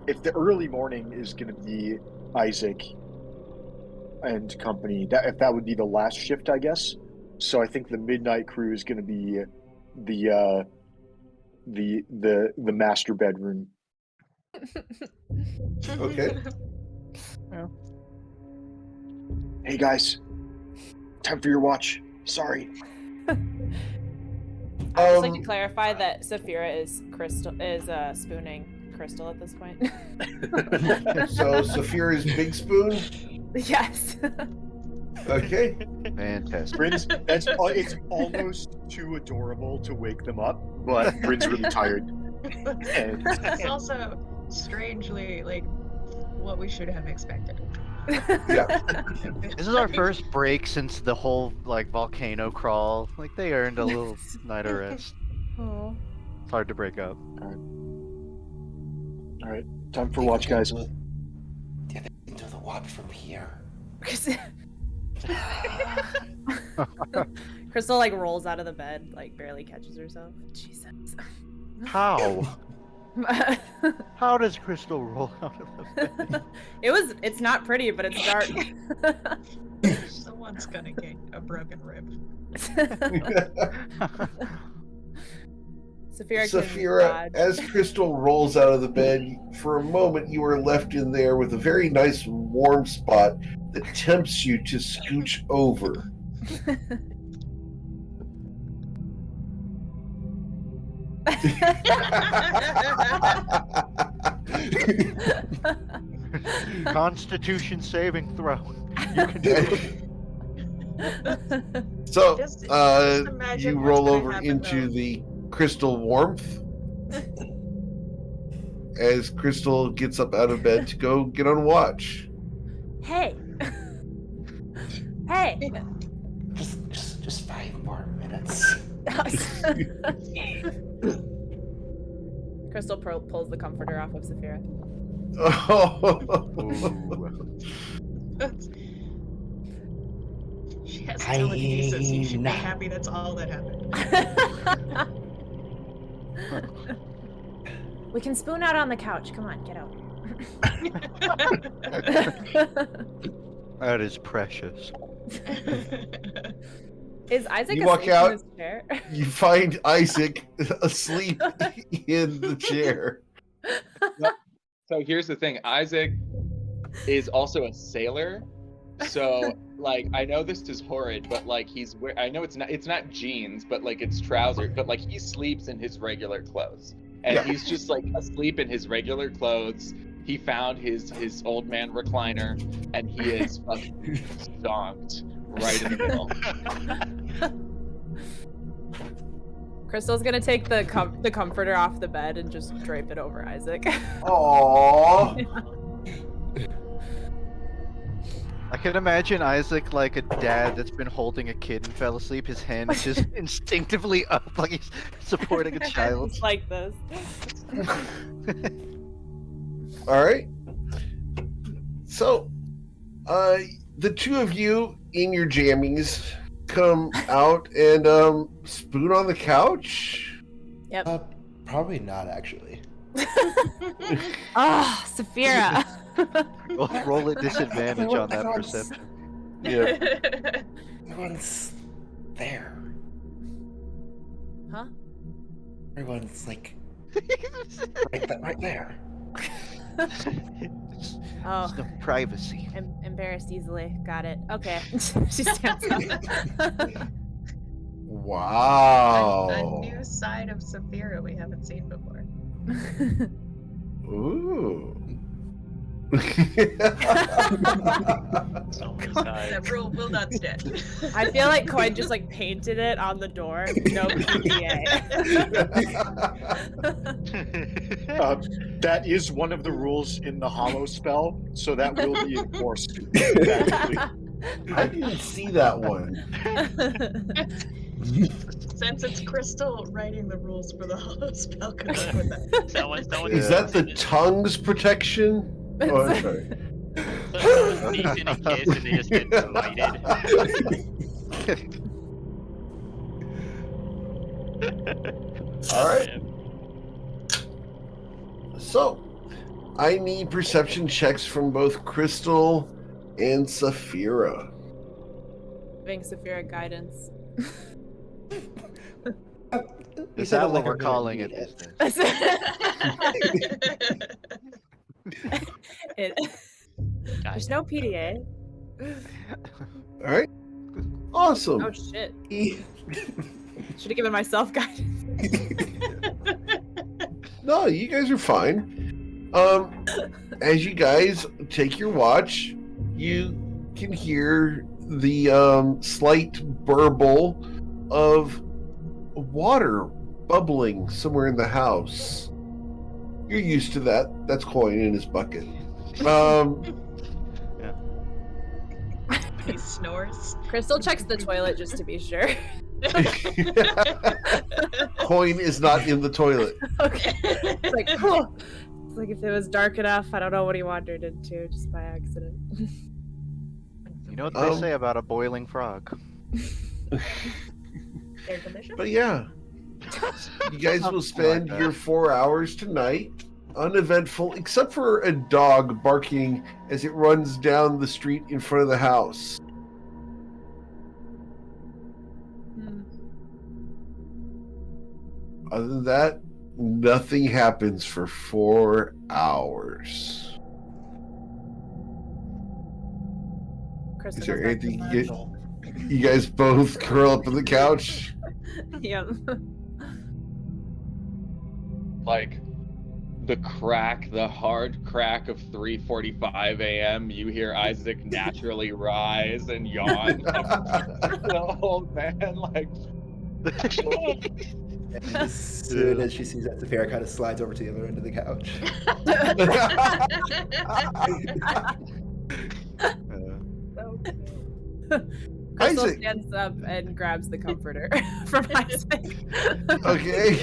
if the early morning is going to be Isaac and company, if that would be the last shift, I guess. So I think the midnight crew is going to be the master bedroom. Okay. Hey guys, time for your watch. Sorry. I'd just like to clarify that Saphira is spooning Crystal at this point. So Saphira's big spoon? Yes. Okay. Fantastic. Bryn's, it's almost too adorable to wake them up, but Bryn's really tired. And It's also strangely like what we should have expected. Yeah. This is our first break since the whole like volcano crawl. Like they earned a little night of rest. Oh. It's hard to break up. All right, time for watch, guys. Yeah, they can do the watch from here. Crystal like rolls out of the bed, like barely catches herself. Jesus. How? How does Crystal roll out of the bed? It's not pretty, but it's dark. Someone's gonna get a broken rib. Saphira, as Crystal rolls out of the bed, for a moment you are left in there with a very nice warm spot that tempts you to scooch over. Constitution saving throw. You can do it. So, Just imagine you what's roll gonna over happen, into though. the crystal warmth as Crystal gets up out of bed to go get on watch. Hey. Hey. Just 5 more minutes. Crystal pulls the comforter off of Saphira. She has telekinesis. You should be happy that's all that happened. We can spoon out on the couch. Come on, get out. That is precious. Is Isaac You walk asleep out, in his chair? You find Isaac asleep in the chair. So here's the thing. Isaac is also a sailor. So like I know this is horrid, but like I know it's not jeans, but like it's trousers, but like he sleeps in his regular clothes. And he's just like asleep in his regular clothes. He found his old man recliner and he is fucking zonked right in the middle. Crystal's gonna take the comforter off the bed and just drape it over Isaac. Aww. I can imagine Isaac like a dad that's been holding a kid and fell asleep. His hand is just instinctively up, like he's supporting a child. It's like this. All right. So, the two of you in your jammies come out and spoon on the couch. Yep. Probably not, actually. Ah, Saphira. Roll at disadvantage on that perception. Yeah. Everyone's there. Huh? Everyone's like right there. Oh. There's no privacy. I'm embarrassed easily. Got it. Okay. She stands up. Wow. A new side of Saphira we haven't seen before. Ooh. So many That sides. rule will not stand. I feel like Coin just like painted it on the door. No PPA. That is one of the rules in the Hollow spell, so that will be enforced. I didn't see that one. Since it's Crystal writing the rules for the hollow spell, good luck with that. Someone Is that the tongue's protection? Oh, I'm sorry. Someone sneaks in a kiss and they just get smited. All right. So, I need perception checks from both Crystal and Saphira. Giving Saphira guidance. Is that what we're calling it these days? There's no PDA. All right. Awesome. Oh shit. Should have given myself guidance. No, you guys are fine. As you guys take your watch, you can hear the slight burble of water bubbling somewhere in the house. You're used to that. That's Coin in his bucket. He snores. Crystal checks the toilet just to be sure. Coin is not in the toilet. Okay. It's like, cool. It's like if it was dark enough, I don't know what he wandered into just by accident. You know what they say about a boiling frog? They're delicious. But yeah, you guys will spend your 4 hours tonight uneventful, except for a dog barking as it runs down the street in front of the house. Other than that, nothing happens for 4 hours. Crystal Is there goes back to anything you guys both curl up on the couch? bed. Yep. Like the hard crack of 3:45 a.m. You hear Isaac naturally rise and yawn. The old man, like. And as soon as she sees that, Saphira kind of slides over to the other end of the couch. Crystal Isaac. stands up and grabs the comforter from Isaac. Okay.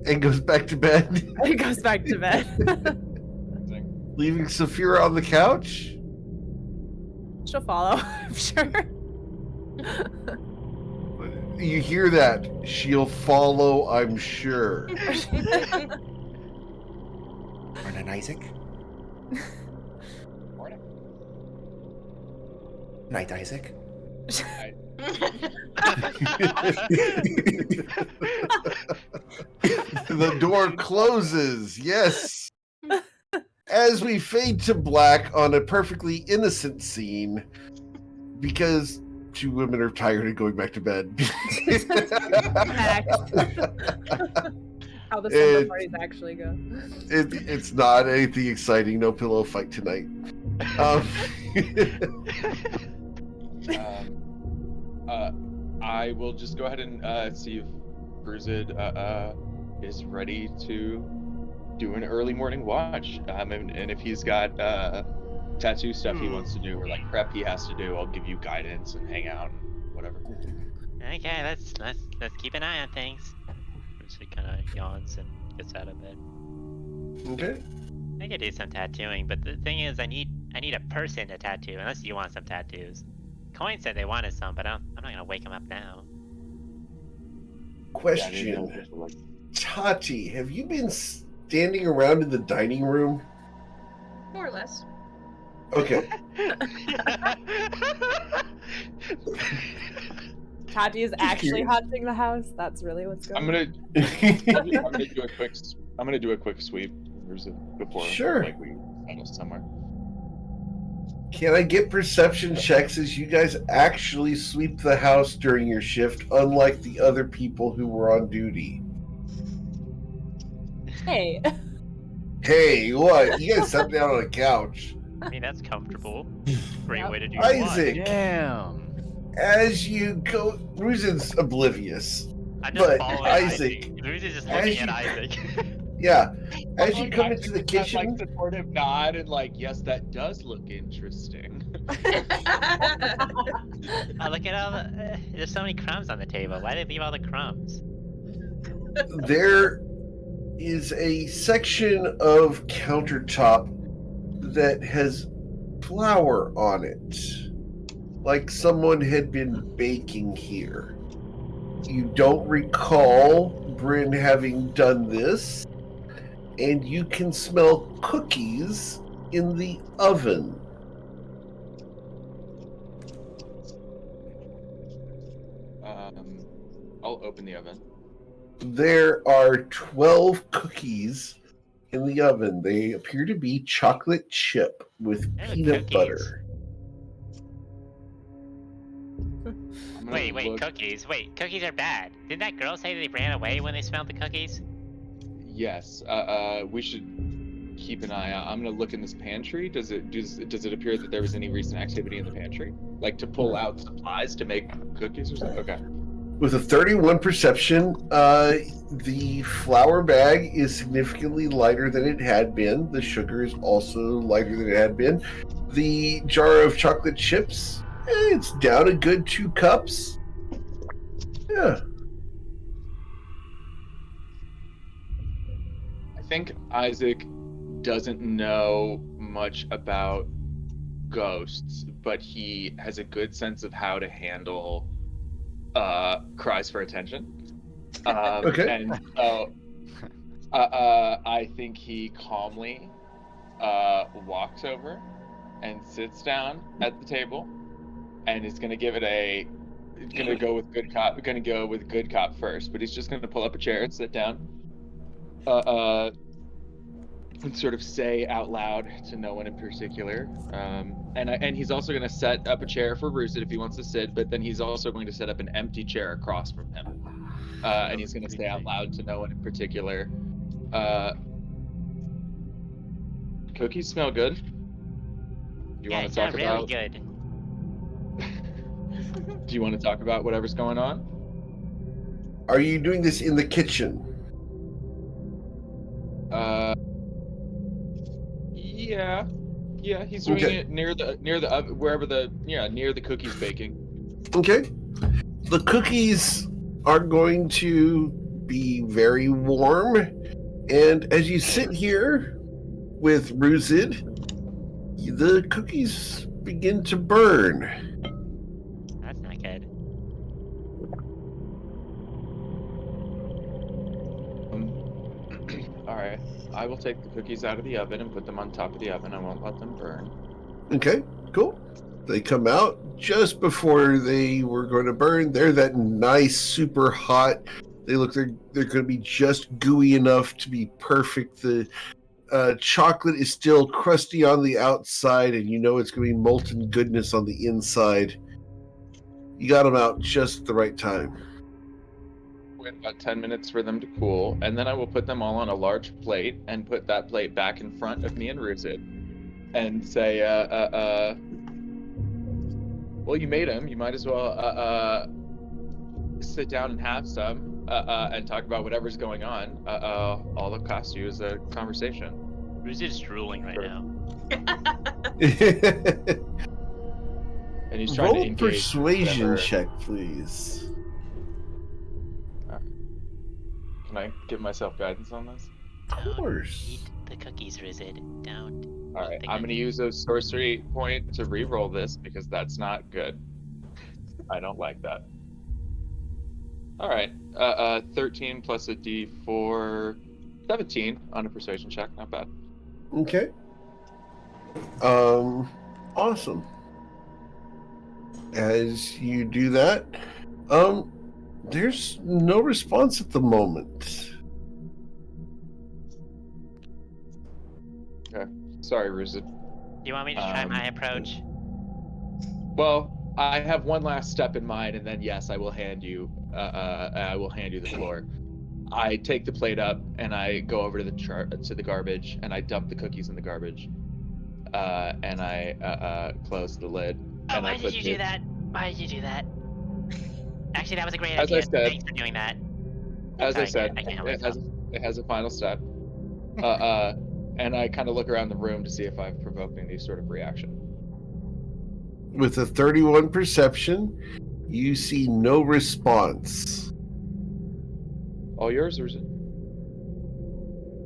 And goes back to bed. He goes back to bed. Leaving Saphira on the couch? She'll follow, I'm sure. You hear that? She'll follow, I'm sure. Morning, Isaac. Morning. Night, Isaac. The door closes, yes. As we fade to black on a perfectly innocent scene, because two women are tired of going back to bed. How the summer parties actually go. It's not anything exciting. No pillow fight tonight. I will just go ahead and see if Bruzid is ready to do an early morning watch. And if he's got tattoo stuff he wants to do or like prep he has to do, I'll give you guidance and hang out and whatever. Okay, let's keep an eye on things. She kind of yawns and gets out of bed. Okay. I could do some tattooing, but the thing is, I need a person to tattoo. Unless you want some tattoos. Coin said they wanted some, but I'm not gonna wake him up now. Question. Tati, have you been standing around in the dining room? More or less. Okay. Tati is actually haunting the house. That's really what's going on. I'm gonna do a quick sweep before like we settle somewhere. Can I get perception checks as you guys actually sweep the house during your shift, unlike the other people who were on duty? Hey. Hey, what? You guys sat down on a couch. I mean, that's comfortable. Great way to do Isaac. watch. Damn. As you go, Ruzin's oblivious. I'm just But following Isaac, Ruzin's just looking at Isaac. Yeah. As you Like, come I into the give that, kitchen, like, supportive nod and like, yes, that does look interesting. Oh, look at all the. There's so many crumbs on the table. Why did they leave all the crumbs? there is a section of countertop that has flour on it, like someone had been baking here. You don't recall Bryn having done this, and you can smell cookies in the oven. I'll open the oven. There are 12 cookies in the oven. They appear to be chocolate chip with Oh, peanut cookies. butter. I'm gonna Wait, cookies. Wait, cookies are bad. Didn't that girl say they ran away when they smelled the cookies? Yes. We should keep an eye out. I'm gonna look in this pantry. Does it appear that there was any recent activity in the pantry, like to pull out supplies to make cookies or something? Okay. With a 31 perception, the flour bag is significantly lighter than it had been. The sugar is also lighter than it had been. The jar of chocolate chips, it's down a good 2 cups. Yeah. I think Isaac doesn't know much about ghosts, but he has a good sense of how to handle cries for attention. Okay. And so I think he calmly walks over and sits down at the table, and is gonna give it gonna go with good cop first, but he's just gonna pull up a chair and sit down. And sort of say out loud to no one in particular. And he's also going to set up a chair for Roosted if he wants to sit, but then he's also going to set up an empty chair across from him. And he's going to say out loud to no one in particular. Cookies smell good. Do you want to talk really about? Good. Do you want to talk about whatever's going on? Are you doing this in the kitchen? Yeah, he's doing it near the oven, near the cookies baking. Okay. The cookies are going to be very warm, and as you sit here with Ruzid, the cookies begin to burn. That's not good. All right. I will take the cookies out of the oven and put them on top of the oven. I won't let them burn. Okay, cool. They come out just before they were going to burn. They're that nice, super hot. They look they're going to be just gooey enough to be perfect. The chocolate is still crusty on the outside, and you know it's going to be molten goodness on the inside. You got them out just at the right time. Wait about 10 minutes for them to cool, and then I will put them all on a large plate and put that plate back in front of me and Ruzid and say, well, you made them. You might as well sit down and have some and talk about whatever's going on. All it costs you is a conversation. Ruzid's drooling right now. And he's trying to Roll engage persuasion whatever. check, please. Can I give myself guidance on this? Of course. Eat the cookies, Ruzid. Don't. All right, I'm going to use a sorcery point to re-roll this because that's not good. I don't like that. All right, 13 plus a d4, 17 on a persuasion check. Not bad. Okay. Awesome. As you do that, there's no response at the moment. Okay. Sorry, Ruzid. Do you want me to try my approach? Well, I have one last step in mind, and then yes, I will hand you. I will hand you the floor. I take the plate up and I go over to the garbage and I dump the cookies in the garbage. And I close the lid. Oh, and why did you do that? Why did you do that? Actually, that was a great As I idea. said- Thanks for doing that. As I Sorry, said, I can't help it has a final step. And I kind of look around the room to see if I've provoked any sort of reaction. With a 31 perception, you see no response. All yours, or is it?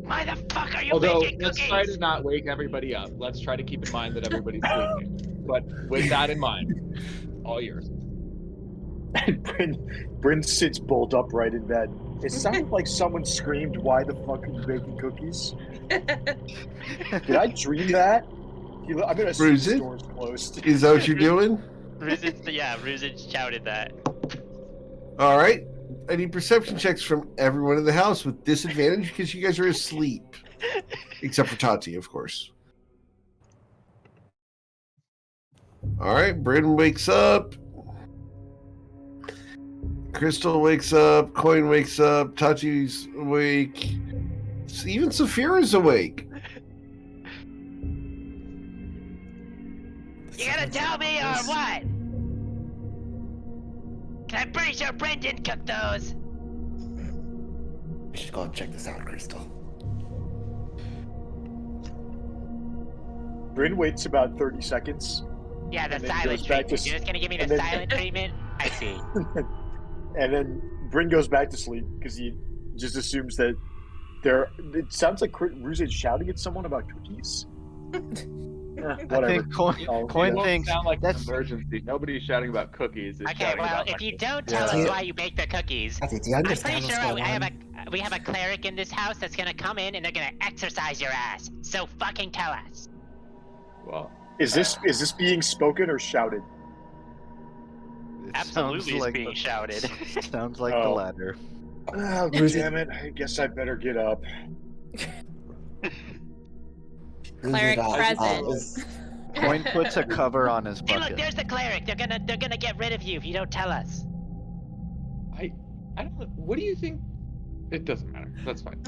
Why the fuck are you Although, making let's cookies? try to not wake everybody up. Let's try to keep in mind that everybody's sleeping. But with that in mind, all yours. And Bryn sits bolt upright in bed. It sounded like someone screamed, "Why the fuck are you baking cookies?" Did I dream that? I'm gonna assume the Ruzin? door's closed. Is that what you're doing? Ruzin shouted that. All right. I need perception checks from everyone in the house with disadvantage because you guys are asleep. Except for Tati, of course. All right. Bryn wakes up. Crystal wakes up. Coin wakes up. Tati's awake. Even Saphira's awake. You gonna tell me or what? I'm pretty sure Brent didn't cook those. We should go and check this out, Crystal. Bryn waits about 30 seconds. Yeah, the And then silent goes back treatment. to You're just gonna give me the and then- silent treatment? I see. And then Bryn goes back to sleep because he just assumes that it sounds like Ruzin's shouting at someone about cookies. Whatever. I think Coin Oh, It Coin won't thinks sound like an that's emergency. Nobody's shouting about cookies. It's Okay, shouting well, about if you cookies. don't tell Yeah. us why you make the cookies, Tati, do you I'm understand pretty what's sure going on? we have a cleric in this house that's gonna come in and they're gonna exercise your ass. So fucking tell us. Well, Is this being spoken or shouted? it Absolutely sounds is like being shouted. sounds like the Oh. latter. Oh, Ruzin- damn it. I guess I better get up. Cleric present. Coin puts a cover on his Hey, look, bucket. there's the cleric. They're gonna get rid of you if you don't tell us. I don't know. What do you think? It doesn't matter. That's fine.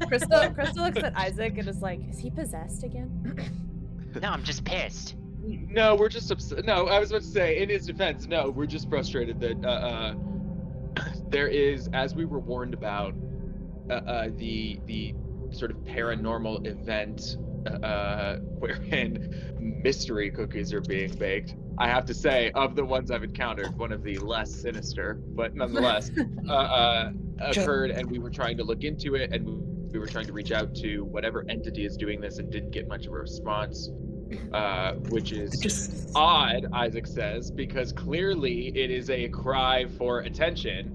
Crystal looks at Isaac and is like, "Is he possessed again?" No, I'm just pissed. No, we're just upset. No, I was about to say, in his defense, no, we're just frustrated that there is, as we were warned about, the sort of paranormal event wherein mystery cookies are being baked. I have to say, of the ones I've encountered, one of the less sinister, but nonetheless, occurred, and we were trying to look into it, and we were trying to reach out to whatever entity is doing this, and didn't get much of a response. Which is odd, Isaac says, because clearly it is a cry for attention,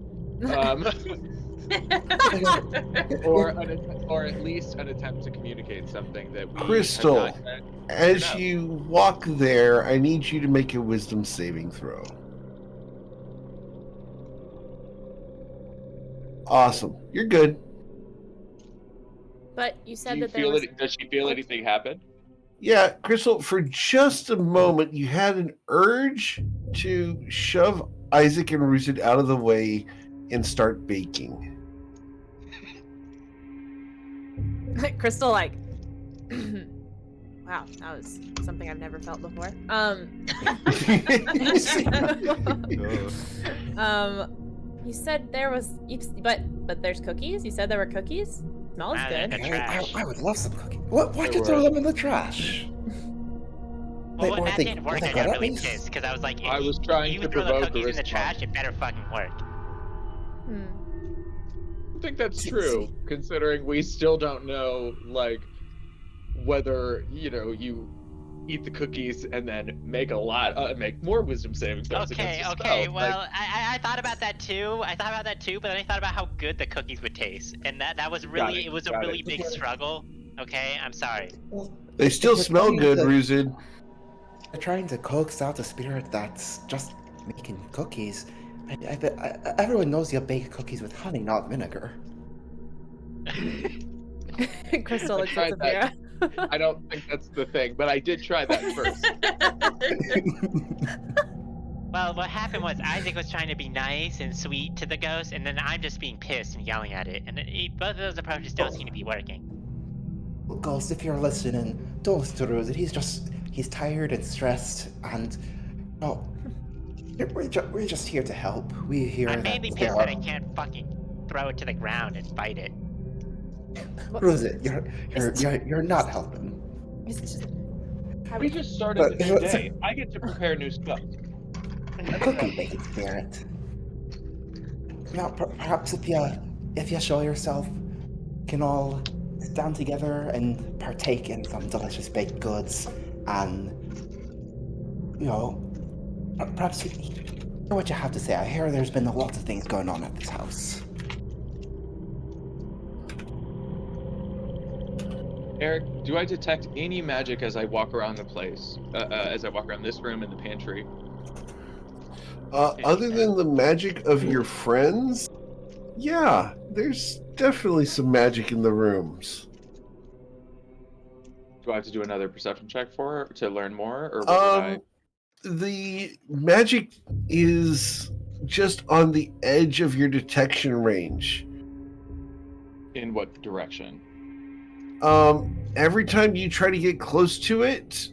or at least an attempt to communicate something that we Crystal, have not yet as figured out. you walk there, I need you to make a wisdom saving throw. Awesome. You're good. But you Do said you that there feel was. it? Does she feel anything happen? Yeah, Crystal, for just a moment, you had an urge to shove Isaac and Ruzin out of the way and start baking. Crystal, like, wow, that was something I've never felt before. You said there was, but there's cookies. You said there were cookies. Smells Ah, they're good. good. Trash. I would love some cookies. Why'd you They throw were. them in the trash? Well, when Or that they- didn't or work, they I got got at really least? pissed because I was like, if I was you- trying you to throw the provoke a cookies in the trash, response. it better fucking work. Hmm. I think that's true, considering we still don't know, like, whether you eat the cookies and then make make more wisdom saving throws Okay, against the okay. spell. Well, Like, I thought about that too. But then I thought about how good the cookies would taste, and that was really it, it was a got it. really big struggle. Okay, I'm sorry. They still They're smell trying good, to- Ruzin. They're trying to coax out a spirit that's just making cookies. Everyone knows you bake cookies with honey, not vinegar. Crystal I looks at tried that. Sophia. I don't think that's the thing, but I did try that first. Well, what happened was Isaac was trying to be nice and sweet to the ghost, and then I'm just being pissed and yelling at it, and both of those approaches don't seem to be working. Ghost, if you're listening, don't listen to Rose. He's tired and stressed, and no, we're just here to help. We hear I'm that mainly there pissed that I are- can't fucking throw it to the ground and fight it. Rose, you're not helping. It's just, We just started But the new day. I get to prepare new stuff. Cookie making spirit. Now, perhaps if you show yourself, can all sit down together and partake in some delicious baked goods, and perhaps hear what you have to say. I hear there's been lots of things going on at this house. Eric, do I detect any magic as I walk around the place? As I walk around this room and the pantry? Other than the magic of your friends, yeah, there's definitely some magic in the rooms. Do I have to do another perception check to learn more, or what The magic is just on the edge of your detection range. In what direction? Every time you try to get close to it,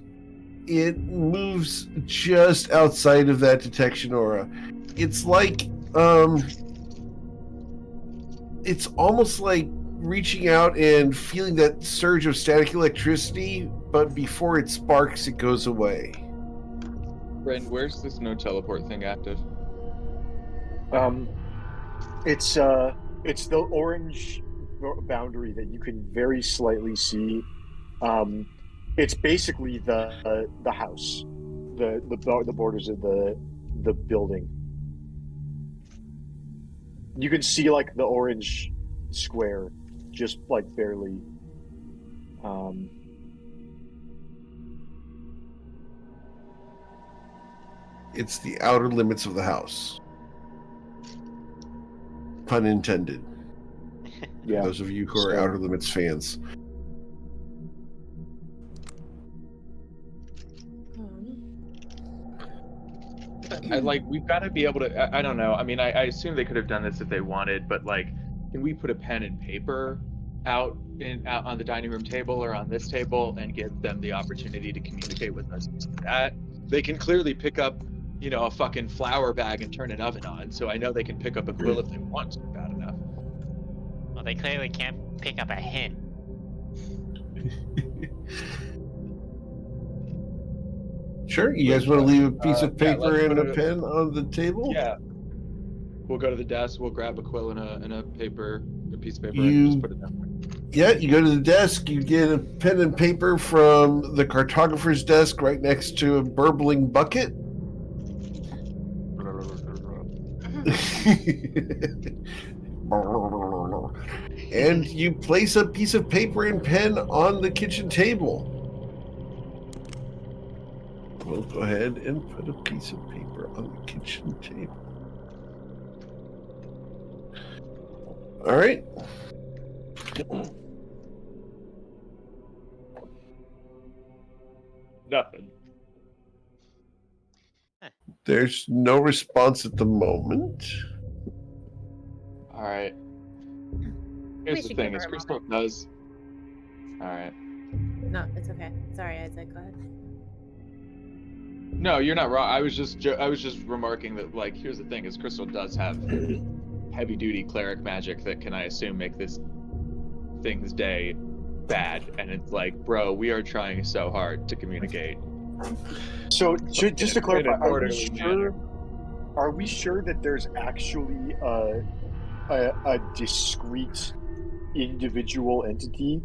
it moves just outside of that detection aura. It's like, it's almost like reaching out and feeling that surge of static electricity, but before it sparks, it goes away. Brent, where's this no teleport thing active? It's the orange boundary that you can very slightly see. It's basically the house, the borders of the building. You can see like the orange square, just like barely. It's the outer limits of the house. Pun intended. Yeah. For those of you who are Outer Limits fans. We've got to be able to, I don't know. I mean, I assume they could have done this if they wanted, but like, can we put a pen and paper out on the dining room table or on this table and give them the opportunity to communicate with us? That they can clearly pick up, a fucking flour bag and turn an oven on. So I know they can pick up a quill if they want to, bad enough. Well, they clearly can't pick up a hint. Sure, you guys want to leave a piece of paper and a pen on the table? Yeah. We'll go to the desk, we'll grab a quill and a piece of paper and just put it down. Yeah, you go to the desk, you get a pen and paper from the cartographer's desk right next to a burbling bucket. And you place a piece of paper and pen on the kitchen table. We'll go ahead and put a piece of paper on the kitchen table. All right. Nothing. There's no response at the moment. All right. Here's the thing: is Crystal does. All right. No, it's okay. Sorry, Isaac. Go ahead. No, you're not wrong. I was just remarking that, like, here's the thing: is Crystal does have heavy-duty cleric magic that can, I assume, make this thing's day bad. And it's like, bro, we are trying so hard to communicate. So, just to clarify, are we sure that there's actually a discrete individual entity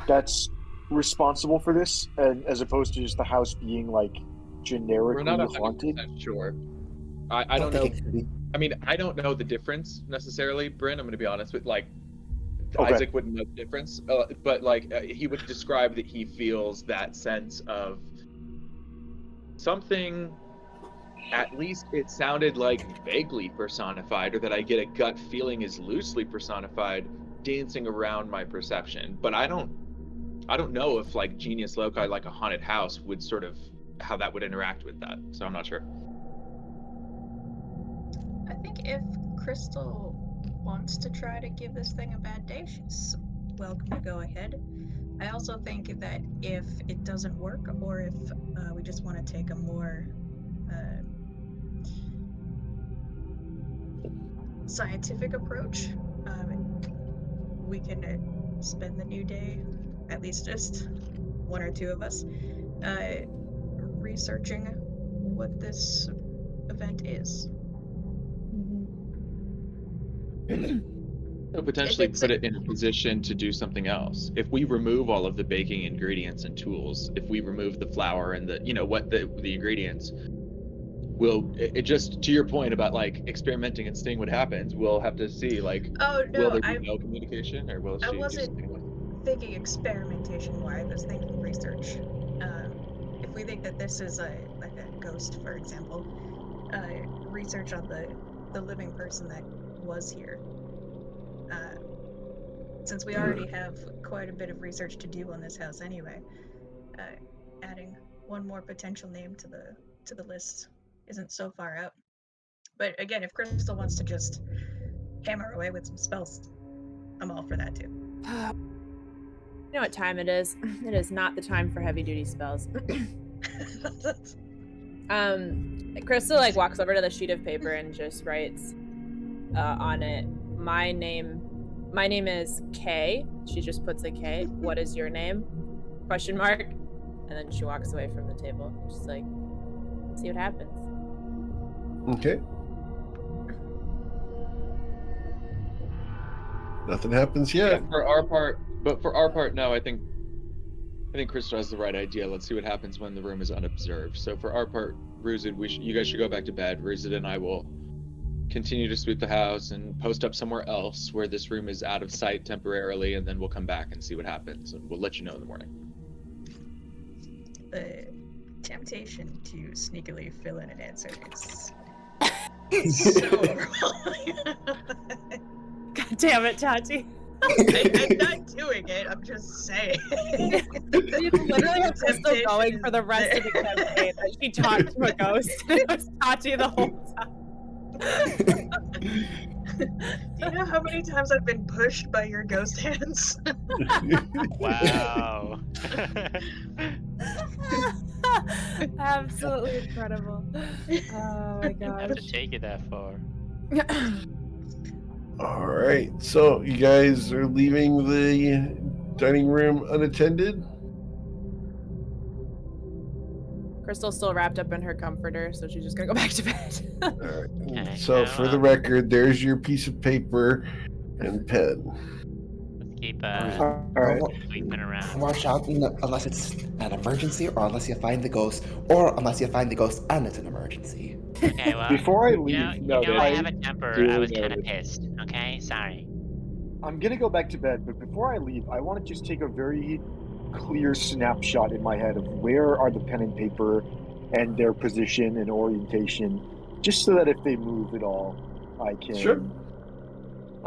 that's responsible for this, and as opposed to just the house being like generically We're not haunted? Sure. I don't know. I mean, I don't know the difference necessarily, Bryn. I'm going to be honest with Isaac wouldn't know the difference, but like he would describe that he feels that sense of something. At least it sounded like vaguely personified, or that I get a gut feeling is loosely personified, dancing around my perception. But I don't know if like Genius Loci, like a haunted house, would sort of how that would interact with that. So I'm not sure. I think if Crystal wants to try to give this thing a bad day, she's welcome to go ahead. I also think that if it doesn't work, or if we just want to take a more scientific approach, we can spend the new day, at least just one or two of us, researching what this event is. So potentially it's put it in a position to do something else. If we remove all of the baking ingredients and tools, if we remove the flour and the the ingredients, it just, to your point about like experimenting and seeing what happens, we'll have to see like, Oh will no, there be no communication, or will I she just wasn't thinking experimentation more. I was thinking research. If we think that this is like a ghost, for example, research on the living person that was here. Since we already have quite a bit of research to do on this house anyway, adding one more potential name to the list isn't so far out. But again, if Crystal wants to just hammer away with some spells, I'm all for that too. You know what time it is? It is not the time for heavy duty spells. Crystal like walks over to the sheet of paper and just writes on it, my name is K. She just puts a K. What is your name? Question mark. And then she walks away from the table. Just like, see what happens. Okay. Nothing happens yet. Yeah, for our part, no. I think Crystal has the right idea. Let's see what happens when the room is unobserved. So for our part, Ruzid, you guys should go back to bed. Ruzid and I will continue to sweep the house and post up somewhere else where this room is out of sight temporarily, and then we'll come back and see what happens, and we'll let you know in the morning. The temptation to sneakily fill in an answer is so wrong. God damn it, Tati. I'm not doing it. I'm just saying. You literally have Crystal going for the rest of the campaign that she talked to a ghost. It was Tati the whole time. Do you know how many times I've been pushed by your ghost hands? Wow. Absolutely incredible. Oh my You have gosh. to take it that far. All right. So you guys are leaving the dining room unattended? Crystal's still wrapped up in her comforter, so she's just gonna go back to bed. All right. Okay, So yeah, for the record, there's your piece of paper and pen. Let's keep All right. sweeping around. Watch out unless it's an emergency, or unless you find the ghost, or unless you find the ghost and it's an emergency. Okay, well, Before I leave, I have a temper. I was kind of pissed. Okay, sorry. I'm gonna go back to bed, but before I leave, I want to just take a very clear snapshot in my head of where are the pen and paper and their position and orientation, just so that if they move at all, I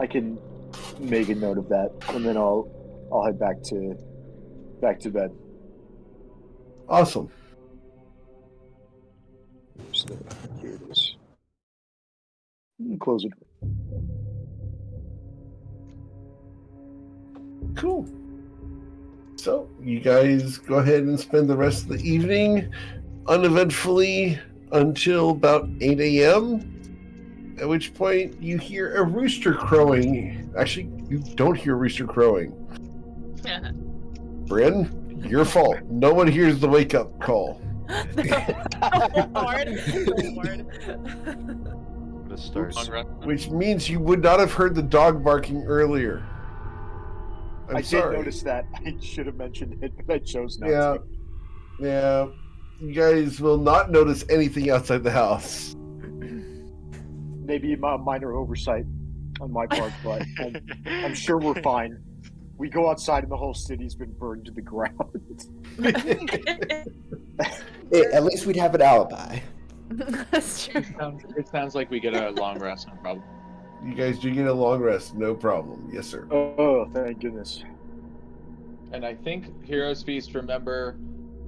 can make a note of that, and then I'll head back to bed. Awesome. So, here it is. Close it. Cool. So you guys go ahead and spend the rest of the evening uneventfully until about 8 a.m., at which point you hear a rooster crowing. Actually, you don't hear a rooster crowing. Bryn, your fault. No one hears the wake-up call. Oh, Lord. Which means you would not have heard the dog barking earlier. I sorry. did notice that. I should have mentioned it, but I chose not to. Yeah. You guys will not notice anything outside the house. Maybe a minor oversight on my part, but I'm sure we're fine. We go outside and the whole city's been burned to the ground. At least we'd have an alibi. That's true. It sounds like we get a long rest, no problem. You guys do get a long rest, no problem. Yes, sir. Oh, thank goodness. And I think Hero's Feast, remember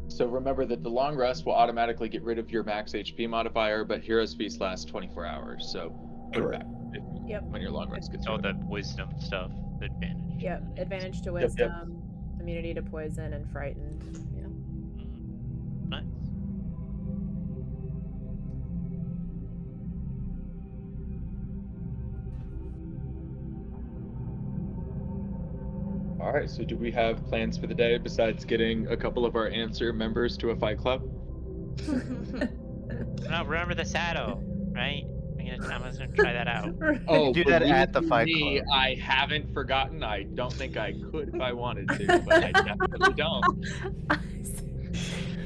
that the long rest will automatically get rid of your max HP modifier, but Hero's Feast lasts 24 hours, so put it back when your long rest gets All rid of the wisdom stuff, the advantage. Yep, advantage to wisdom, immunity to poison, and frightened. Yeah. Nice. All All right, so do we have plans for the day besides getting a couple of our Answer members to a fight club? No, remember the saddle, right? I'm just gonna try that out. Oh, do that believe at the you Fight me, Club. I haven't forgotten. I don't think I could if I wanted to, but I definitely don't.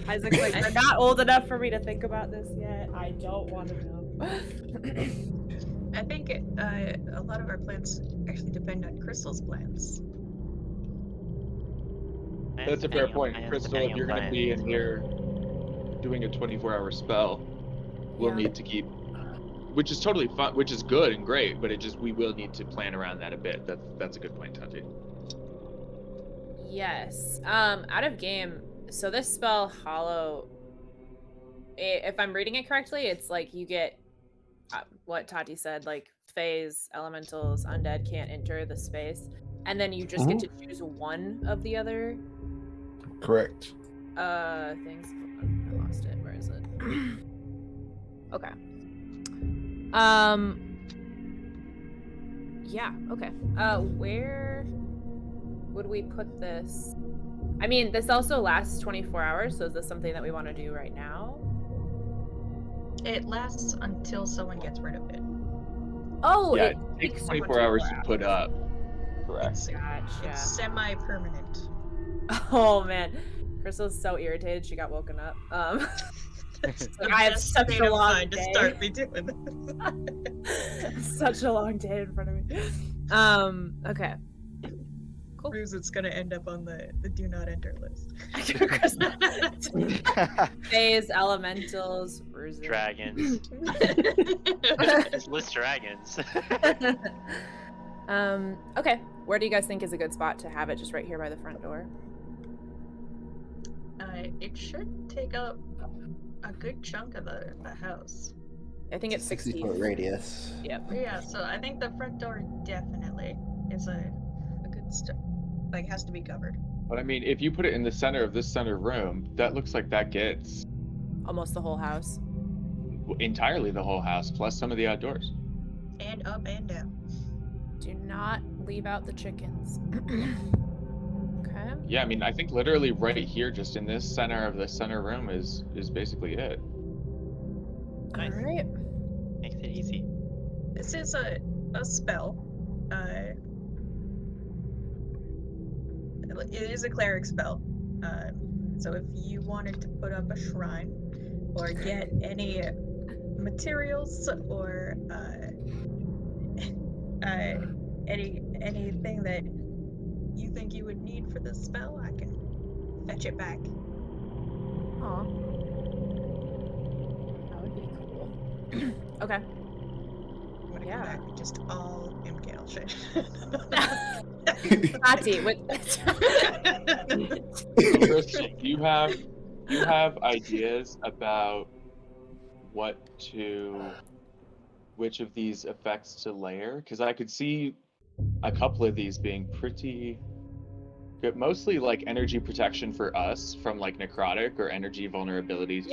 Isaac's like, they're not old enough for me to think about this yet. I don't want to know. I think a lot of our plans actually depend on Crystal's plans. That's a fair point. Crystal, if you're going to be in here doing a 24-hour spell, we'll need to keep, which is totally fun, which is good and great, but we will need to plan around that a bit. That's a good point, Tati. Yes. Out of game, so this spell, Hollow, if I'm reading it correctly, it's like you get what Tati said, like Fays, elementals, undead can't enter the space, and then you just get to choose one of the other Correct. things. I lost it. Where is it? Okay. Yeah, okay. Where would we put this? I mean, this also lasts 24 hours, so is this something that we want to do right now? It lasts until someone gets rid of it. Oh, yeah, it takes 24 hours to put up. Correct. Gotcha. It's semi-permanent. Oh man, Crystal's so irritated she got woken up. I have such a long day. To start me doing this. Such a long day in front of me. Okay. Cool. Proves it's gonna end up on the do not enter list. Fays, elementals, dragons. Just list dragons. Okay. Where do you guys think is a good spot to have it? Just right here by the front door? It should take up a good chunk of the house. I think it's 60-foot radius. Yep. Yeah, so I think the front door definitely is a good start. Like, has to be covered. But I mean, if you put it in the center of this center room, that looks like that gets almost the whole house. Entirely the whole house, plus some of the outdoors. And up and down. Do not leave out the chickens. Okay. Yeah, I mean, I think literally right here, just in this center of the center room is basically it. Nice. All right. Makes it easy. This is a spell. It is a cleric spell. So if you wanted to put up a shrine or get any materials or anything that you think you would need for this spell, I can fetch it back. Aw. That would be cool. Okay. I'm gonna come back with just all MKL shit. Tati, with Crystal, do you have ideas about which of these effects to layer? Because I could see a couple of these being pretty good, mostly like energy protection for us from like necrotic or energy vulnerabilities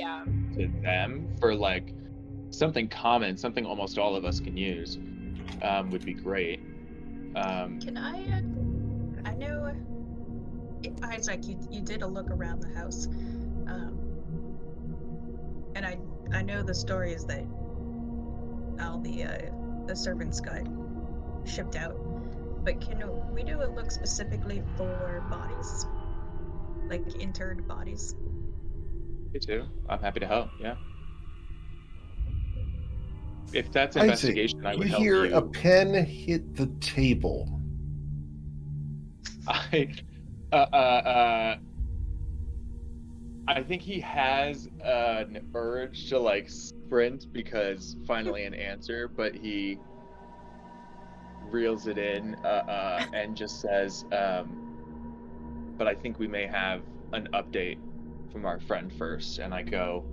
to them for like something common, something almost all of us can use, would be great. Can I know, Isaac, you did a look around the house, and I know the story is that all the servants got shipped out, but can we do a look specifically for bodies, like interred bodies? Me too. I'm happy to help. Yeah. If that's investigation, I would help you. You hear a pen hit the table. I think he has an urge to like sprint because finally an answer, but he reels it in and just says, but I think we may have an update from our friend first. And I go,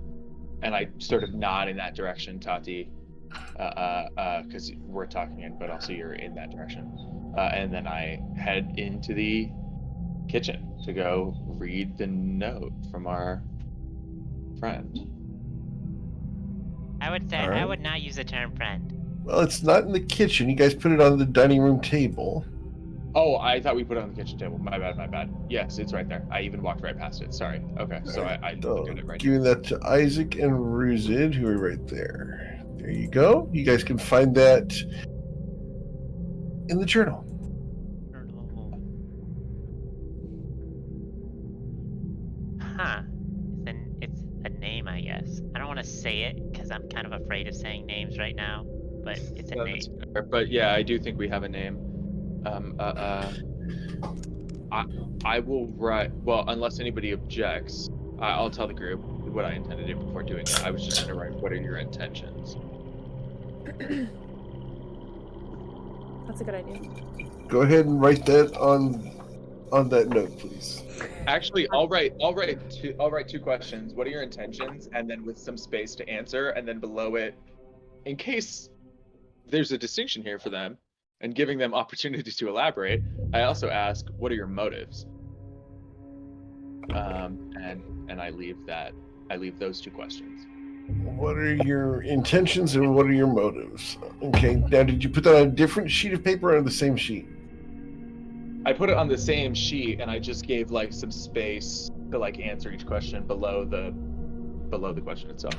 and I sort of nod in that direction, Tati, because we're talking, but also you're in that direction. And then I head into the kitchen to go read the note from our friend. I would say I would not use the term friend. Well, it's not in the kitchen. You guys put it on the dining room table. Oh, I thought we put it on the kitchen table. My bad. Yes, it's right there. I even walked right past it. Sorry. Okay, so I So, got it right. giving that to Isaac and Ruzid, who are right there. There you go. You guys can find that in the journal. Huh. It's a name, I guess. I don't want to say it because I'm kind of afraid of saying names right now, but it's a name. But yeah, I do think we have a name. I will write. Well, unless anybody objects, I'll tell the group what I intend to do before doing it. I was just gonna write, "What are your intentions?" That's a good idea. Go ahead and write that on that note, please. Actually, I'll write two questions. What are your intentions? And then with some space to answer, and then below it, in case there's a distinction here for them, and giving them opportunity to elaborate, I also ask, what are your motives? And I leave those two questions. What are your intentions and what are your motives? Okay, now did you put that on a different sheet of paper or on the same sheet? I put it on the same sheet, and I just gave like some space to like answer each question below the question itself.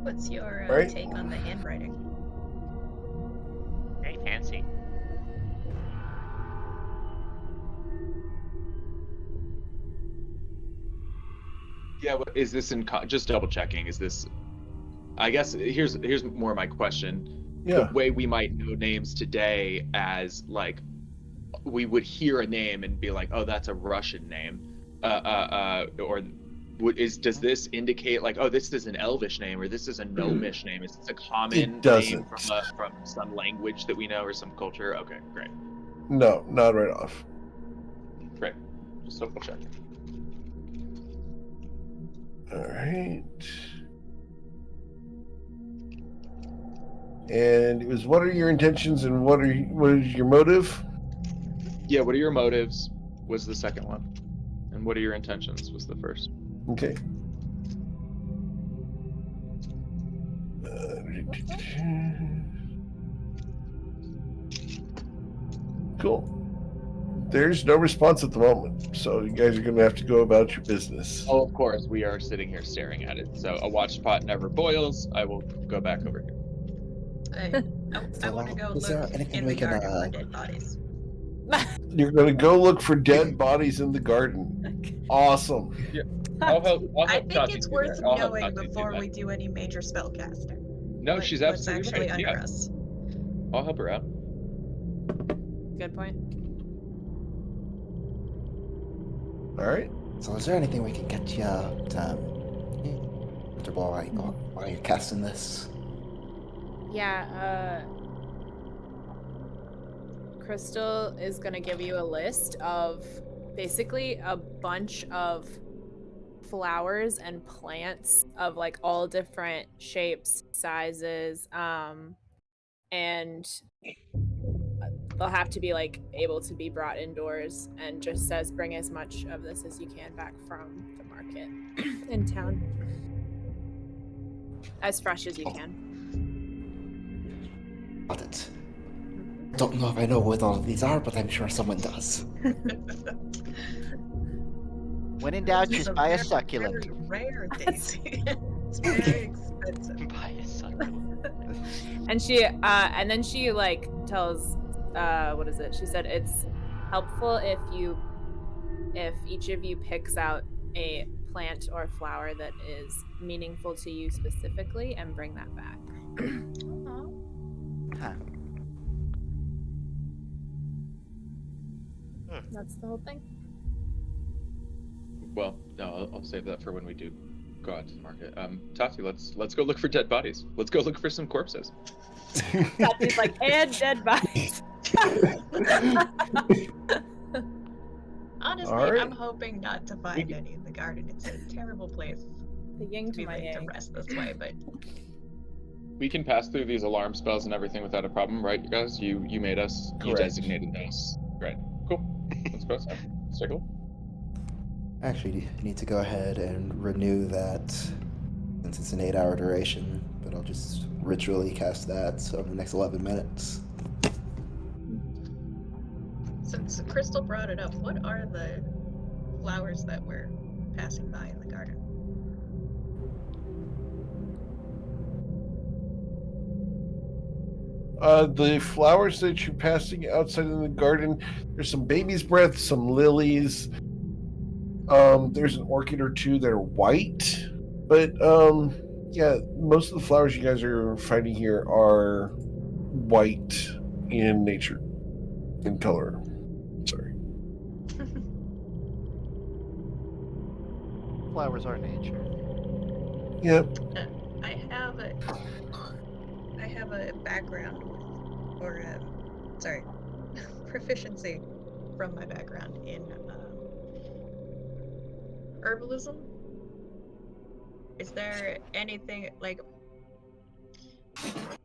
What's your Right. take on the handwriting? Very fancy. Yeah, is this just double checking? Is this? I guess here's more my question. Yeah. The way we might know names today, as like we would hear a name and be like, oh, that's a Russian name, or does this indicate like, oh, this is an Elvish name or this is a Gnomish name? Is this a common name from some language that we know or some culture? Okay, great. No, not right off. Great, just double checking. All right. And it was, what are your intentions and what is your motive? Yeah, what are your motives was the second one. And what are your intentions was the first. Okay. Cool. There's no response at the moment, so you guys are going to have to go about your business. Oh, of course, we are sitting here staring at it. So a watched pot never boils. I will go back over here. I want to go look in the garden for dead bodies. You're going to go look for dead bodies in the garden. Awesome. Yeah. I'll help I think Tati it's do worth that. I'll help knowing Tati do before that. we do any major spellcasting. No, she's what's absolutely actually right. under us. I'll help her out. Good point. All right. So is there anything we can get you comfortable while you're casting this? Yeah, Crystal is gonna give you a list of basically a bunch of flowers and plants of like all different shapes, sizes, and they'll have to be like able to be brought indoors, and just says bring as much of this as you can back from the market in town. As fresh as you can. Got it. Don't know if I know what all of these are, but I'm sure someone does. When in doubt, just buy a succulent. Very rare, Daisy. It's very expensive. Buy a succulent. And she and then she like tells what is it? She said it's helpful if each of you picks out a plant or flower that is meaningful to you specifically and bring that back. Huh. That's the whole thing. Well, no, I'll save that for when we do go out to the market. Tati, let's go look for dead bodies. Let's go look for some corpses. Tati's like, and dead bodies. Honestly, All right. I'm hoping not to find any in the garden. It's a terrible place The yin to to be my laid to yang. rest this way, but We can pass through these alarm spells and everything without a problem, right, you guys? You made us. You Correct. designated us. Great. Cool. Let's go. Let's take a look. Actually, need to go ahead and renew that since it's an 8-hour duration but I'll just ritually cast that over the next 11 minutes. Since Crystal brought it up, what are the flowers that we're passing by in the garden? The flowers that you're passing outside in the garden, there's some baby's breath, some lilies. There's an orchid or two that are white, but yeah, most of the flowers you guys are finding here are white in nature, in color. Sorry. Flowers are nature. Yep. I have a background or proficiency from my background in herbalism. Is there anything like,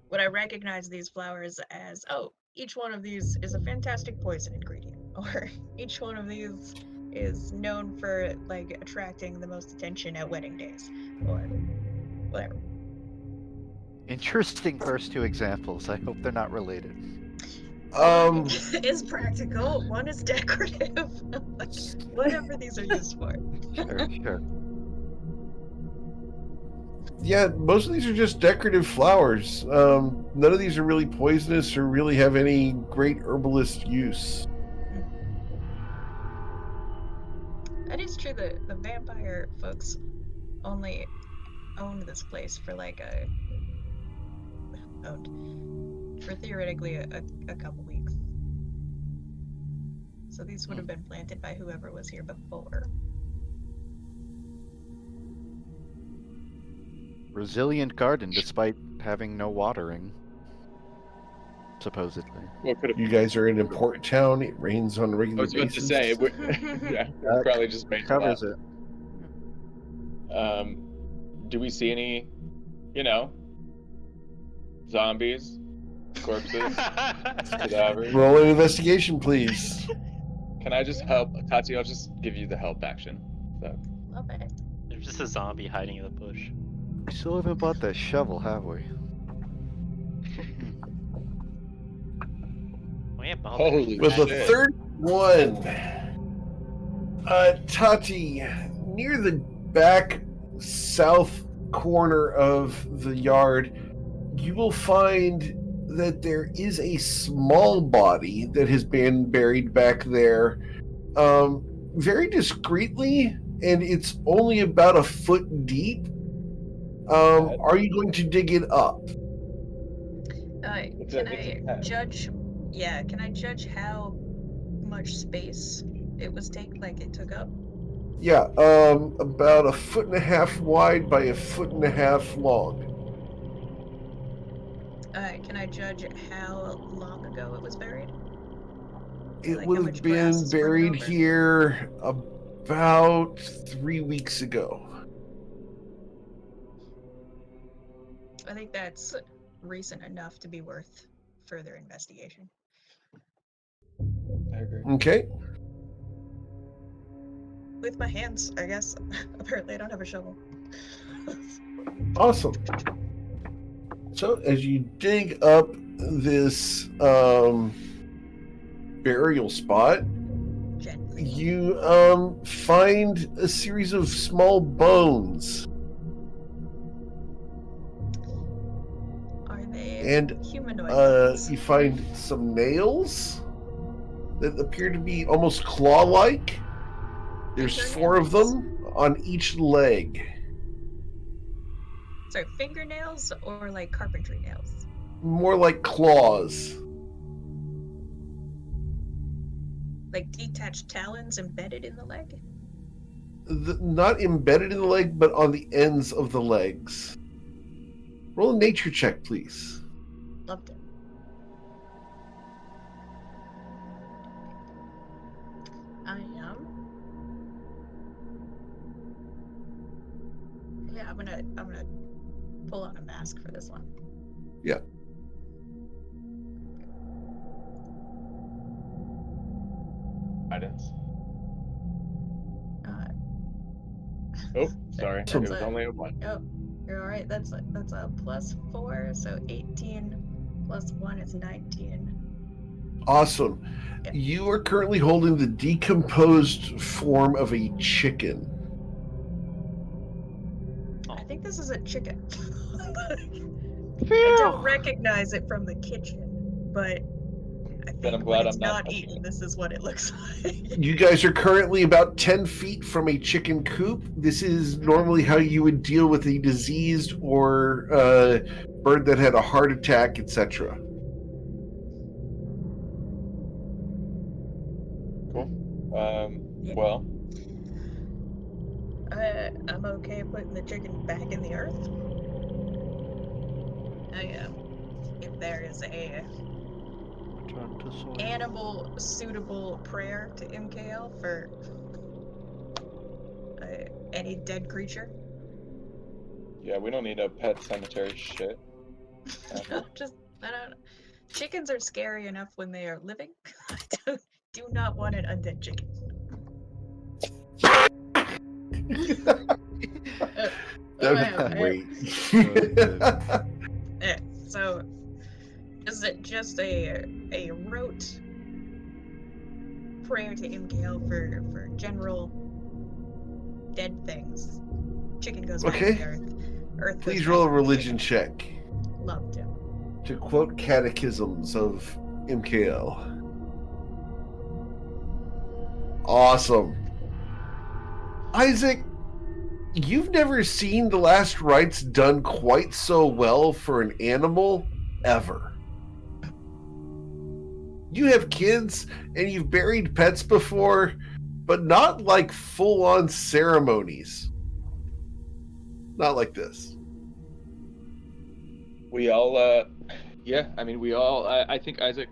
would I recognize these flowers as, oh, each one of these is a fantastic poison ingredient, or each one of these is known for like attracting the most attention at wedding days, or whatever? Interesting first two examples. I hope they're not related. One is practical, one is decorative. Whatever these are used for. Sure. Yeah, most of these are just decorative flowers. None of these are really poisonous or really have any great herbalist use. That is true. The vampire folks only owned this place for like for theoretically a couple weeks. So these would have been planted by whoever was here before. Resilient garden despite having no watering. Supposedly. You guys are in an important town. It rains on a I regular was about basis. to say, yeah, That probably just made covers it. Do we see any, zombies, corpses, cadavers? Roll an investigation, please. Can I just help? Tati, I'll just give you the help action. So. Love it. There's just a zombie hiding in the bush. We still haven't bought that shovel, have we? We have both. Holy With a shit. third one, Tati, near the back south corner of the yard, you will find that there is a small body that has been buried back there, very discreetly, and it's only about a foot deep. Are you going to dig it up? Can I judge? Yeah, can I judge how much space it took up? Yeah, about 1.5 feet wide by 1.5 feet long. Can I judge how long ago it was buried? It Like, would how have much grass been is grown buried over? here about 3 weeks ago. I think that's recent enough to be worth further investigation. I agree. Okay. With my hands, I guess. Apparently I don't have a shovel. Awesome. So as you dig up this burial spot, Gently. you find a series of small bones. Are they And humanoid bones? you find some nails that appear to be almost claw-like. There's 4 of them on each leg. Sorry, fingernails or like carpentry nails? More like claws. Like detached talons embedded in the leg? Not embedded in the leg, but on the ends of the legs. Roll a nature check, please. Loved it. I am. Yeah, I'm gonna pull on a mask for this one. Yeah. Guidance. Uh, Oh, sorry. So- It was only a 1. oh, All right, that's a +4, so 18 plus 1 is 19. Awesome. Yep. You are currently holding the decomposed form of a chicken. I think this is a chicken. I don't recognize it from the kitchen, but I think I'm when glad it's I'm not not eaten, this is what it looks like. You guys are currently about 10 feet from a chicken coop. This is normally how you would deal with a diseased or bird that had a heart attack, etc. Cool. Yeah. Well, I'm okay putting the chicken back in the earth. If there is a animal suitable prayer to MKL for any dead creature. yeah, we don't need a pet cemetery shit. Just, I don't know. Chickens are scary enough when they are living. I do not want an undead chicken. That was great. So, is it just a rote prayer to MKL for general dead things? Chicken goes back in the earth. Please roll a religion check. Love to. To quote catechisms of MKL. Awesome. Isaac, you've never seen the last rites done quite so well for an animal ever. You have kids and you've buried pets before, but not like full-on ceremonies. Not like this. We all, yeah, I mean, we all, I think Isaac,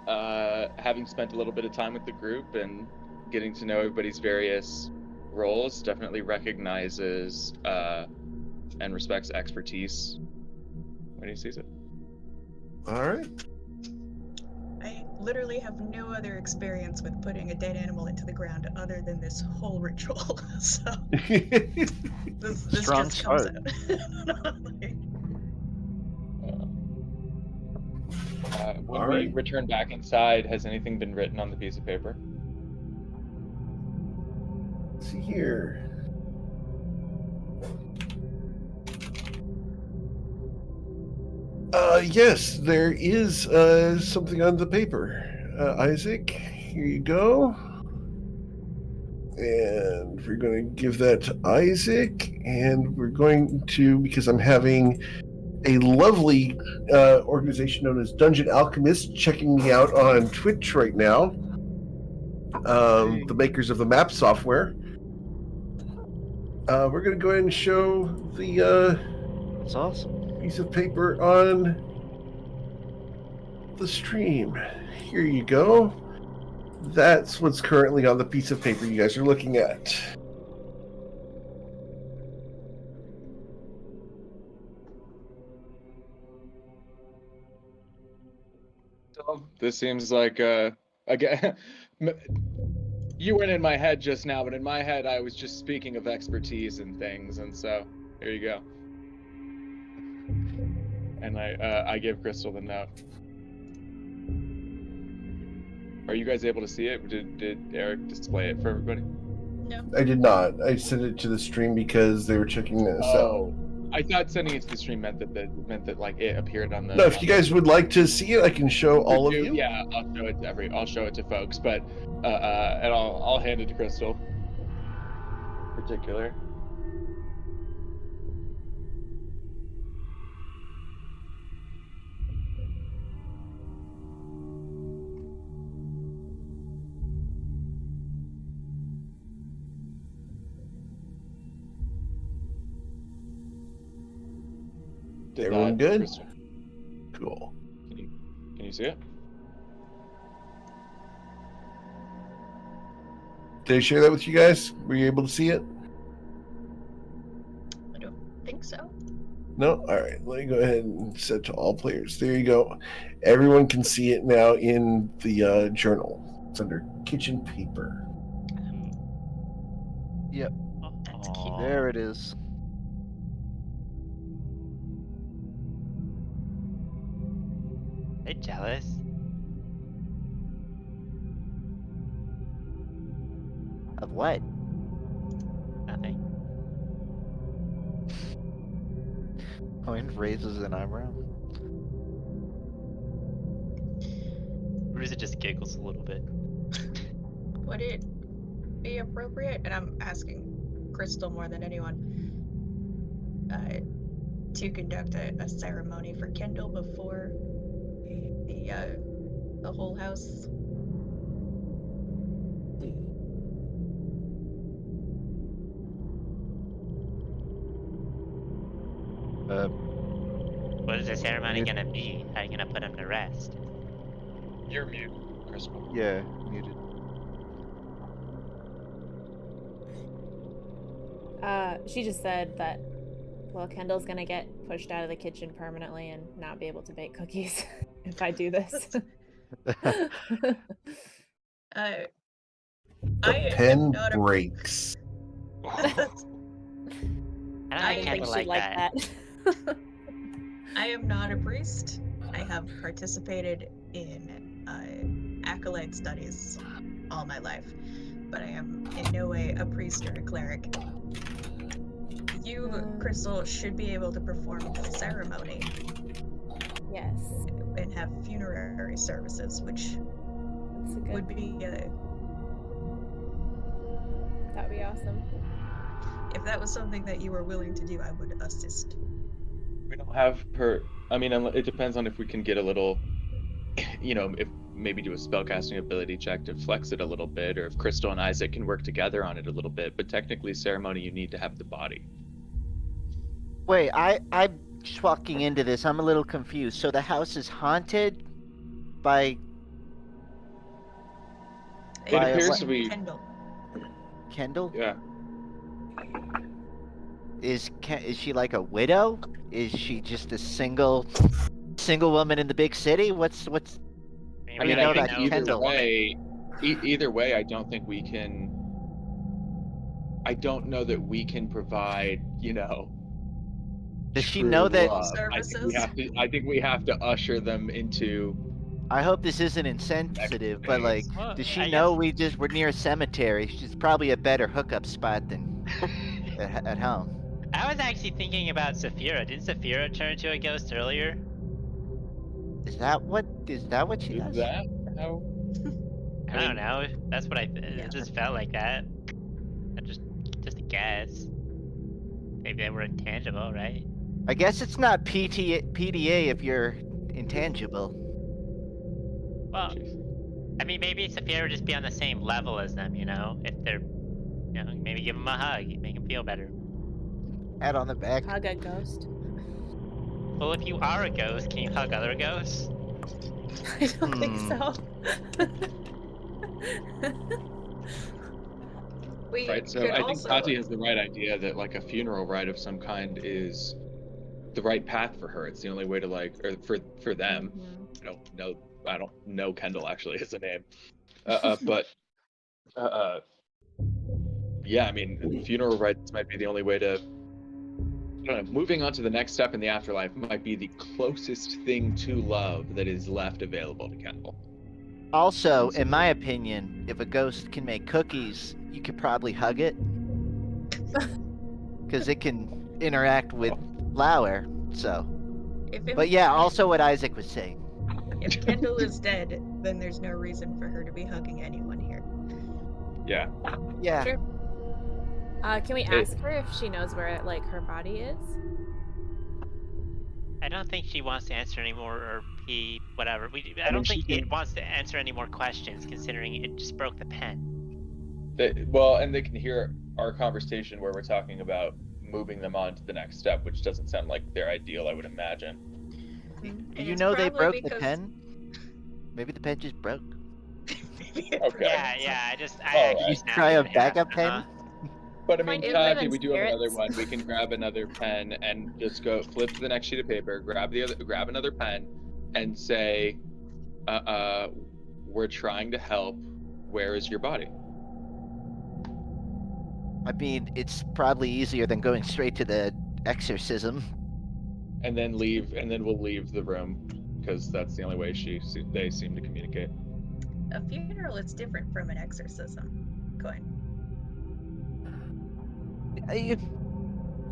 having spent a little bit of time with the group and getting to know everybody's various roles, definitely recognizes and respects expertise when he sees it. All right. I literally have no other experience with putting a dead animal into the ground other than this whole ritual. So this Strong just comes start. out. When All we right. return back inside, has anything been written on the piece of paper? Let's see here. Yes, there is something on the paper. Isaac, here you go. And we're going to give that to Isaac. And we're going to, because I'm having a lovely organization known as Dungeon Alchemist checking me out on Twitch right now. The makers of the map software. We're going to go ahead and show the That's awesome. piece of paper on the stream. Here you go. That's what's currently on the piece of paper you guys are looking at. So this seems like again. You weren't in my head just now, but in my head I was just speaking of expertise and things, and so here you go. And I give Crystal the note. Are you guys able to see it? Did Eric display it for everybody? No. I did not. I sent it to the stream because they were checking this out. I thought sending it to the stream meant that like it appeared on the. No, if you guys would like to see it, I can show all of you. Yeah, I'll show it to folks, but and I'll hand it to Crystal. Particular. Everyone good? Crystal? Cool. Can you see it? Did I share that with you guys? Were you able to see it? I don't think so. No? All right. Let me go ahead and set to all players. There you go. Everyone can see it now in the journal. It's under kitchen paper. Yep. That's cute. There it is. bit jealous. Of what? Nothing. Coin raises an eyebrow. Ruza just giggles a little bit. Would it be appropriate, and I'm asking Crystal more than anyone, to conduct a ceremony for Kendall before the whole house? What is the ceremony gonna be? How are you gonna put him to rest? You're mute, Crystal. Yeah, muted. She just said that, well, Kendall's gonna get pushed out of the kitchen permanently and not be able to bake cookies if I do this. The I pen am not a- breaks. I don't I think didn't Kendall she'd like that. I am not a priest. I have participated in acolyte studies all my life, but I am in no way a priest or a cleric. You, Crystal, should be able to perform the ceremony Yes, and have funerary services, which that's a good. would be, That'd be awesome. if that was something that you were willing to do, I would assist. We don't have her. I mean, it depends on if we can get a little, if maybe do a spellcasting ability check to flex it a little bit, or if Crystal and Isaac can work together on it a little bit. But technically, ceremony, you need to have the body. Wait, I'm just walking into this. I'm a little confused. So the house is haunted by It By appears what? to be. Kendall? Yeah. Is she like a widow? Is she just a single woman in the big city? What's? I I mean, mean, know I think that either Kendall- way, either way, I don't think we can. I don't know that we can provide, Does she true know that? love. Services? I think we have to usher them into. I hope this isn't insensitive, but like, Well, does she I know guess- we're near a cemetery? She's probably a better hookup spot than at home. I was actually thinking about Saphira. Didn't Saphira turn into a ghost earlier? Is that what she Is does? that how? I don't know. That's what Yeah. it just felt like that. I just a guess. Maybe they were intangible, right? I guess it's not PDA if you're intangible. Well, I mean, maybe Saphira would just be on the same level as them, if they're, maybe give them a hug, make them feel better. Pat on the back. Hug a ghost. Well, if you are a ghost, can you hug other ghosts? I don't think so. We Right, so could I think also... Tati has the right idea that like a funeral rite of some kind is the right path for her. It's the only way to or for them. Mhm. I don't know Kendall actually is a name, but yeah, I mean funeral rites might be the only way to. I don't know, moving on to the next step in the afterlife might be the closest thing to love that is left available to Kendall. Also, in my opinion, if a ghost can make cookies, you could probably hug it. Because it can interact with flour, so. But yeah, also what Isaac was saying. If Kendall is dead, then there's no reason for her to be hugging anyone here. Yeah. Yeah. Sure. Can we ask her if she knows where her body is? I don't think she wants to answer anymore, or whatever. I mean, don't she think can- it wants to answer any more questions, considering it just broke the pen. And they can hear our conversation where we're talking about moving them on to the next step, which doesn't sound like their ideal, I would imagine. Do you know they broke the pen? Maybe the pen just broke. Okay. Yeah. I Alright. just Try a backup pen? But I mean, Find it live Tati, in we do have another spirits. one. We can grab another pen and just go flip to the next sheet of paper, grab another pen, and say, we're trying to help. Where is your body? I mean, it's probably easier than going straight to the exorcism. And then we'll leave the room. because that's the only way they seem to communicate. A funeral is different from an exorcism. Coin.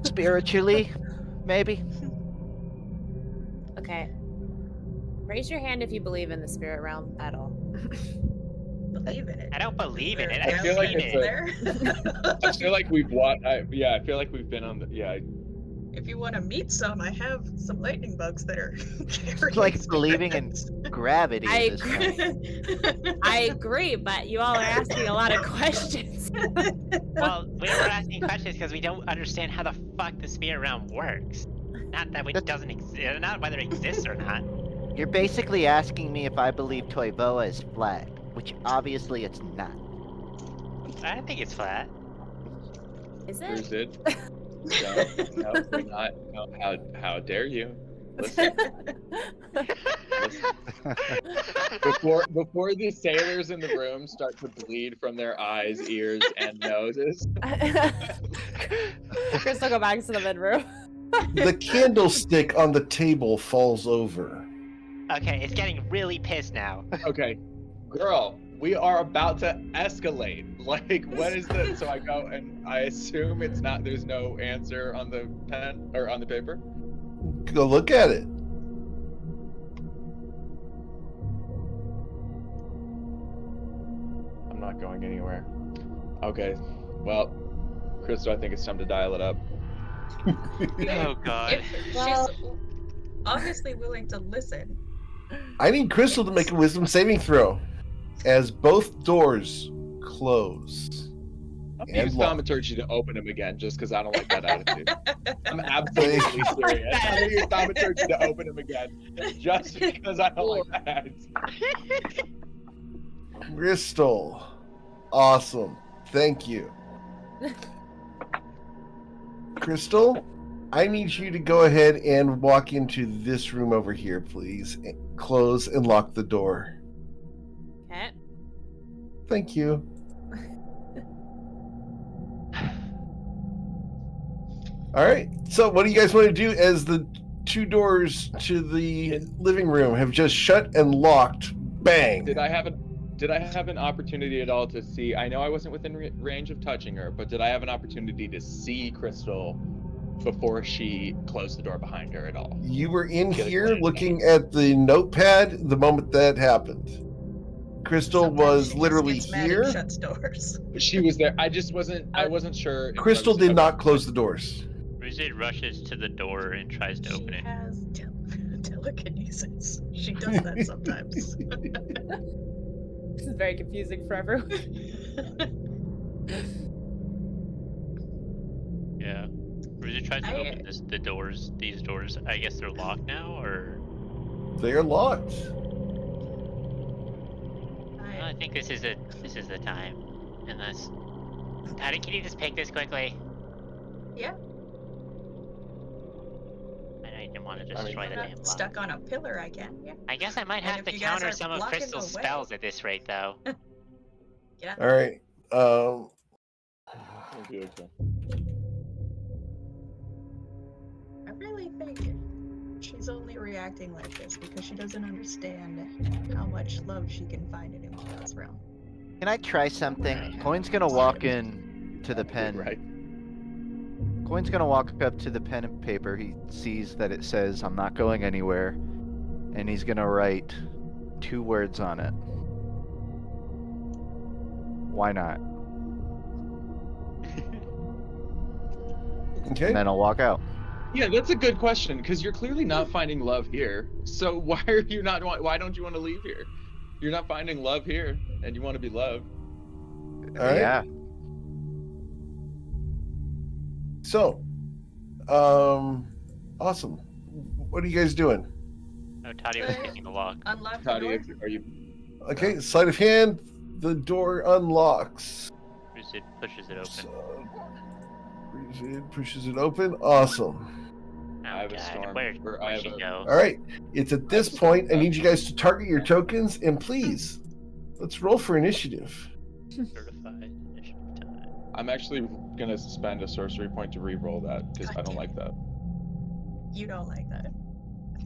Spiritually, maybe. Okay. Raise your hand if you believe in the spirit realm at all. Believe in it. I don't believe in it. I feel like I've seen I feel like we've I feel like we've been on the If you want to meet some, I have some lightning bugs that are It's like believing in gravity I at this point. I agree, but you all are asking a lot of questions. Well, we were asking questions because we don't understand how the fuck the spirit realm works. Not that it doesn't exist, not whether it exists or not. You're basically asking me if I believe Toivoa is flat, which obviously it's not. I think it's flat. Is it? Who's it? No, we're not. No, how dare you? Listen. Before the sailors in the room start to bleed from their eyes, ears, and noses. Crystal, go back to the bedroom. The candlestick on the table falls over. Okay, it's getting really pissed now. Okay, girl, we are about to escalate. Like, what is the? So I go and I assume it's not. There's no answer on the pen or on the paper. Go look at it. I'm not going anywhere. Okay, well, Crystal, I think it's time to dial it up. Oh god. She's obviously willing to listen. I need Crystal to make a wisdom saving throw as both doors close. I'm gonna use thaumaturgy to open them again just because I don't like that attitude. I'm absolutely serious. I'm gonna use thaumaturgy to open them again just because I don't like that attitude. Crystal. Awesome. Thank you. Crystal, I need you to go ahead and walk into this room over here, please. Close and lock the door. Okay. Thank you. All right. So what do you guys want to do as the two doors to the living room have just shut and locked? Bang. Did I have an opportunity at all to see? I know I wasn't within range of touching her, but did I have an opportunity to see Crystal before she closed the door behind her at all? You were in here looking at the notepad the moment that happened. Crystal was literally here. Shuts doors. She was there. I just wasn't. I wasn't sure. Crystal did not close the doors. Ruzid rushes to the door and tries to open it. She has telekinesis. She does that sometimes. This is very confusing for everyone. Yeah. Ruzid tries to open these doors. I guess they're locked now, or? They are locked. I think this is the time. Unless, Patty, can you just pick this quickly? Yeah. I didn't want to destroy the damn lock. Stuck on a pillar, I can. Yeah. I guess I might have to counter some of Crystal's spells at this rate, though. Yeah. All right. I really think she's only reacting like this because she doesn't understand how much love she can find in Uma's realm. Can I try something? Coin's gonna walk in to the pen. Right. Coin's gonna walk up to the pen and paper. He sees that it says, "I'm not going anywhere," and he's gonna write 2 words on it. Why not? Okay. And then I'll walk out. Yeah, that's a good question because you're clearly not finding love here. So why are you not? Why don't you want to leave here? You're not finding love here, and you want to be loved. All right. Yeah. So, awesome. What are you guys doing? Oh, Toddy was picking the lock. Unlock the Toddy, door. are you? Okay, sleight of hand. The door unlocks. Ruzid pushes it open. So, it pushes it open. Awesome. Oh, I have a God. storm. Where'd she go? All right. It's at this point I need you guys to target your tokens, and please, let's roll for initiative. Certified initiative time. I'm actually gonna spend a sorcery point to re-roll that because I don't like that. You don't like that.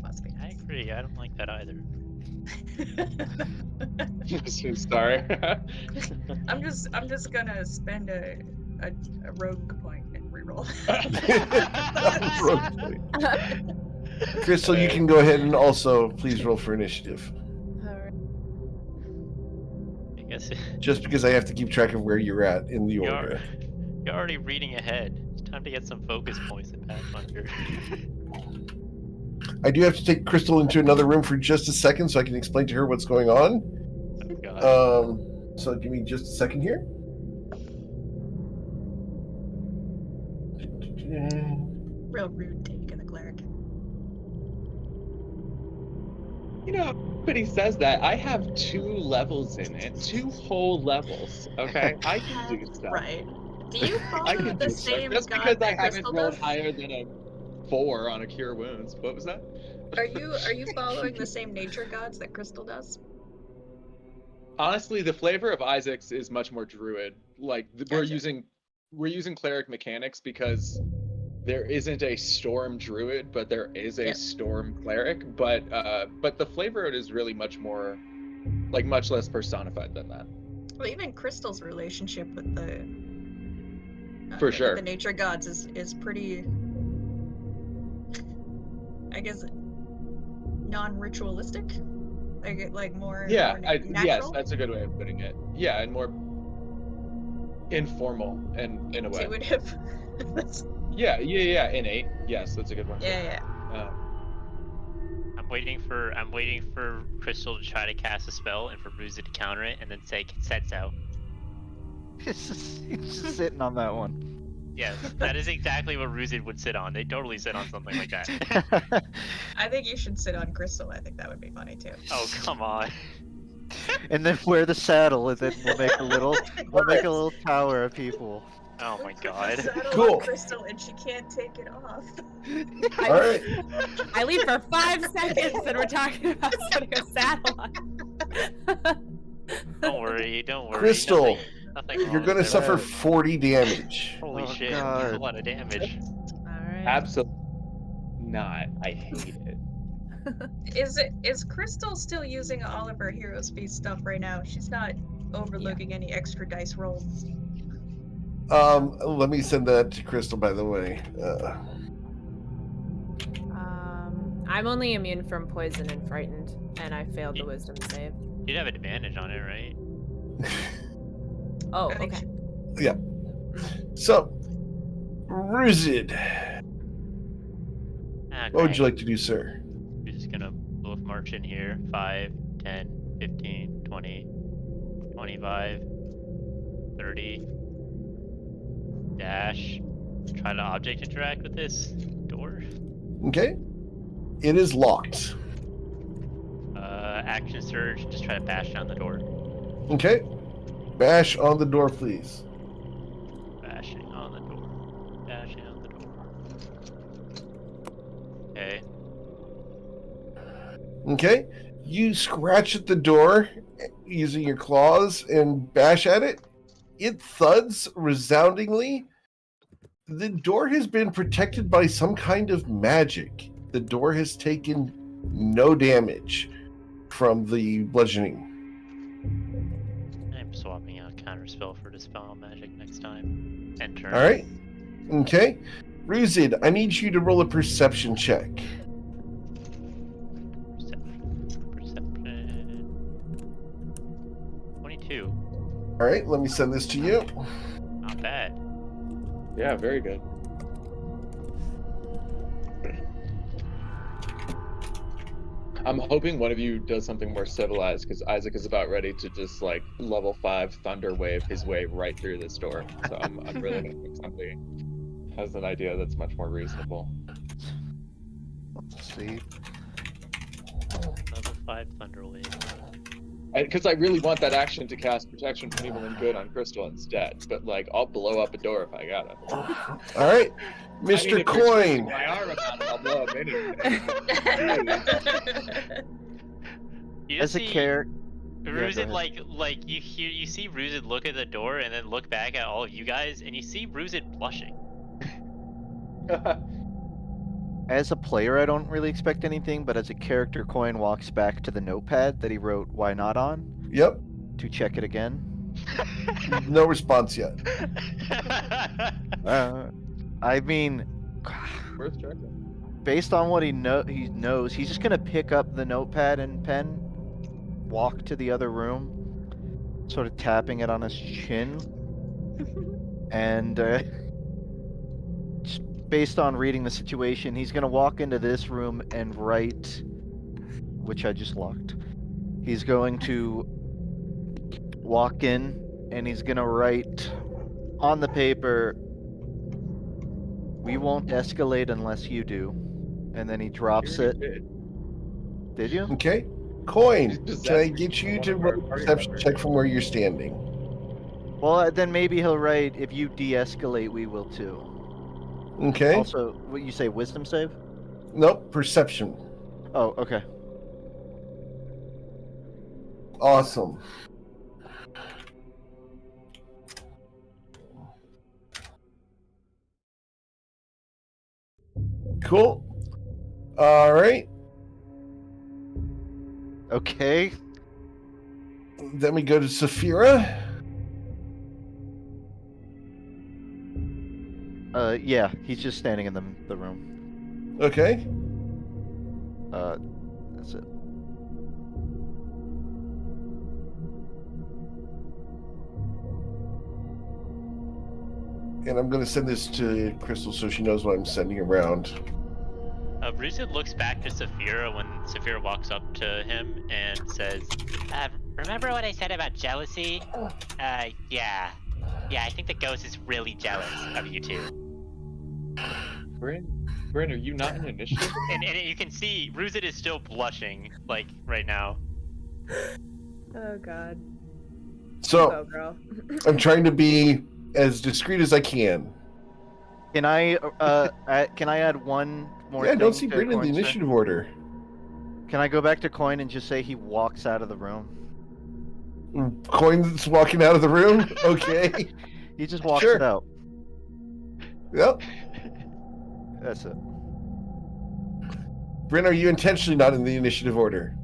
Must be I nice. agree. I don't like that either. So sorry. I'm just gonna spend a rogue point and reroll. Rogue point. Crystal, you can go ahead and also please roll for initiative. Alright. I guess Just because I have to keep track of where you're at in the you're, order. you're already reading ahead. It's time to get some focus points in Pathfinder. I do have to take Crystal into another room for just a second so I can explain to her what's going on. Oh, God. So give me just a second here. Real rude taking the cleric. You know, but he says that I have 2 levels in it, 2 whole levels. Okay, I can do stuff. Right. Do you I follow can the do stuff. same Just god because I that haven't Crystal rolled does? higher than a 4 on a cure wounds. What was that? Are you following the same nature gods that Crystal does? Honestly, the flavor of Isaac's is much more druid. Like we're Gotcha. using cleric mechanics because there isn't a storm druid, but there is a Yep. storm cleric. But the flavor of it is really much more, like much less personified than that. Well, even Crystal's relationship with the For sure. the nature gods is pretty, I guess, non-ritualistic. Like more Yeah, more yes, natural. that's a good way of putting it. Yeah, and more informal and in a way. Intuitive. Yeah, innate. Yes, that's a good one. Yeah. I'm waiting for Crystal to try to cast a spell and for Ruza to counter it and then say sets out. He's just sitting on that one. Yes, that is exactly what Ruzid would sit on. They totally sit on something like that. I think you should sit on Crystal. I think that would be funny too. Oh, come on. And then wear the saddle, and then we'll make a little tower of people. Oh my Put the god. saddle Cool. on Crystal and she can't take it off. All right. I leave for 5 seconds and we're talking about putting a saddle on. Don't worry. Crystal, Nothing you're wrong going to with suffer that. 40 damage. Holy Oh, shit, God. that's a lot of damage. Alright. Absolutely not. I hate it. Is Crystal still using all of her Heroes Feast stuff right now? She's not overlooking any extra dice rolls. Let me send that to Crystal, by the way. I'm only immune from poison and frightened, and I failed the wisdom save. You'd have advantage on it, right? Oh, I think okay. Yeah. So, Ruzid, what would you like to do, sir? We're just gonna both march in here. 5, 10, 15, 20, 25, 30. Dash. Try to object interact with this door. Okay. It is locked. Action surge. Just try to bash down the door. Okay. Bash on the door, please. Bashing on the door. Bashing on the door. Okay. Okay. You scratch at the door using your claws and bash at it. It thuds resoundingly. The door has been protected by some kind of magic. The door has taken no damage from the bludgeoning. I'm swapping out counterspell for dispel magic next time. End turn. All right. Okay. Ruzid, I need you to roll a perception check. Perception. 22. All right. Let me send this to you. Not bad. Yeah, very good. I'm hoping one of you does something more civilized because Isaac is about ready to just like level 5 thunder wave his way right through this door. So I'm really hoping somebody has an idea that's much more reasonable. Let's see. Level 5 Thunderwave. Because I really want that action to cast Protection from Evil and Good on Crystal instead. But like, I'll blow up a door if I gotta. All right. I mean, Mr. if you're twisting Coin. my arm about it, I'll blow up anything. You As a see character, Ruzid, like you see Ruzid look at the door and then look back at all of you guys, and you see Ruzid blushing. As a player, I don't really expect anything, but as a character, Coin walks back to the notepad that he wrote "Why Not" on Yep. to check it again. No response yet. I mean, Worth checking. based on what he knows, he's just gonna pick up the notepad and pen, walk to the other room, sort of tapping it on his chin, and just based on reading the situation, he's gonna walk into this room and write, which I just locked. He's going to walk in and he's gonna write on the paper, "We won't escalate unless you do," and then he drops it. Did you? Okay. Coin, Just can I possessed get you one to of our roll a party perception members. check from where you're standing? Well, then maybe he'll write, "If you de-escalate, we will too." Okay. Also, what you say, wisdom save? Nope, perception. Oh, okay. Awesome. Cool. All right. Okay. Then we go to Saphira. Yeah, he's just standing in the room. Okay. That's it. And I'm going to send this to Crystal so she knows what I'm sending around. Ruzid looks back to Saphira when Saphira walks up to him and says, remember what I said about jealousy? Yeah. Yeah, I think the ghost is really jealous of you two. Bryn, are you not in initiative? And you can see Ruzid is still blushing, like, right now. Oh god. So, Go, girl. I'm trying to be as discreet as I can. Can I add one more Yeah, I thing don't see to Bryn in the Coin's thing? initiative order. Can I go back to Coin and just say he walks out of the room? Coin's walking out of the room? Okay. He just walks Sure. it out. Yep. That's it. Bryn, are you intentionally not in the initiative order?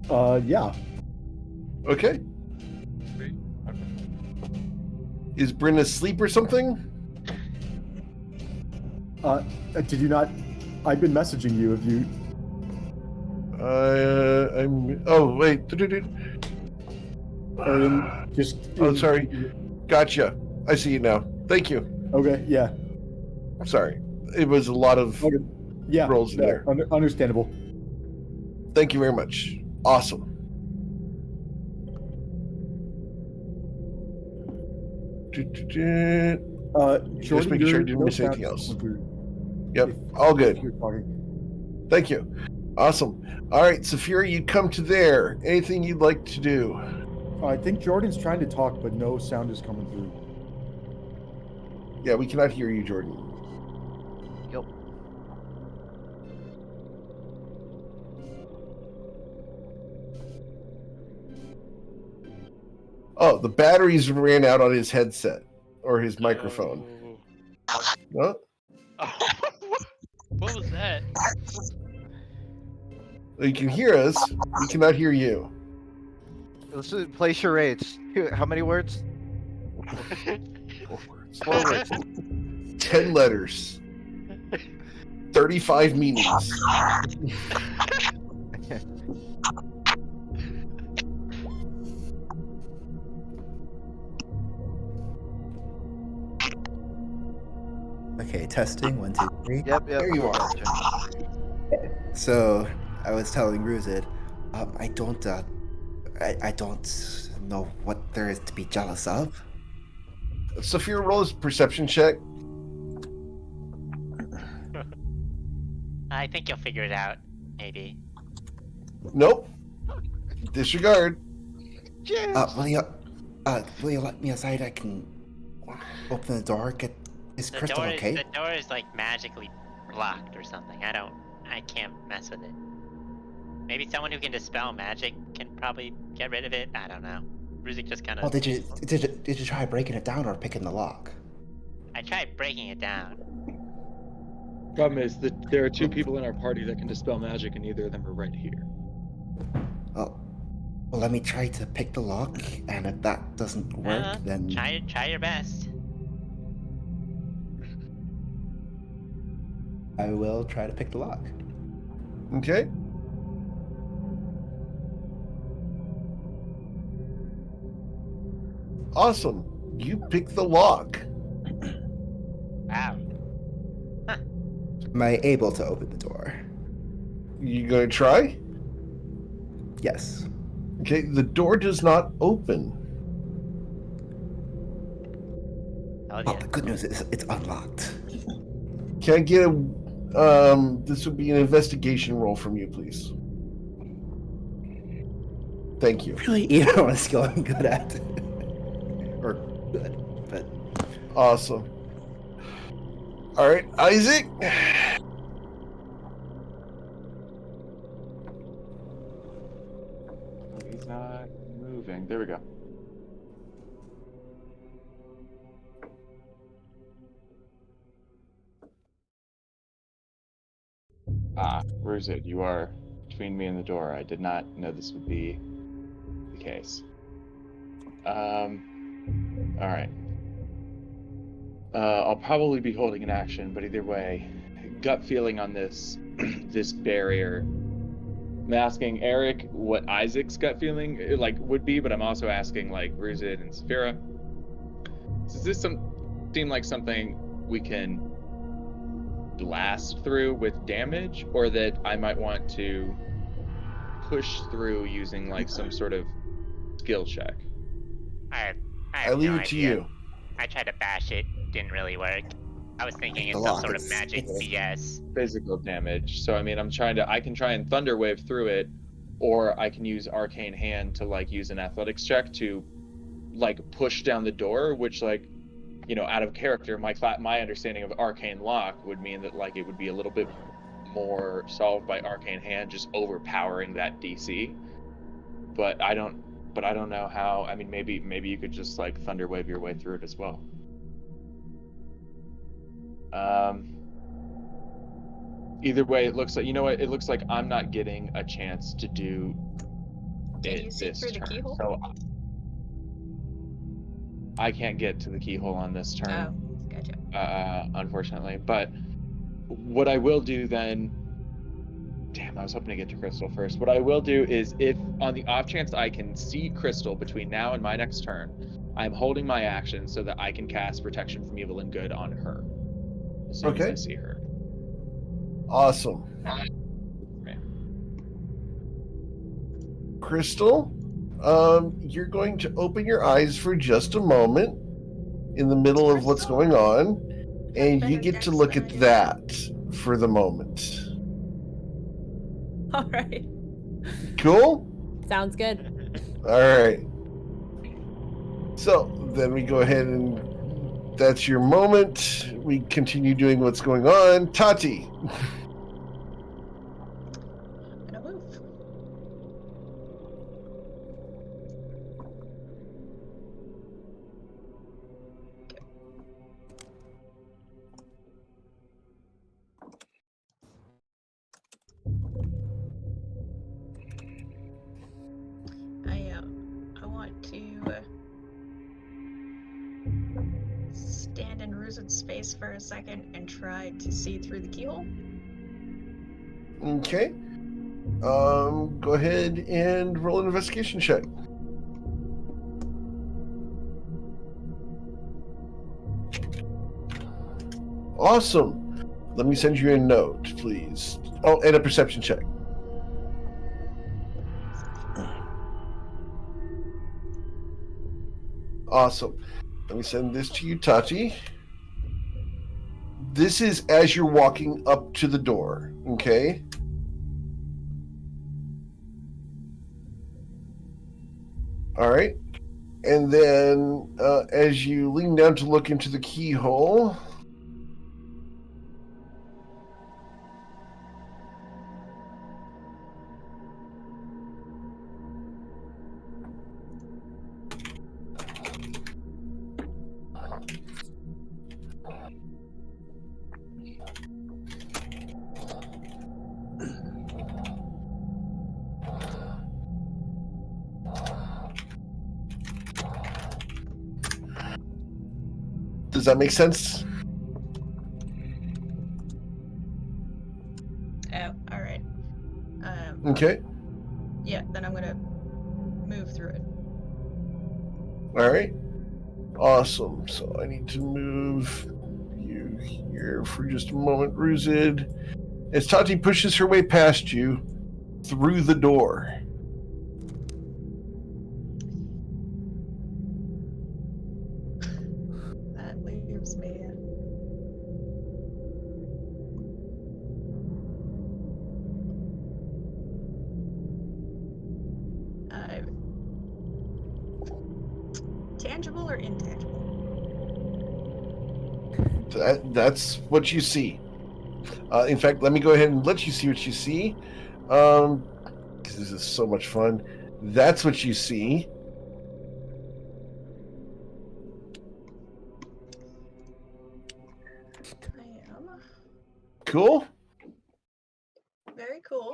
Yeah. Okay. Is Bryn asleep or something? Did you not? I've been messaging you. Have you? I'm. Oh wait. Just. Oh, sorry. Gotcha. I see you now. Thank you. Okay. Yeah. Sorry. It was a lot of Okay. Yeah. rolls in there. Understandable. Thank you very much. Awesome. Jordan, Just making sure I didn't miss anything else. Yep. All good. You're talking. Thank you. Awesome. All right, Saphira, you come to there. Anything you'd like to do? I think Jordan's trying to talk, but no sound is coming through. Yeah, we cannot hear you, Jordan. Yep. Oh, the batteries ran out on his headset or his microphone. What? What was that? You can hear us. We cannot hear you. Let's play charades. How many words? 4 words. 10 letters. 35 meanings. Okay, testing. 1, 2, 3. Yep. There you are. So, I was telling Ruzid, I don't know what there is to be jealous of. Saphira, roll his perception check. I think you'll figure it out, maybe. Nope. Disregard. Will you let me aside? I can open the door. Is Crystal okay? The door is like magically blocked or something. I can't mess with it. Maybe someone who can dispel magic can probably get rid of it. I don't know. Ruzik just kind of. Well, did you try breaking it down or picking the lock? I tried breaking it down. Problem is that there are two people in our party that can dispel magic, and neither of them are right here. Well, let me try to pick the lock, and if that doesn't work, then try your best. I will try to pick the lock. Okay. Awesome. You pick the lock. Wow. Am I able to open the door? You gonna try? Yes. Okay, the door does not open. Oh, Oh, yeah. the good news is it's unlocked. Can I get a this would be an investigation roll from you, please. Thank you. Really, you know what skill I'm good at. Or good, but Awesome. All right, Isaac. He's not moving. There we go. Ah, where is it? You are between me and the door. I did not know this would be the case. All right. I'll probably be holding an action, but either way, gut feeling on this this barrier. I'm asking Eric what Isaac's gut feeling would be, but I'm also asking Ruzid and Saphira. Does this seem like something we can blast through with damage, or that I might want to push through using some sort of skill check? I I have leave no it to idea. you. I tried to bash it, didn't really work. I was thinking it's some sort of magic BS. Physical damage. So I mean, I can try and thunder wave through it, or I can use arcane hand to use an athletics check to push down the door, which out of character, my understanding of arcane lock would mean that it would be a little bit more solved by arcane hand, just overpowering that DC. But I don't know how. I mean, maybe you could just thunder wave your way through it as well. Either way, it looks like it looks like I'm not getting a chance to do Can it you see this through the turn. keyhole? So I can't get to the keyhole on this turn. Oh, gotcha. Unfortunately. But what I will do then, damn, I was hoping to get to Crystal first. What I will do is, if on the off chance I can see Crystal between now and my next turn, I'm holding my action so that I can cast Protection from Evil and Good on her as soon as I see her. Awesome. Crystal, you're going to open your eyes for just a moment in the middle of what's going on, and you get to look at that for the moment. All right. Cool? Sounds good. All right. So then we go ahead and that's your moment. We continue doing what's going on. Tati. I'm gonna move. I want to stand in Ruzid's space for a second and try to see through the keyhole. Okay. Go ahead and roll an investigation check. Awesome. Let me send you a note, please. Oh, and a perception check. Awesome. Let me send this to you, Tati. This is as you're walking up to the door, okay? All right. And then as you lean down to look into the keyhole, that make sense? Oh, all right. Okay. Yeah, then I'm gonna move through it. All right. Awesome. So I need to move you here for just a moment, Ruzid. As Tati pushes her way past you through the door. That leaves me. Tangible or intangible? That's what you see. In fact, let me go ahead and let you see what you see. Because this is so much fun. That's what you see. I am. Cool? Very cool.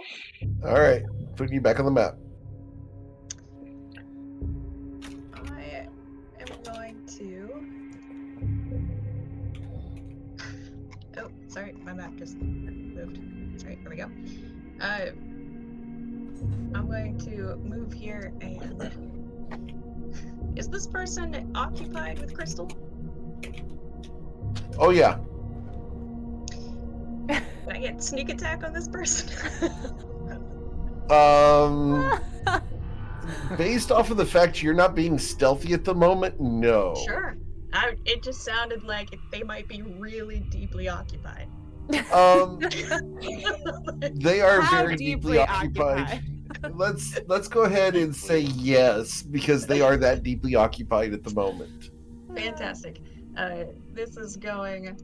All right. Putting you back on the map. I am going to. Oh, sorry, my map just moved. Alright, here we go. I'm going to move here and. Is this person occupied with Crystal? Oh, yeah. Can I get sneak attack on this person? Based off of the fact you're not being stealthy at the moment, no. Sure. It just sounded like they might be really deeply occupied. They are How very deeply occupied. Let's go ahead and say yes, because they are that deeply occupied at the moment. Fantastic. This is going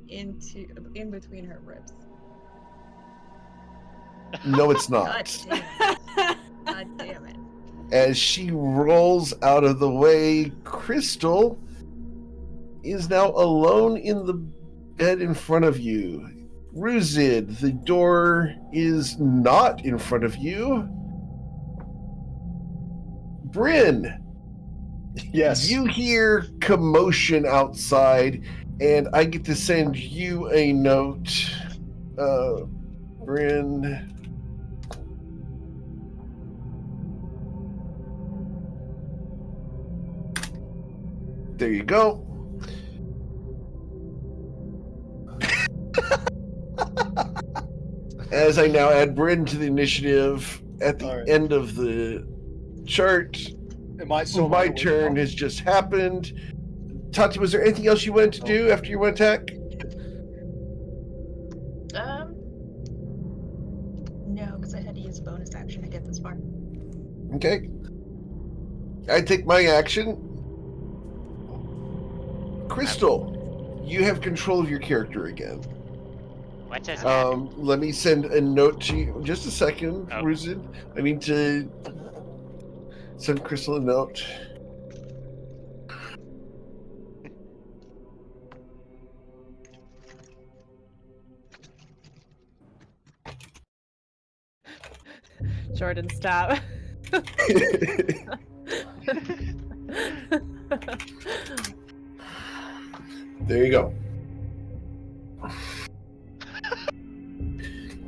in between her ribs. No, it's God not. damn it. God damn it. As she rolls out of the way, Crystal is now alone in the bed in front of you. Ruzid, the door is not in front of you. Bryn, Yes. you hear commotion outside, and I get to send you a note. Bryn. There you go. As I now add Bryn to the initiative at the end of the chart, my turn has just happened. Tati, was there anything else you wanted to do after you went attack? No, because I had to use a bonus action to get this far. Okay. I take my action. Crystal, you have control of your character again. What just happened? Let me send a note to you. Just a second, Ruzid. I need to send Crystal a note. Jordan, stop. There you go.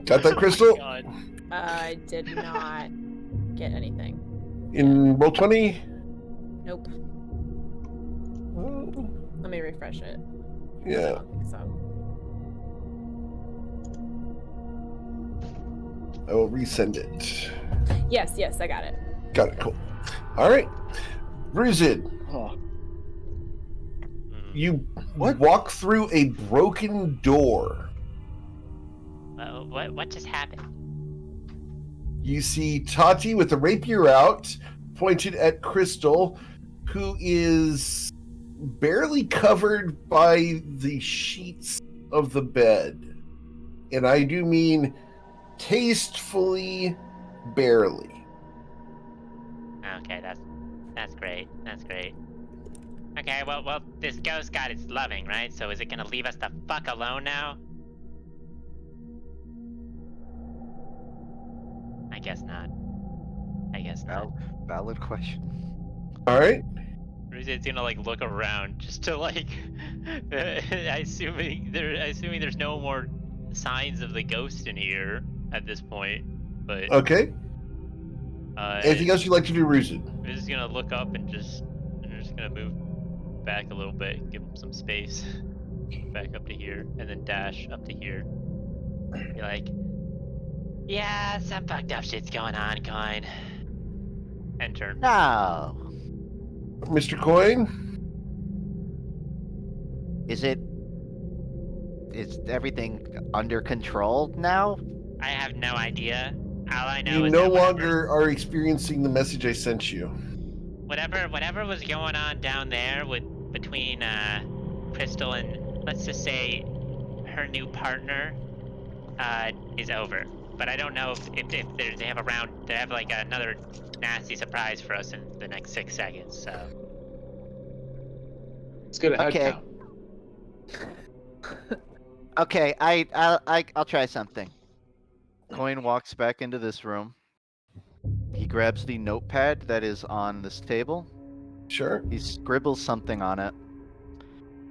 Got that, Crystal? I did not get anything. In Roll20? Nope. Let me refresh it. Yeah. I don't think so. I will resend it. Yes, I got it. Got it, cool. All right. Ruzid. You walk through a broken door. What just happened? You see Tati with the rapier out, pointed at Crystal, who is barely covered by the sheets of the bed. And I do mean tastefully barely. Okay, that's great. That's great. Okay, well, this ghost got its loving, right? So is it gonna leave us the fuck alone now? I guess not. Valid question. All right. It's gonna like look around just to like, assuming there's no more signs of the ghost in here at this point. But Okay. Anything else you'd like to do, Ruzid? we're just gonna look up and we're just gonna move back a little bit, give him some space, back up to here, and then dash up to here. Be like, yeah, some fucked up shit's going on, Coin. And turn. No. Mr. Coin? Is everything under control now? I have no idea. All I know You is no that longer are experiencing the message I sent you. whatever was going on down there between Crystal and, let's just say, her new partner is over. But I don't know if they have like another nasty surprise for us in the next 6 seconds. So Let's get a head Okay. count. Okay, I'll try something. Coin walks back into this room. He grabs the notepad that is on this table. Sure. He scribbles something on it.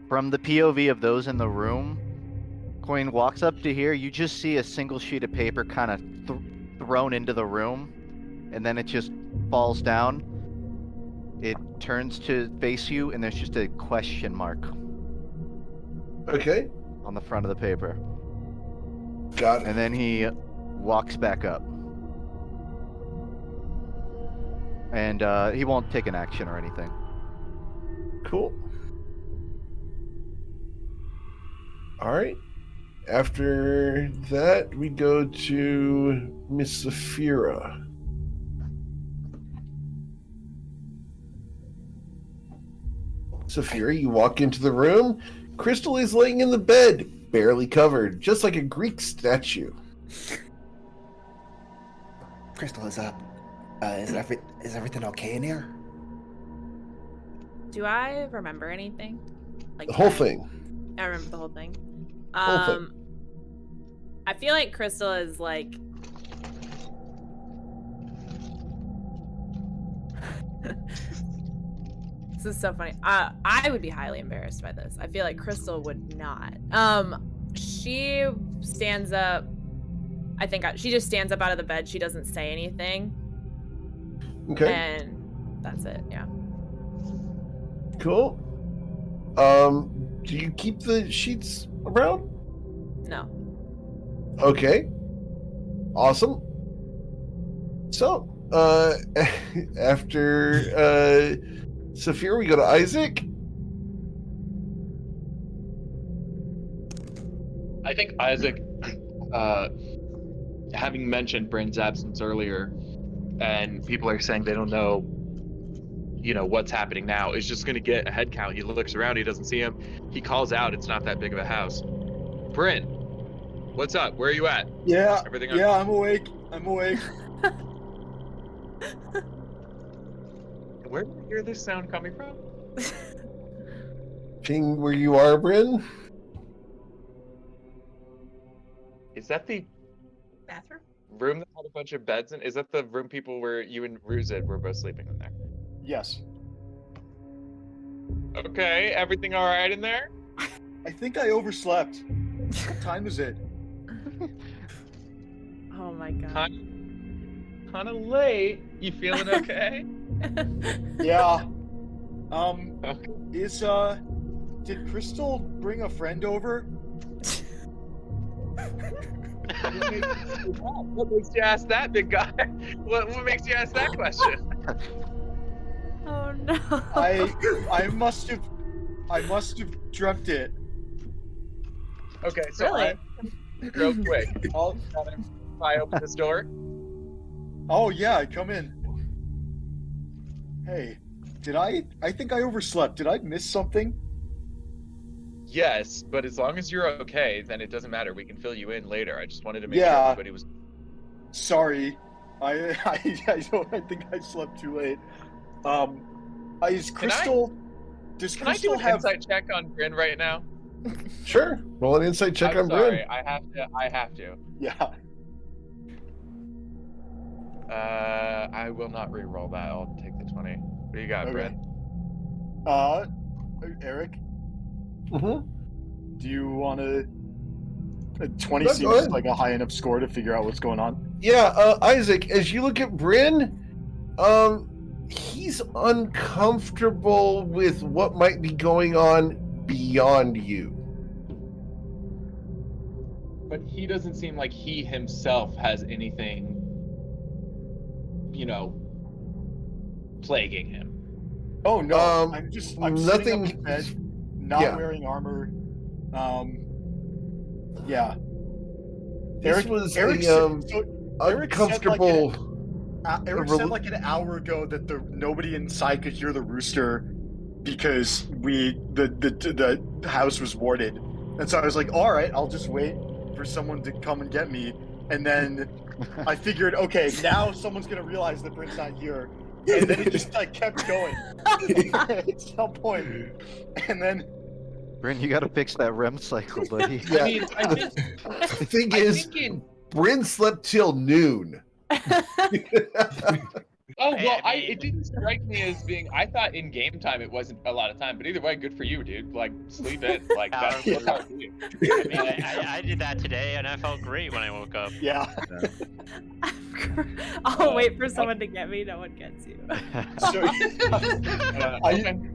From the POV of those in the room, Coin walks up to here. You just see a single sheet of paper kind of thrown into the room, and then it just falls down. It turns to face you, and there's just a question mark Okay. on the front of the paper. Got it. And then he walks back up. And he won't take an action or anything. Cool. All right. After that, we go to Miss Saphira. Saphira, you walk into the room. Crystal is laying in the bed, barely covered, just like a Greek statue. Crystal is up. Is everything okay in here? Do I remember anything? Like The whole thing. I remember the whole thing. Whole thing. I feel like Crystal is like this is so funny. I would be highly embarrassed by this. I feel like Crystal would not. She stands up. I think she just stands up out of the bed. She doesn't say anything. Okay. And that's it. Yeah. Cool. Do you keep the sheets around? No. Okay. Awesome. So, after Saphira, we go to Isaac. I think Isaac, having mentioned Bryn's absence earlier, and people are saying they don't know, what's happening now, is just going to get a head count. He looks around, he doesn't see him. He calls out, it's not that big of a house. Bryn, what's up? Where are you at? Yeah, Everything yeah, I'm awake. Where do you hear this sound coming from? Ping where you are, Bryn. Is that the Bathroom? room that had a bunch of beds in? Is that the room people where you and Ruzid were both sleeping in there? Yes. Okay, everything all right in there? I think I overslept. What time is it? Oh my god. Kind of late. You feeling okay? Yeah. Okay. Did Crystal bring a friend over? What makes you ask that, big guy? What makes you ask that question? Oh no. I must have dreamt it. Okay, so Really? real quick, I'll I open this door. Oh yeah, come in. Hey, I think I overslept. Did I miss something? Yes, but as long as you're okay, then it doesn't matter. We can fill you in later. I just wanted to make sure Yeah. everybody was. Sorry. I think I slept too late. Is Crystal does Can I do Crystal an have insight check on Bryn right now? Sure. Roll an insight check I'm on sorry, Bryn. I have to. Yeah. I will not re-roll that. I'll take the 20. What do you got, Okay. Bryn? Eric, Mm-hmm. do you want to? 20 No, go seems ahead. like a high enough score to figure out what's going on. Yeah, Isaac, as you look at Bryn, he's uncomfortable with what might be going on beyond you. But he doesn't seem like he himself has anything, plaguing him. Oh no, I'm nothing. sitting up in bed, not wearing armor. Yeah. This was Eric uncomfortable. Eric said like an hour ago that nobody inside could hear the rooster because the house was warded, and so I was like, all right, I'll just wait for someone to come and get me, and then I figured, okay, now someone's gonna realize that Brent's not here, and then it just like kept going at some point, and then. Bryn, you gotta fix that REM cycle, buddy. Yeah. I mean, The thing is, Bryn slept till noon. It didn't strike me as being. I thought in game time it wasn't a lot of time, but either way, good for you, dude. Like sleep in, like that's what I do. I mean, I did that today, and I felt great when I woke up. Yeah. I'll wait for someone to get me. No one gets you. So,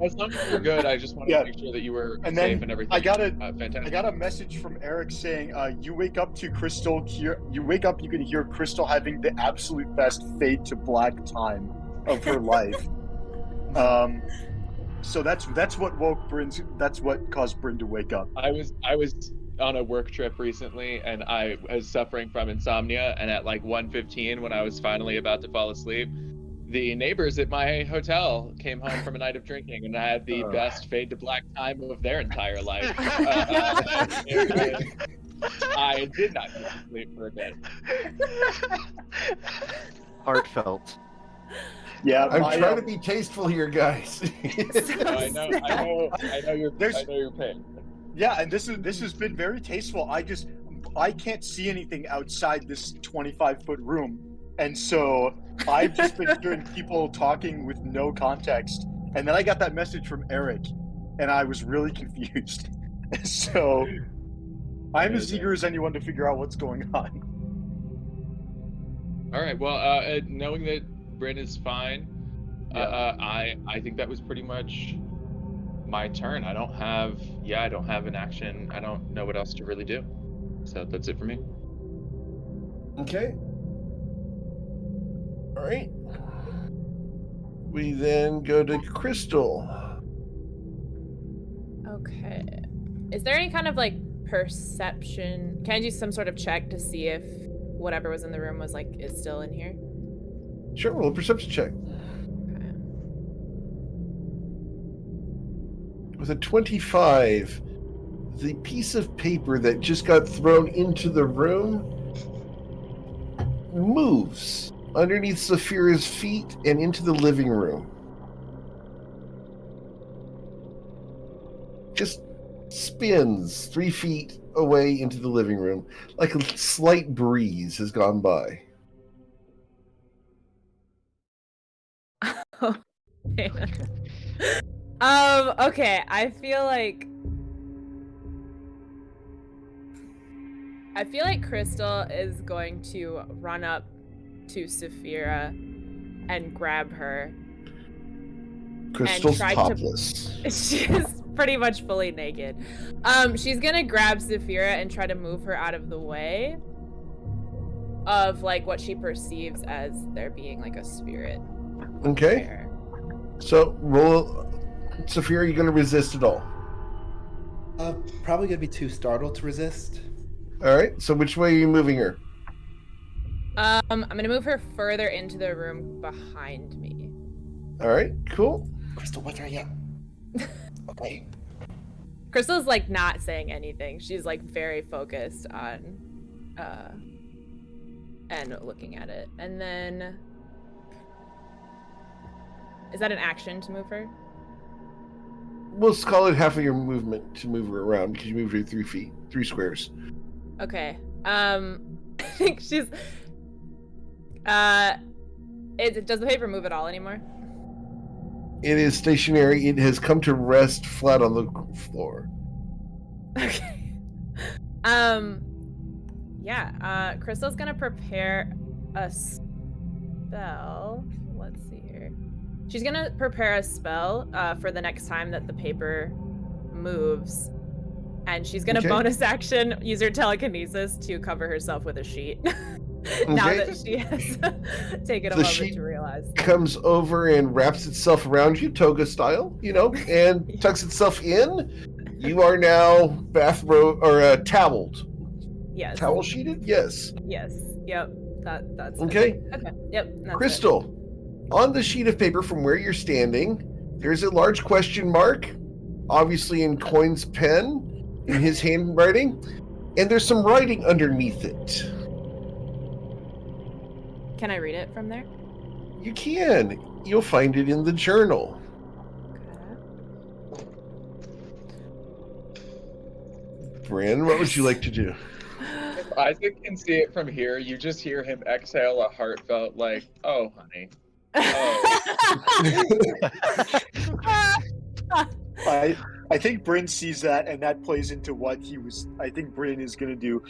as long as you're good, I just wanted to make sure that you were safe and everything. I got fantastic. a message from Eric saying, you wake up to Crystal. You wake up, you can hear Crystal having the absolute best fade to black time of her life. So that's what woke Bryn's. That's what caused Bryn to wake up. I was on a work trip recently, and I was suffering from insomnia. And at like 1:15, when I was finally about to fall asleep, the neighbors at my hotel came home from a night of drinking, and I had the best fade to black time of their entire life. I did not get to sleep for a bit. Heartfelt. Yeah, I'm trying to be tasteful here, guys. I know your pain. Yeah, and this has been very tasteful. I can't see anything outside this 25-foot room, and so I've just been hearing people talking with no context. And then I got that message from Eric, and I was really confused. So I'm as eager as anyone to figure out what's going on. All right. Well, knowing that Bryn is fine, I think that was pretty much my turn. I don't have an action. I don't know what else to really do. So that's it for me. Okay. All right. We then go to Crystal. Okay. Is there any kind of like perception? Can I do some sort of check to see if whatever was in the room is still in here? Sure, roll a perception check. Okay. With a 25, the piece of paper that just got thrown into the room moves underneath Saphira's feet and into the living room. Just spins 3 feet away into the living room, like a slight breeze has gone by. Oh, man. Okay, I feel like Crystal is going to run up to Saphira and grab her. Crystal's topless. She's pretty much fully naked. She's gonna grab Saphira and try to move her out of the way of like what she perceives as there being like a spirit. Okay. There. So roll. Saphira, you gonna resist at all? Probably gonna be too startled to resist. All right. So which way are you moving her? I'm gonna move her further into the room behind me. All right. Cool. Crystal, what's right? Yeah. Okay. Crystal's like not saying anything. She's like very focused on and looking at it. And then is that an action to move her? We'll call it half of your movement to move her around because you moved her 3 feet, 3 squares. Okay. I think she's does the paper move at all anymore? It is stationary. It has come to rest flat on the floor. Okay. Yeah. Crystal's gonna prepare a spell. Let's see here. She's gonna prepare a spell for the next time that the paper moves, and she's gonna bonus action use her telekinesis to cover herself with a sheet. Now that she has taken a moment to realize. Comes over and wraps itself around you, toga style, and tucks itself in. You are now bathrobe or toweled. Yes. Towel sheeted? Yes. Yes. Yep. That's okay. Okay. Yep. Crystal, on the sheet of paper from where you're standing, there's a large question mark, obviously in Coin's pen, in his handwriting, and there's some writing underneath it. Can I read it from there? You can. You'll find it in the journal. Okay. Bryn, what would you like to do? If Isaac can see it from here, you just hear him exhale a heartfelt, like, "Oh, honey." Oh. I think Bryn sees that, and that plays into what I think Bryn is going to do.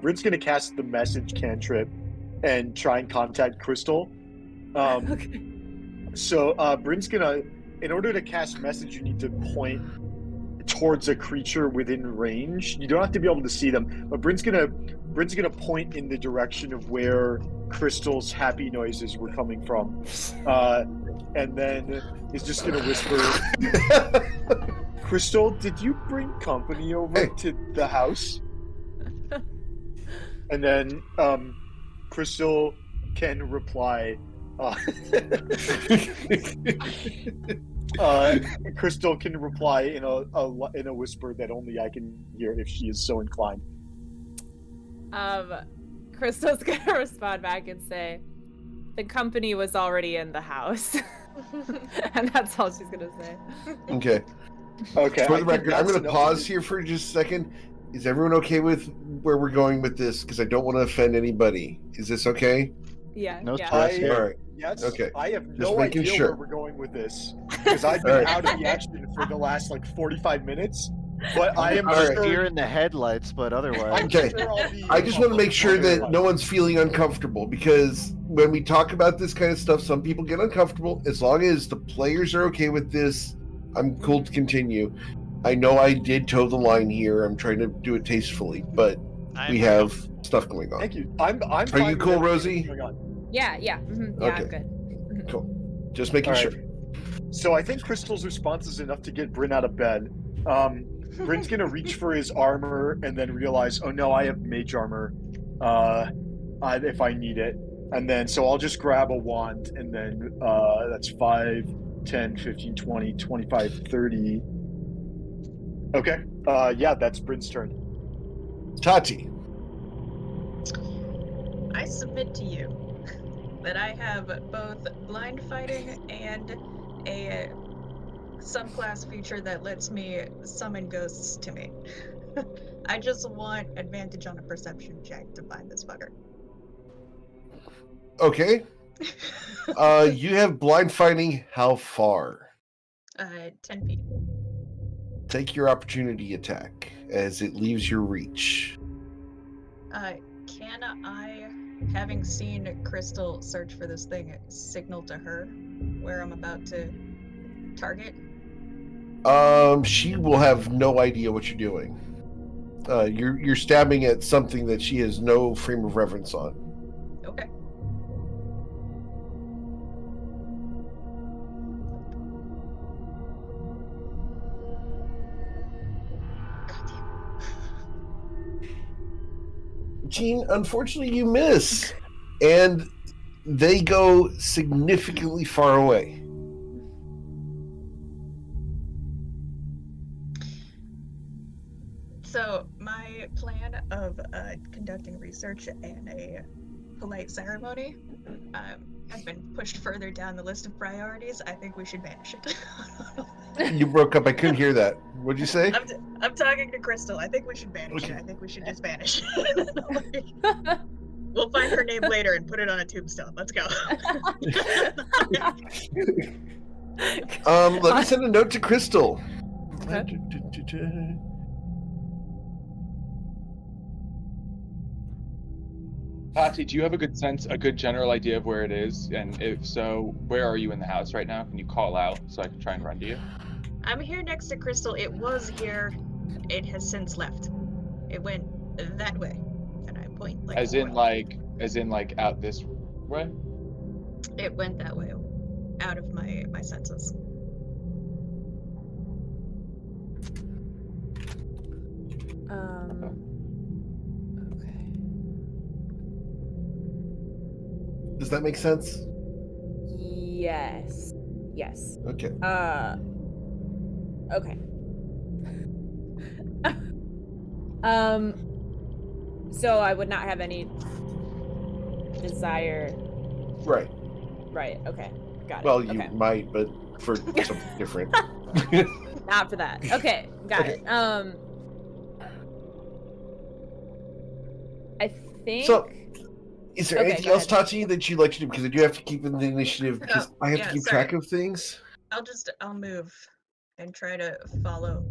Bryn's going to cast the message cantrip and try and contact Crystal. Okay. So Bryn's going to, in order to cast message, you need to point towards a creature within range. You don't have to be able to see them, but Bryn's gonna point in the direction of where Crystal's happy noises were coming from, and then is just gonna whisper, "Crystal, did you bring company over to the house?" And then Crystal can reply. Crystal can reply in a whisper that only I can hear if she is so inclined. Crystal's gonna respond back and say, "The company was already in the house," and that's all she's gonna say. Okay. Okay. For the record, I'm gonna pause here for just a second. Is everyone okay with where we're going with this? Because I don't want to offend anybody. Is this okay? Yeah. No yeah. stress. All right. Yes. Okay. I have Just no making idea sure. where we're going with this because I've been out of the action for the last 45 minutes. But I am All right. sure. You're in the headlights, but otherwise. Okay. I just want to make sure that no one's feeling uncomfortable, because when we talk about this kind of stuff, some people get uncomfortable. As long as the players are okay with this, I'm cool to continue. I know I did toe the line here. I'm trying to do it tastefully, but we have stuff going on. Thank you. I'm Are fine you with cool, everything Rosie? that's going on. Yeah. Yeah. Mm-hmm. Yeah. Okay. I'm good. Cool. Just making All right. sure. So I think Crystal's response is enough to get Bryn out of bed. Bryn's gonna reach for his armor and then realize, oh no, I have mage armor if I need it. And then, so I'll just grab a wand, and then that's 5, 10, 15, 20, 25, 30. Okay. Yeah, that's Bryn's turn. Tati. I submit to you that I have both blind fighting and a subclass feature that lets me summon ghosts to me. I just want advantage on a perception check to find this fucker. Okay. You have blind fighting. How far? 10 feet. Take your opportunity attack as it leaves your reach. Can I, having seen Crystal search for this thing, signal to her where I'm about to target? She will have no idea what you're doing. You're stabbing at something that she has no frame of reference on. Okay. Gene, unfortunately, you miss, and they go significantly far away. So my plan of conducting research and a polite ceremony has been pushed further down the list of priorities. I think we should banish it. You broke up. I couldn't hear that. What'd you say? I'm talking to Crystal. I think we should banish it. I think we should just banish it. We'll find her name later and put it on a tombstone. Let's go. Let me send a note to Crystal. Okay. Tati, do you have a good general idea of where it is? And if so, where are you in the house right now? Can you call out so I can try and run to you? I'm here next to Crystal. It was here. It has since left. It went that way. And I point like As in out this way? it went that way. Out of my senses. Okay. Does that make sense? Yes. Yes. Okay. Okay. So I would not have any desire. Right. Right. Okay. Got it. Well, you okay. might, but for something different. Not for that. Okay. Got it. I think. So, is there Okay, anything go else, ahead. Tati, that you'd like to do? Because I do have to keep in the initiative because I have to keep track of things. I'll move and try to follow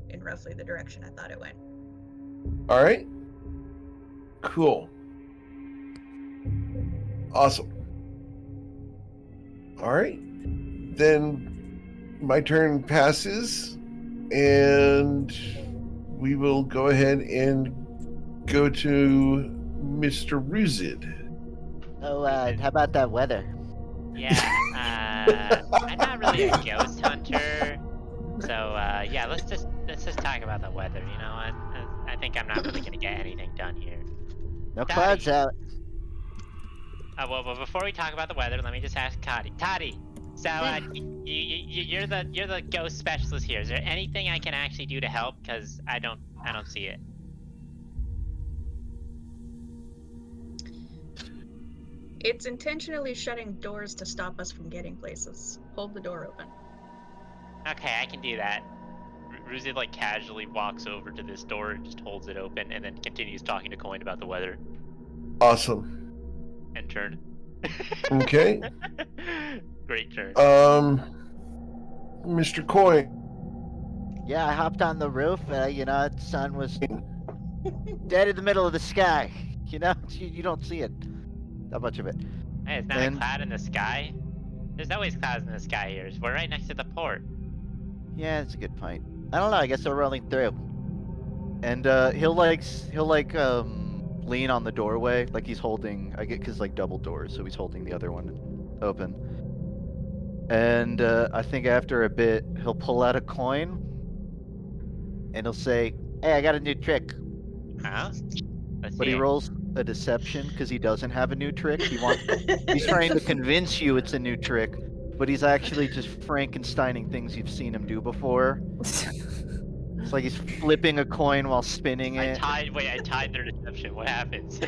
in roughly the direction I thought it went. All right. Cool. Awesome. All right. Then my turn passes, and we will go ahead and go to Mr. Ruzid. Oh, how about that weather? Yeah, I'm not really a ghost hunter, so yeah, let's just talk about the weather. You know what? I think I'm not really gonna get anything done here. No Tati. clouds out. Well, before we talk about the weather, let me just ask Tati. Tati, so you're the ghost specialist here. Is there anything I can actually do to help? Because I don't see it. It's intentionally shutting doors to stop us from getting places. Hold the door open. Okay, I can do that. Ruzid like casually walks over to this door and just holds it open, and then continues talking to Coin about the weather. Awesome. And turn. Okay. Great turn. Mr. Coin. Yeah, I hopped on the roof. The sun was dead in the middle of the sky. You don't see it. Not much of it. Hey, it's not a cloud in the sky. There's always clouds in the sky here. We're right next to the port. Yeah, that's a good point. I don't know. I guess they're rolling through. And he'll lean on the doorway like he's holding. I get because like double doors, so he's holding the other one open. And I think after a bit, he'll pull out a coin, and he'll say, "Hey, I got a new trick." Huh? But he rolls a deception because he doesn't have a new trick. He's trying to convince you it's a new trick, but he's actually just Frankensteining things you've seen him do before. It's like he's flipping a coin while spinning it. I tied their deception. What happens?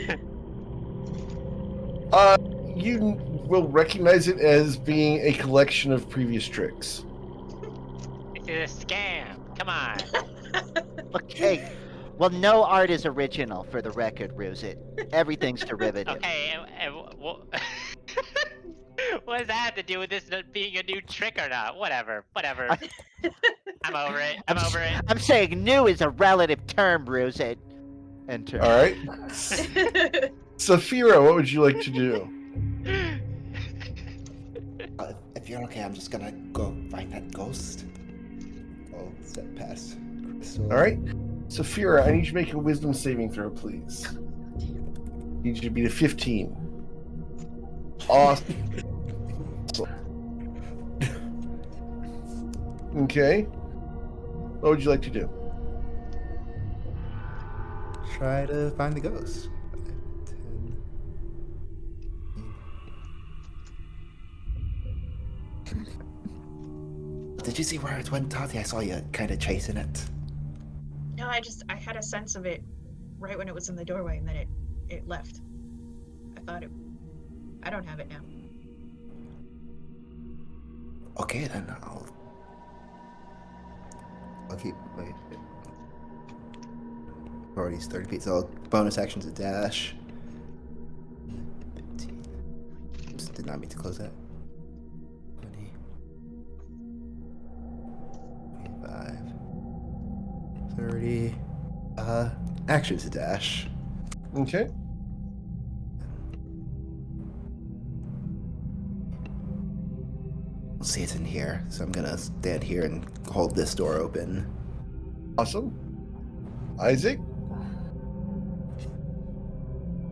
You will recognize it as being a collection of previous tricks. It's a scam. Come on. Okay. Well, no art is original, for the record, Ruzit. Everything's derivative. Okay, what does that have to do with this being a new trick or not? Whatever. I'm over it. I'm saying new is a relative term, Ruzit. Enter. All right. Saphira, what would you like to do? If you're okay, I'm just gonna go find that ghost. I'll step past Crystal. All right. Saphira, I need you to make a wisdom saving throw, please. I need you to beat a 15. Awesome. Okay. What would you like to do? Try to find the ghost. 10. Did you see where it went, Tati? I saw you kind of chasing it. No, I had a sense of it right when it was in the doorway, and then it left. I don't have it now. Okay, then I'll keep my priorities 30 feet. So bonus actions a dash. 15. Oops, did not mean to close that. 20. 30. Action's a dash. Okay. We'll see it's in here, so I'm gonna stand here and hold this door open. Awesome. Isaac?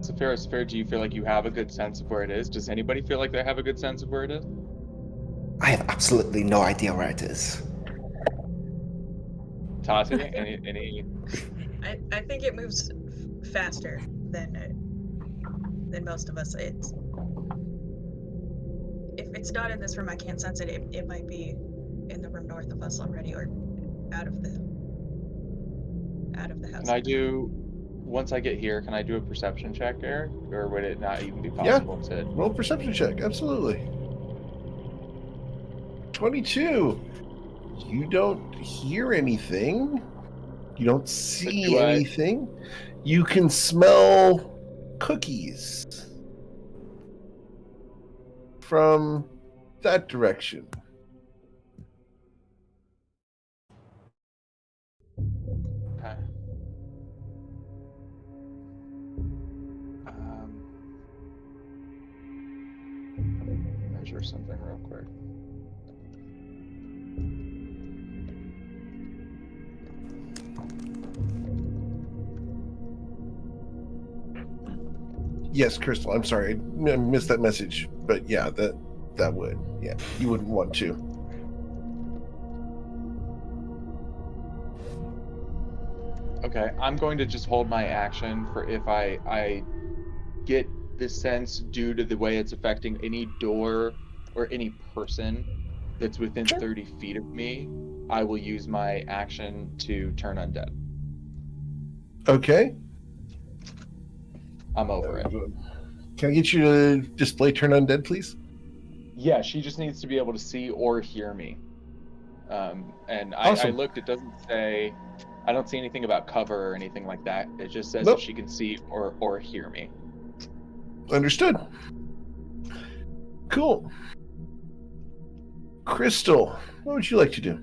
So fair is fair. Do you feel like you have a good sense of where it is? Does anybody feel like they have a good sense of where it is? I have absolutely no idea where it is. Tati, any? I think it moves faster than most of us. If it's not in this room, I can't sense it. It might be in the room north of us already, or out of the house. Can I do, once I get here, can I do a perception check, Eric? Or would it not even be possible to? Roll perception check, absolutely. 22. You don't hear anything. You don't see anything. You can smell cookies from that direction. Okay. Let me measure something real quick. Yes, Crystal, I'm sorry. I missed that message. But yeah, that would. Yeah, you wouldn't want to. Okay, I'm going to just hold my action for if I get the sense due to the way it's affecting any door or any person that's within 30 feet of me, I will use my action to turn undead. Okay. I'm over it. Can I get you to display turn undead, please? Yeah, she just needs to be able to see or hear me. And Awesome. I looked, it doesn't say, I don't see anything about cover or anything like that. It just says Nope. that she can see or hear me. Understood. Cool. Crystal, what would you like to do?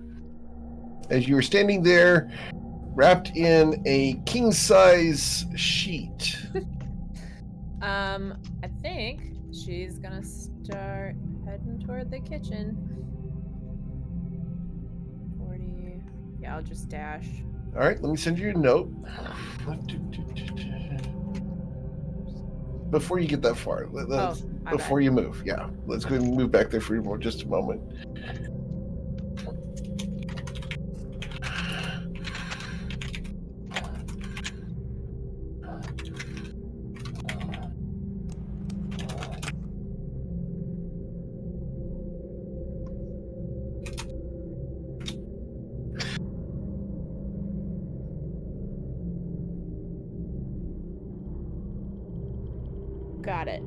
As you were standing there, wrapped in a king-size sheet. I think she's gonna start heading toward the kitchen. 40. Yeah, I'll just dash. All right, let me send you a note. Before you get that far, before you move, yeah. Let's go ahead and move back there for just a moment. Got it.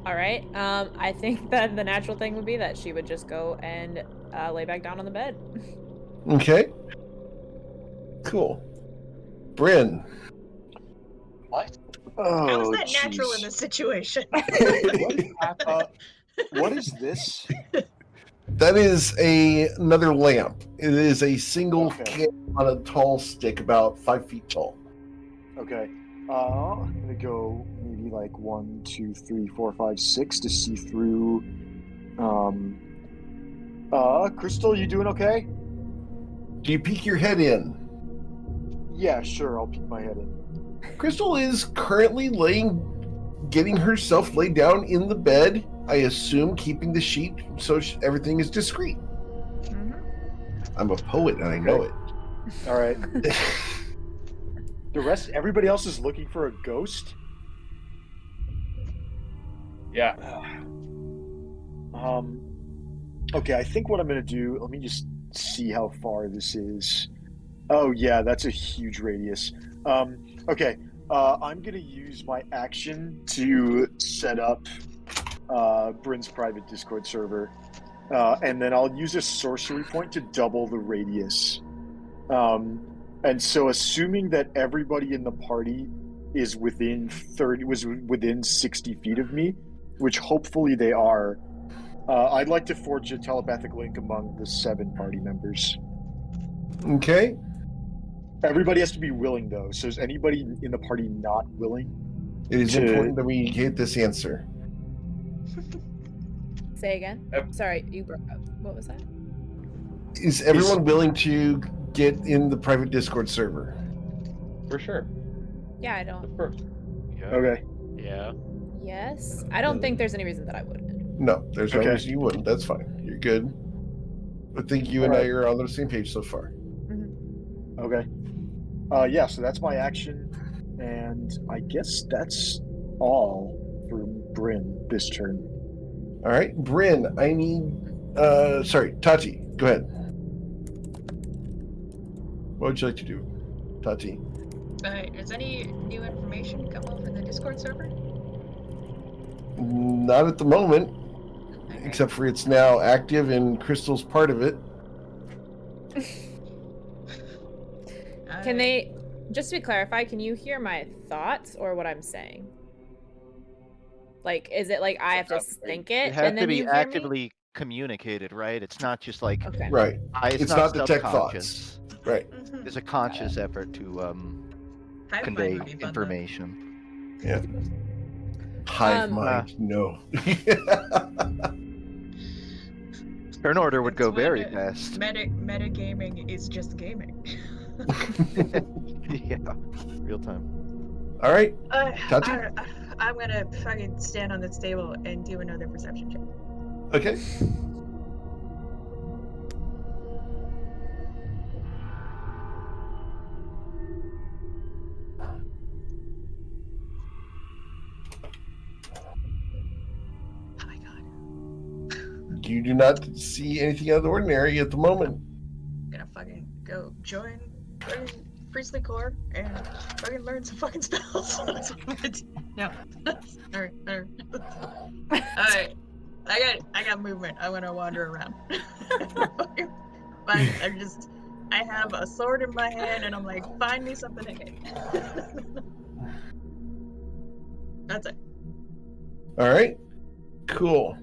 All right. I think that the natural thing would be that she would just go and lay back down on the bed. Okay. Cool. Bryn. What? Oh, How is that natural in this situation? What is this? That is another lamp. It is a single candle on a tall stick, about 5 feet tall. Okay. I'm gonna go maybe like 1, 2, 3, 4, 5, 6 to see through. Crystal, you doing okay? Do you peek your head in? Yeah, sure. I'll peek my head in. Crystal is currently getting herself laid down in the bed. I assume keeping the sheet so everything is discreet. Mm-hmm. I'm a poet and I know it. All right. Everybody else is looking for a ghost? Yeah. Okay, I think what I'm going to do, let me just see how far this is. Oh, yeah, that's a huge radius. Okay, I'm going to use my action to set up Bryn's private Discord server. And then I'll use a sorcery point to double the radius. And so assuming that everybody in the party is within 60 feet of me, which hopefully they are, I'd like to forge a telepathic link among the 7 party members. Okay. Everybody has to be willing, though. So is anybody in the party not willing? It is important that we get this answer. Say again. Sorry, you broke up. What was that? Is everyone willing to get in the private Discord server? For sure. Yeah, I don't. Yeah. Okay. Yeah. Yes. I don't think there's any reason that I wouldn't. No, there's no Okay. reason you wouldn't. That's fine. You're good. I think you and I are on the same page so far. Okay. Yeah, so that's my action. And I guess that's all for Bryn this turn. All right, Bryn, I need... sorry, Tati, go ahead. What would you like to do, Tati? Has any new information come over the Discord server? Not at the moment, Okay. except for it's now active and Crystal's part of it. Can they, just to clarify, can you hear my thoughts or what I'm saying? Like, is it like I have to think it It has and to then be you hear me? actively communicated, right? It's not just like Okay. Right. it's not the tech subconscious. Right. Mhm. It's a conscious effort to Hive convey mind would be fun, though. information. Yeah. Hive Um, mind, no. Turn order would go That's very when fast. Metagaming is just gaming. Yeah, real time. All right, Tati? I'm gonna fucking stand on this table and do another perception check. Okay. Oh my god. You do not see anything out of the ordinary at the moment. I'm gonna fucking go join Priestly Corps and fucking learn some fucking spells. That's what I'm gonna do. No. Alright. Alright. I got movement. I wanna wander around. Fine, I have a sword in my hand and I'm like, find me something to hit. That's it. All right. Cool.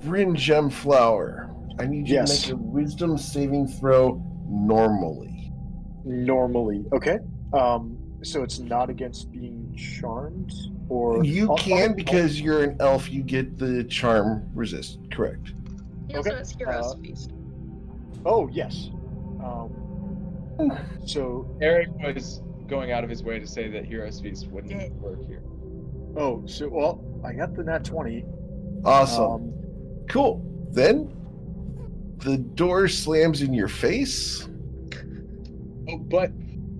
Bryn Gemflower, I need you Yes. to make a wisdom saving throw normally. Normally. Okay. So it's not against being charmed? Or You can, because you're an elf, you get the charm resist. Correct. He also Okay, has Hero's Feast. Oh, yes. So, Eric was going out of his way to say that Hero's Feast wouldn't Yeah. work here. well, I got the nat 20. Awesome. Cool. Then the door slams in your face. Oh, but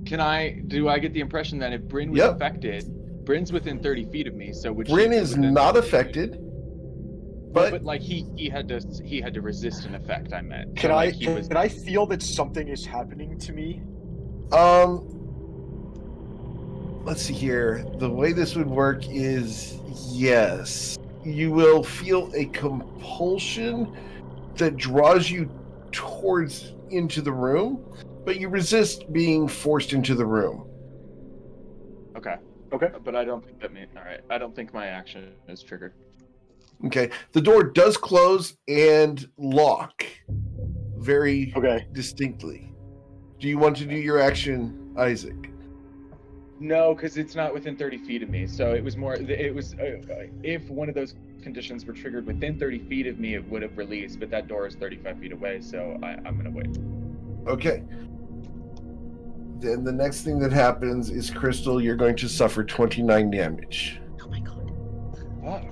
do I get the impression that if Bryn was Yep. affected, Bryn's within 30 feet of me, so would she Bryn be is within not 30 feet? affected, No, but but like he had to resist an effect. I meant. Can So, I like, he was can I feel that something is happening to me? let's see here. The way this would work is yes. You will feel a compulsion that draws you towards into the room, but you resist being forced into the room. Okay. Okay. But I don't think that means. All right. I don't think my action is triggered. Okay. The door does close and lock very Okay. distinctly. Do you want to do your action, Isaac? No, because it's not within 30 feet of me. So it was more. It was if one of those conditions were triggered within 30 feet of me, it would have released. But that door is 35 feet away, so I'm gonna wait. Okay. Then the next thing that happens is, Crystal, you're going to suffer 29 damage. Oh my god. Fuck.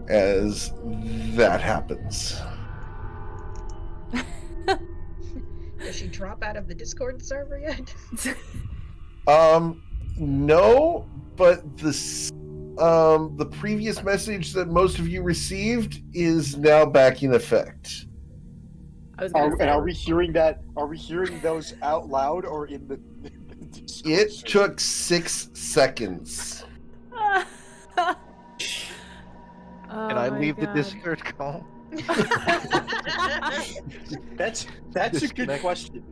As that happens. Does she drop out of the Discord server yet? No, but the previous message that most of you received is now back in effect. I was gonna say, Are we hearing that? Are we hearing those out loud or in the Discord It server? took 6 seconds. Can I leave the Discord call? That's a good question.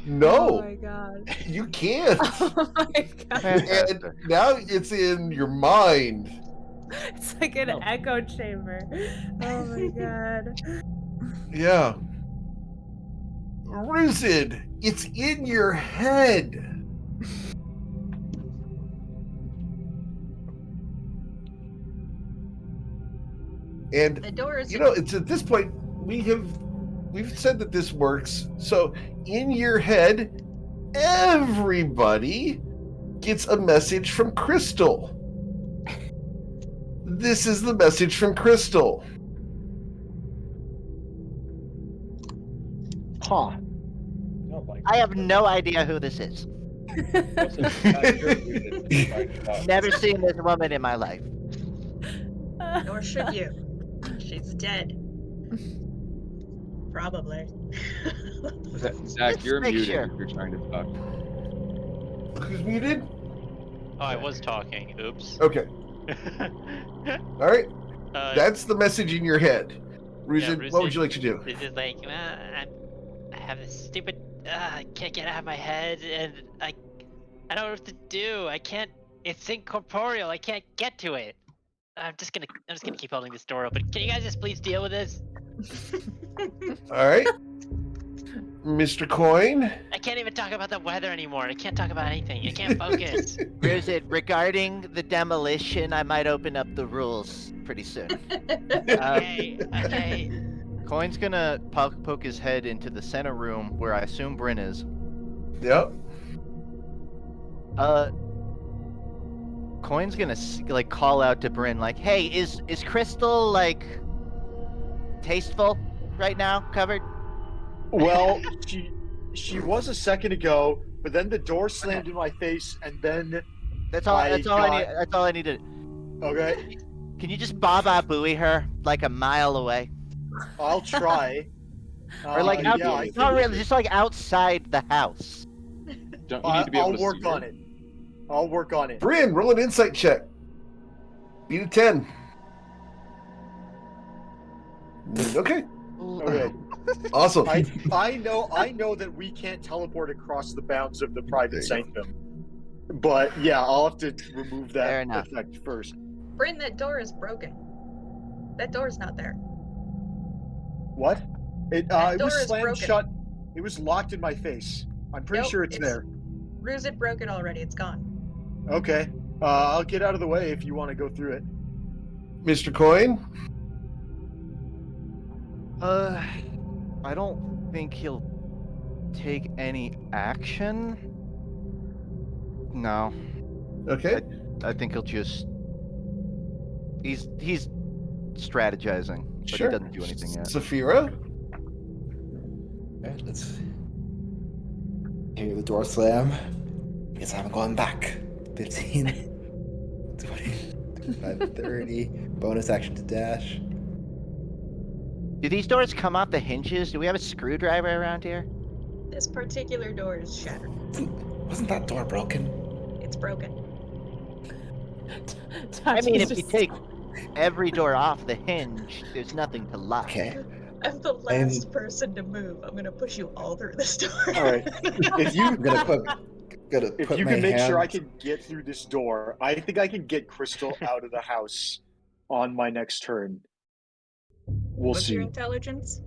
No, Oh my god. you can't. Oh my god. And now it's in your mind. It's like an echo chamber. Oh my god. Yeah. Ruzid, it's in your head. And The door is. it's at this point we've said that this works. So in your head, everybody gets a message from Crystal. This is the message from Crystal. Huh. I have no idea who this is. Never seen this woman in my life. Nor should you. She's dead. Probably. Zach, you're make muted sure. if you're trying to talk. Who's muted? Oh, I was talking. Oops. Okay. All right. Uh, That's the message in your head. Ruzid, what would you like to do? This is like, I have this stupid, I can't get it out of my head, and I don't know what to do. I can't. It's incorporeal. I can't get to it. I'm just gonna keep holding this door open. Can you guys just please deal with this? All right. Mr. Coin. I can't even talk about the weather anymore. I can't talk about anything. I can't focus. Ruzid, regarding the demolition, I might open up the rules pretty soon. Okay. Coin's gonna poke his head into the center room where I assume Bryn is. Yep. Coin's gonna like call out to Bryn like, "Hey, is Crystal like tasteful right now? Covered?" Well, she was a second ago, but then the door slammed in my face, and then That's all I needed. Okay, Can you just Baba Booey her like a mile away? I'll try. Or like yeah, not really, just like outside the house. Don't you need to be able I'll to work see on her? it. I'll work on it. Bryn, roll an insight check. Beat a 10. Okay. Okay. Awesome. I know that we can't teleport across the bounds of the private sanctum. But yeah, I'll have to remove Fair that enough. effect first. Bryn, that door is broken. That door's not there. What? It That it door was is slammed broken. shut. It was locked in my face. I'm pretty Nope, sure it's there. Ruzid broke it already. It's gone. Okay. I'll get out of the way if you want to go through it. Mr. Coin. I don't think he'll take any action. No. Okay. I think he'll just he's strategizing, but Sure. he doesn't do anything yet. Saphira. Alright, let's hear the door slam. Guess I'm going back. 15, 20, 25, 30. Bonus action to dash. Do these doors come off the hinges? Do we have a screwdriver around here? This particular door is shattered. Wasn't that door broken? It's broken. I mean, Tati's if you just- take every door off the hinge, there's nothing to lock. Okay. I'm the last person to move. I'm gonna push you all through this door. All right. If you I'm gonna put if put you my can make sure I hand- can get through this door, I think I can get Crystal out of the house on my next turn. We'll What's see. your intelligence?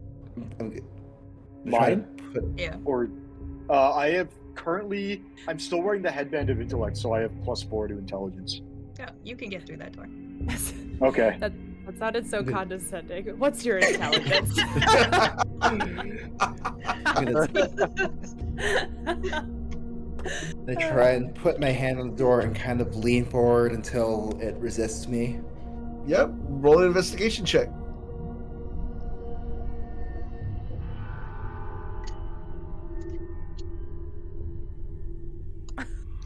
I'm Mine? trying to put- Yeah. Or I have currently. I'm still wearing the headband of intellect, so I have +4 to intelligence. Yeah, you can get through that door. Okay. That sounded so condescending. What's your intelligence? I try and put my hand on the door and kind of lean forward until it resists me. Yep. Roll an investigation check.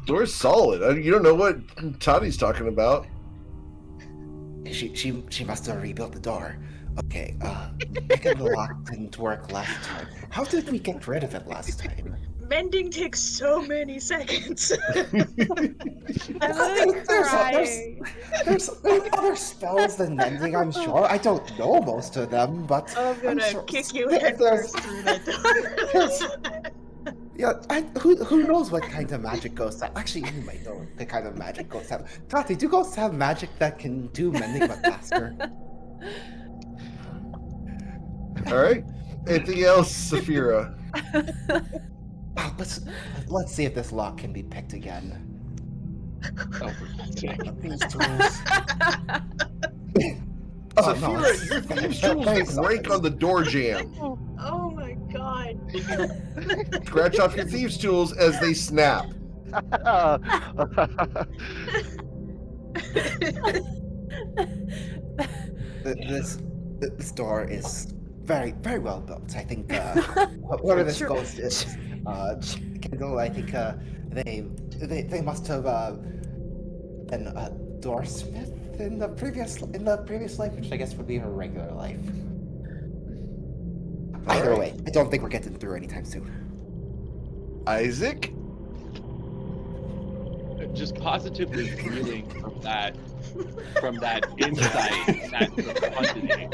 Door's solid. You don't know what Toddy's talking about. She must have rebuilt the door. Okay, picking the lock didn't work last time. How did we get rid of it last time? Mending takes so many seconds. I'm like crying. There's other spells than mending, I'm sure. I don't know most of them, but I'm gonna sure kick you there's- head first through that door. Yeah, who knows what kind of magic ghosts have? Actually, you might know the kind of magic ghosts have. Tati, do ghosts have magic that can do mending but faster? All right. Anything else, Saphira? Oh, let's see if this lock can be picked again. Oh, for God's sake. These tools. Saphira, your thieves' tools break on the door jam. Oh my god. Scratch off your thieves' tools as they snap. This door is very, very well built. I think whoever this ghost is, Kendall, I think they must have been a doorsmith in the previous life, which I guess would be her regular life. Either way, I don't think we're getting through anytime soon. Isaac? Just positively feeling from that insight, that profundity.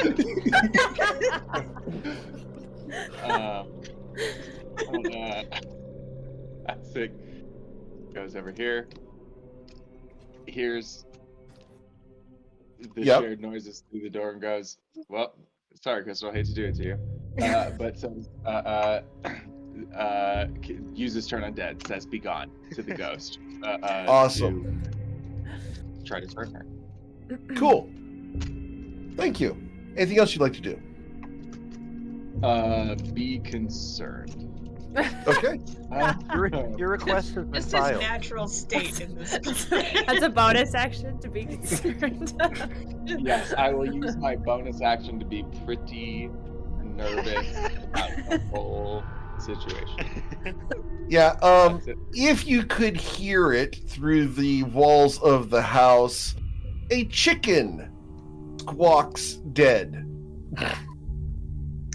Isaac goes over here. Hears the shared noises through the door and goes, "Well, sorry, Crystal, I hate to do it to you." But uses turn undead, says "Be gone" to the ghost. Awesome. To try to turn her. Cool. Thank you. Anything else you'd like to do? Be concerned. Okay. Your request has been Just his filed. natural state in this. That's a bonus action to be concerned. Yes, I will use my bonus action to be pretty nervous about the whole situation. Yeah, That's it. if you could hear it through the walls of the house, a chicken squawks dead.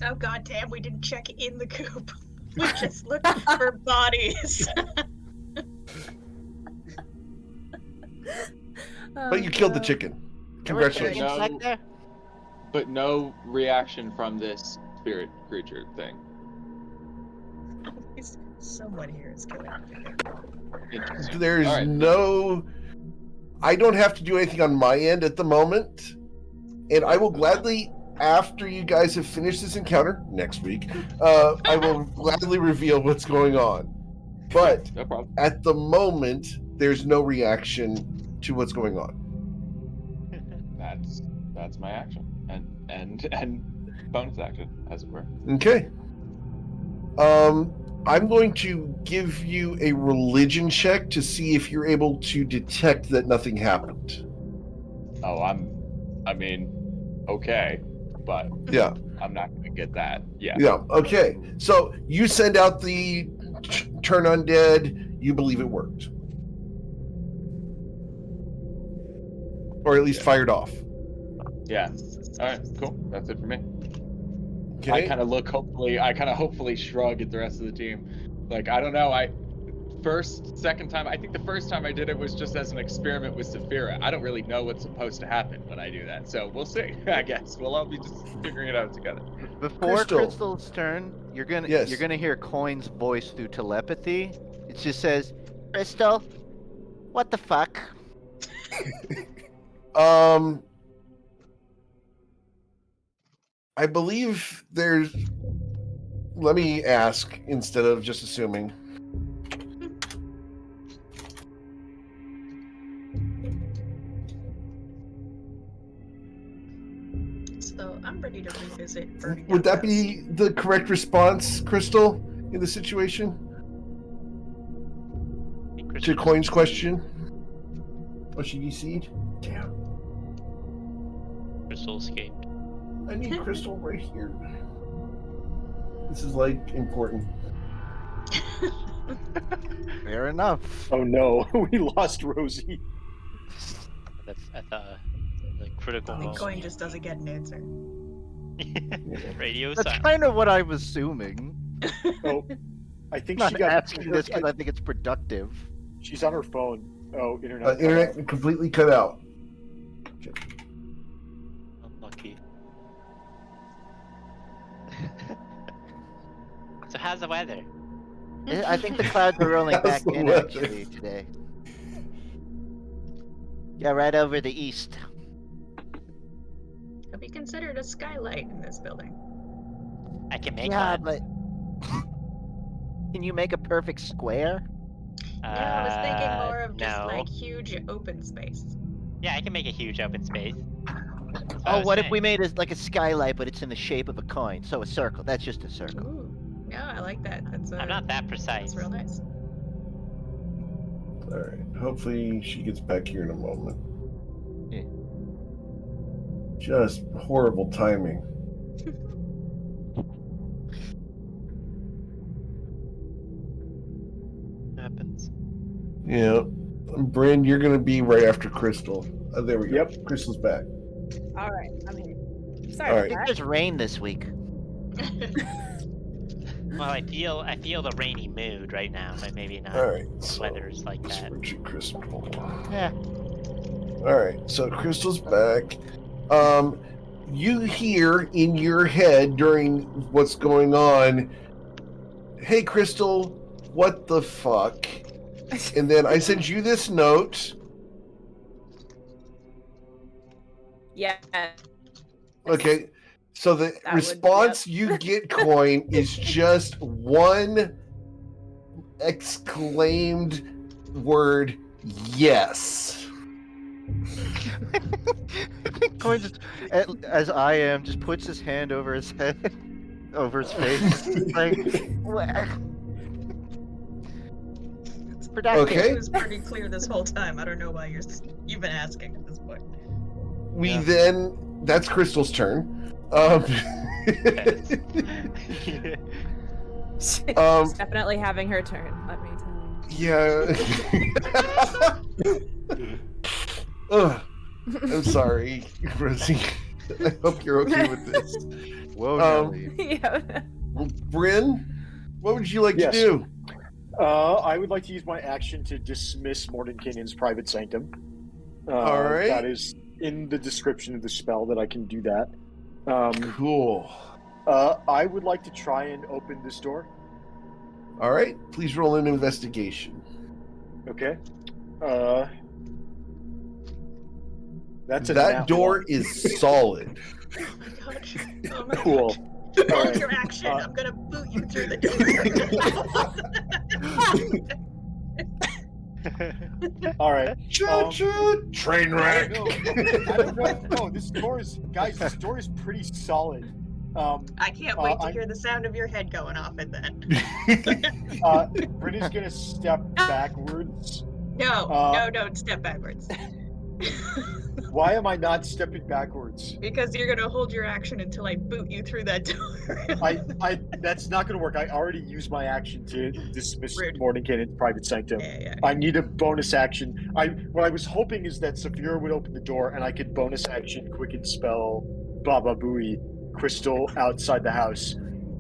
Oh god damn, we didn't check in the coop. We just looked for bodies. But you killed the chicken. Congratulations. No, but no reaction from this spirit creature thing. Someone here is killing everything. Interesting. There's All right. no... I don't have to do anything on my end at the moment. And I will gladly, after you guys have finished this encounter, next week, I will gladly reveal what's going on. But No problem. at the moment, there's no reaction to what's going on. That's my action. And bonus action, as it were. Okay. I'm going to give you a religion check to see if you're able to detect that nothing happened. Oh, I mean, okay, but Yeah. I'm not gonna get that. Yeah. Yeah. Okay. So you send out the turn undead. You believe it worked, or at least fired off. Yeah. All right. Cool. That's it for me. Okay. I kind of hopefully shrug at the rest of the team. Like, I don't know. Second time, I think the first time I did it was just as an experiment with Saphira. I don't really know what's supposed to happen when I do that. So we'll see, I guess. We'll all be just figuring it out together. Before Crystal's turn, you're gonna hear Coin's voice through telepathy. It just says, "Crystal, what the fuck?" I believe there's. Let me ask instead of just assuming. So I'm ready to revisit burning. Would that be the correct response, Crystal, in the situation? To Coin's question? Was she DC'd? Damn. Crystal escaped. I need Crystal right here. This is like important. Fair enough. Oh no, we lost Rosie. That's at the critical The moment. coin just doesn't get an answer. Radio That's silence. kind of what I'm assuming. Oh, I think I'm she not got. asking this because I think it's productive. She's on her phone. Oh, internet. Internet completely cut out. Unlucky. So how's the weather? I think the clouds are rolling How's back the in weather? actually today. Yeah, right over the east. Could be considered a skylight in this building. I can make Yeah, one. but can you make a perfect square? No, I was thinking more of just no. like huge open space. Yeah, I can make a huge open space. That's what I Oh, was what if saying. we made it like a skylight, but it's in the shape of a coin? So a circle. That's just a circle. Ooh, yeah, I like that. That's I'm not that That's precise. real nice. All right. Hopefully she gets back here in a moment. Yeah. Just horrible timing. Happens. Yeah. Bryn, you're going to be right after Crystal. There we go. Yep. Crystal's back. All right, I'm here. Sorry. All I right. think there's rain this week. Well, I feel the rainy mood right now, but maybe not. All right. So Weather's like that. switch to Crystal. Yeah. All right. So Crystal's back. You hear in your head during what's going on, "Hey, Crystal, what the fuck?" And then I send you this note. Yeah. Okay. So the That would- response you get, Coin, is just one exclaimed word, "yes." Coin just, as I am, just puts his hand over his head, over his face. Like, productive. Okay. It was pretty clear this whole time. I don't know why you've been asking at this point. We Yeah. then, that's Crystal's turn. She's definitely having her turn. Let me tell you. Yeah. Ugh. I'm sorry, Rosie. I hope you're okay with this. Whoa, Nelly. Yeah. Bryn, what would you like Yes. to do? I would like to use my action to dismiss Mordenkainen's private sanctum. All right. That is in the description of the spell that I can do that. Cool. I would like to try and open this door. All right. Please roll an investigation. Okay. That's a That nat door one. is solid. Oh my gosh. Oh my Cool. gosh. Hold Alright, your action. I'm gonna boot you through the door. All right. Train wreck. I don't know. No, this door is pretty solid. I can't wait to I'm- hear the sound of your head going off at that. Brittany's gonna step backwards. No, Uh, don't step backwards. Why am I not stepping backwards? Because you're gonna hold your action until I boot you through that door. That's not gonna work. I already used my action to dismiss Rude. Mordenkainen's private sanctum. Yeah. I need a bonus action. What I was hoping is that Saphira would open the door and I could bonus action quicken spell Baba Booey Crystal outside the house.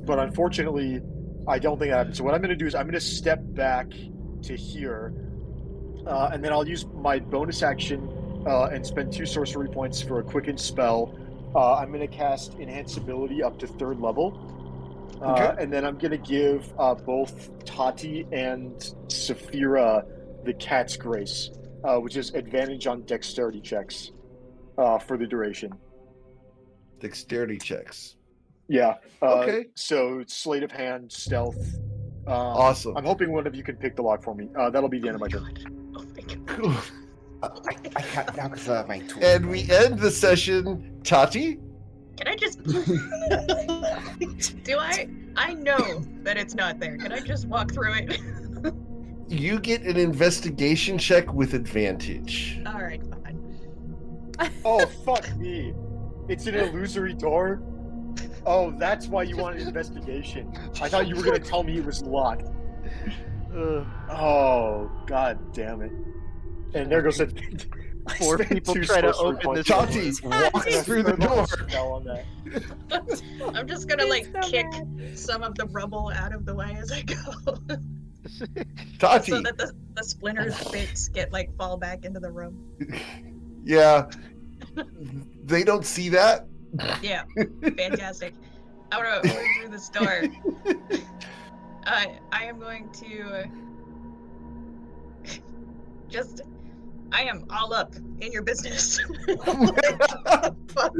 But unfortunately, I don't think that happened. So what I'm going to do is I'm going to step back to here, and then I'll use my bonus action and spend 2 sorcery points for a quicken spell. I'm going to cast Enhanceability up to 3rd level. Okay. And then I'm going to give both Tati and Saphira the Cat's Grace, which is advantage on dexterity checks for the duration. Dexterity checks. Yeah. Okay. So Sleight of Hand, Stealth. Awesome. I'm hoping one of you can pick the lock for me. That'll be the end of my turn. Oh my god. Cool. I can't now because of my tool. And we end the session. Tati? Can I just do I know that it's not there. Can I just walk through it? You get an investigation check with advantage. Alright, fine. Oh, fuck me. It's an illusory door? Oh, that's why you wanted investigation. I thought you were going to tell me it was locked. Oh, god damn it. And there goes Four Spend people 2 try to sorcery open this points. Tati walks through the door. Spell on that. I'm just gonna like so kick bad. some of the rubble out of the way as I go, Tati. so that the splinters bits get like fall back into the room. Yeah. They don't see that. Yeah, fantastic. I'm gonna move through this door. I am going to just. I am all up in your business. Like, fuck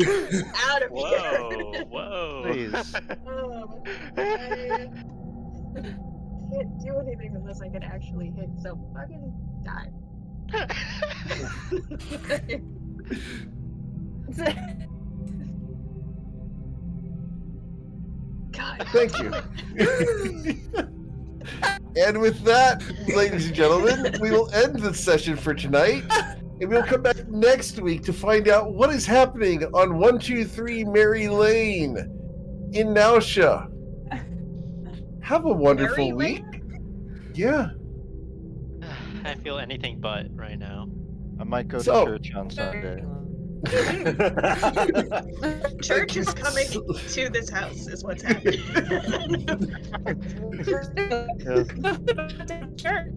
out of Whoa, here. whoa. Please. I can't do anything unless I can actually hit. So fucking die. God. Thank you. And with that, ladies and gentlemen, we will end the session for tonight. And we'll come back next week to find out what is happening on 123 Mary Lane in Nausea. Have a wonderful Mary week. Lane? Yeah. I feel anything but right now. I might go So- to church on Sunday. Church is coming to this house, is what's happening. Church.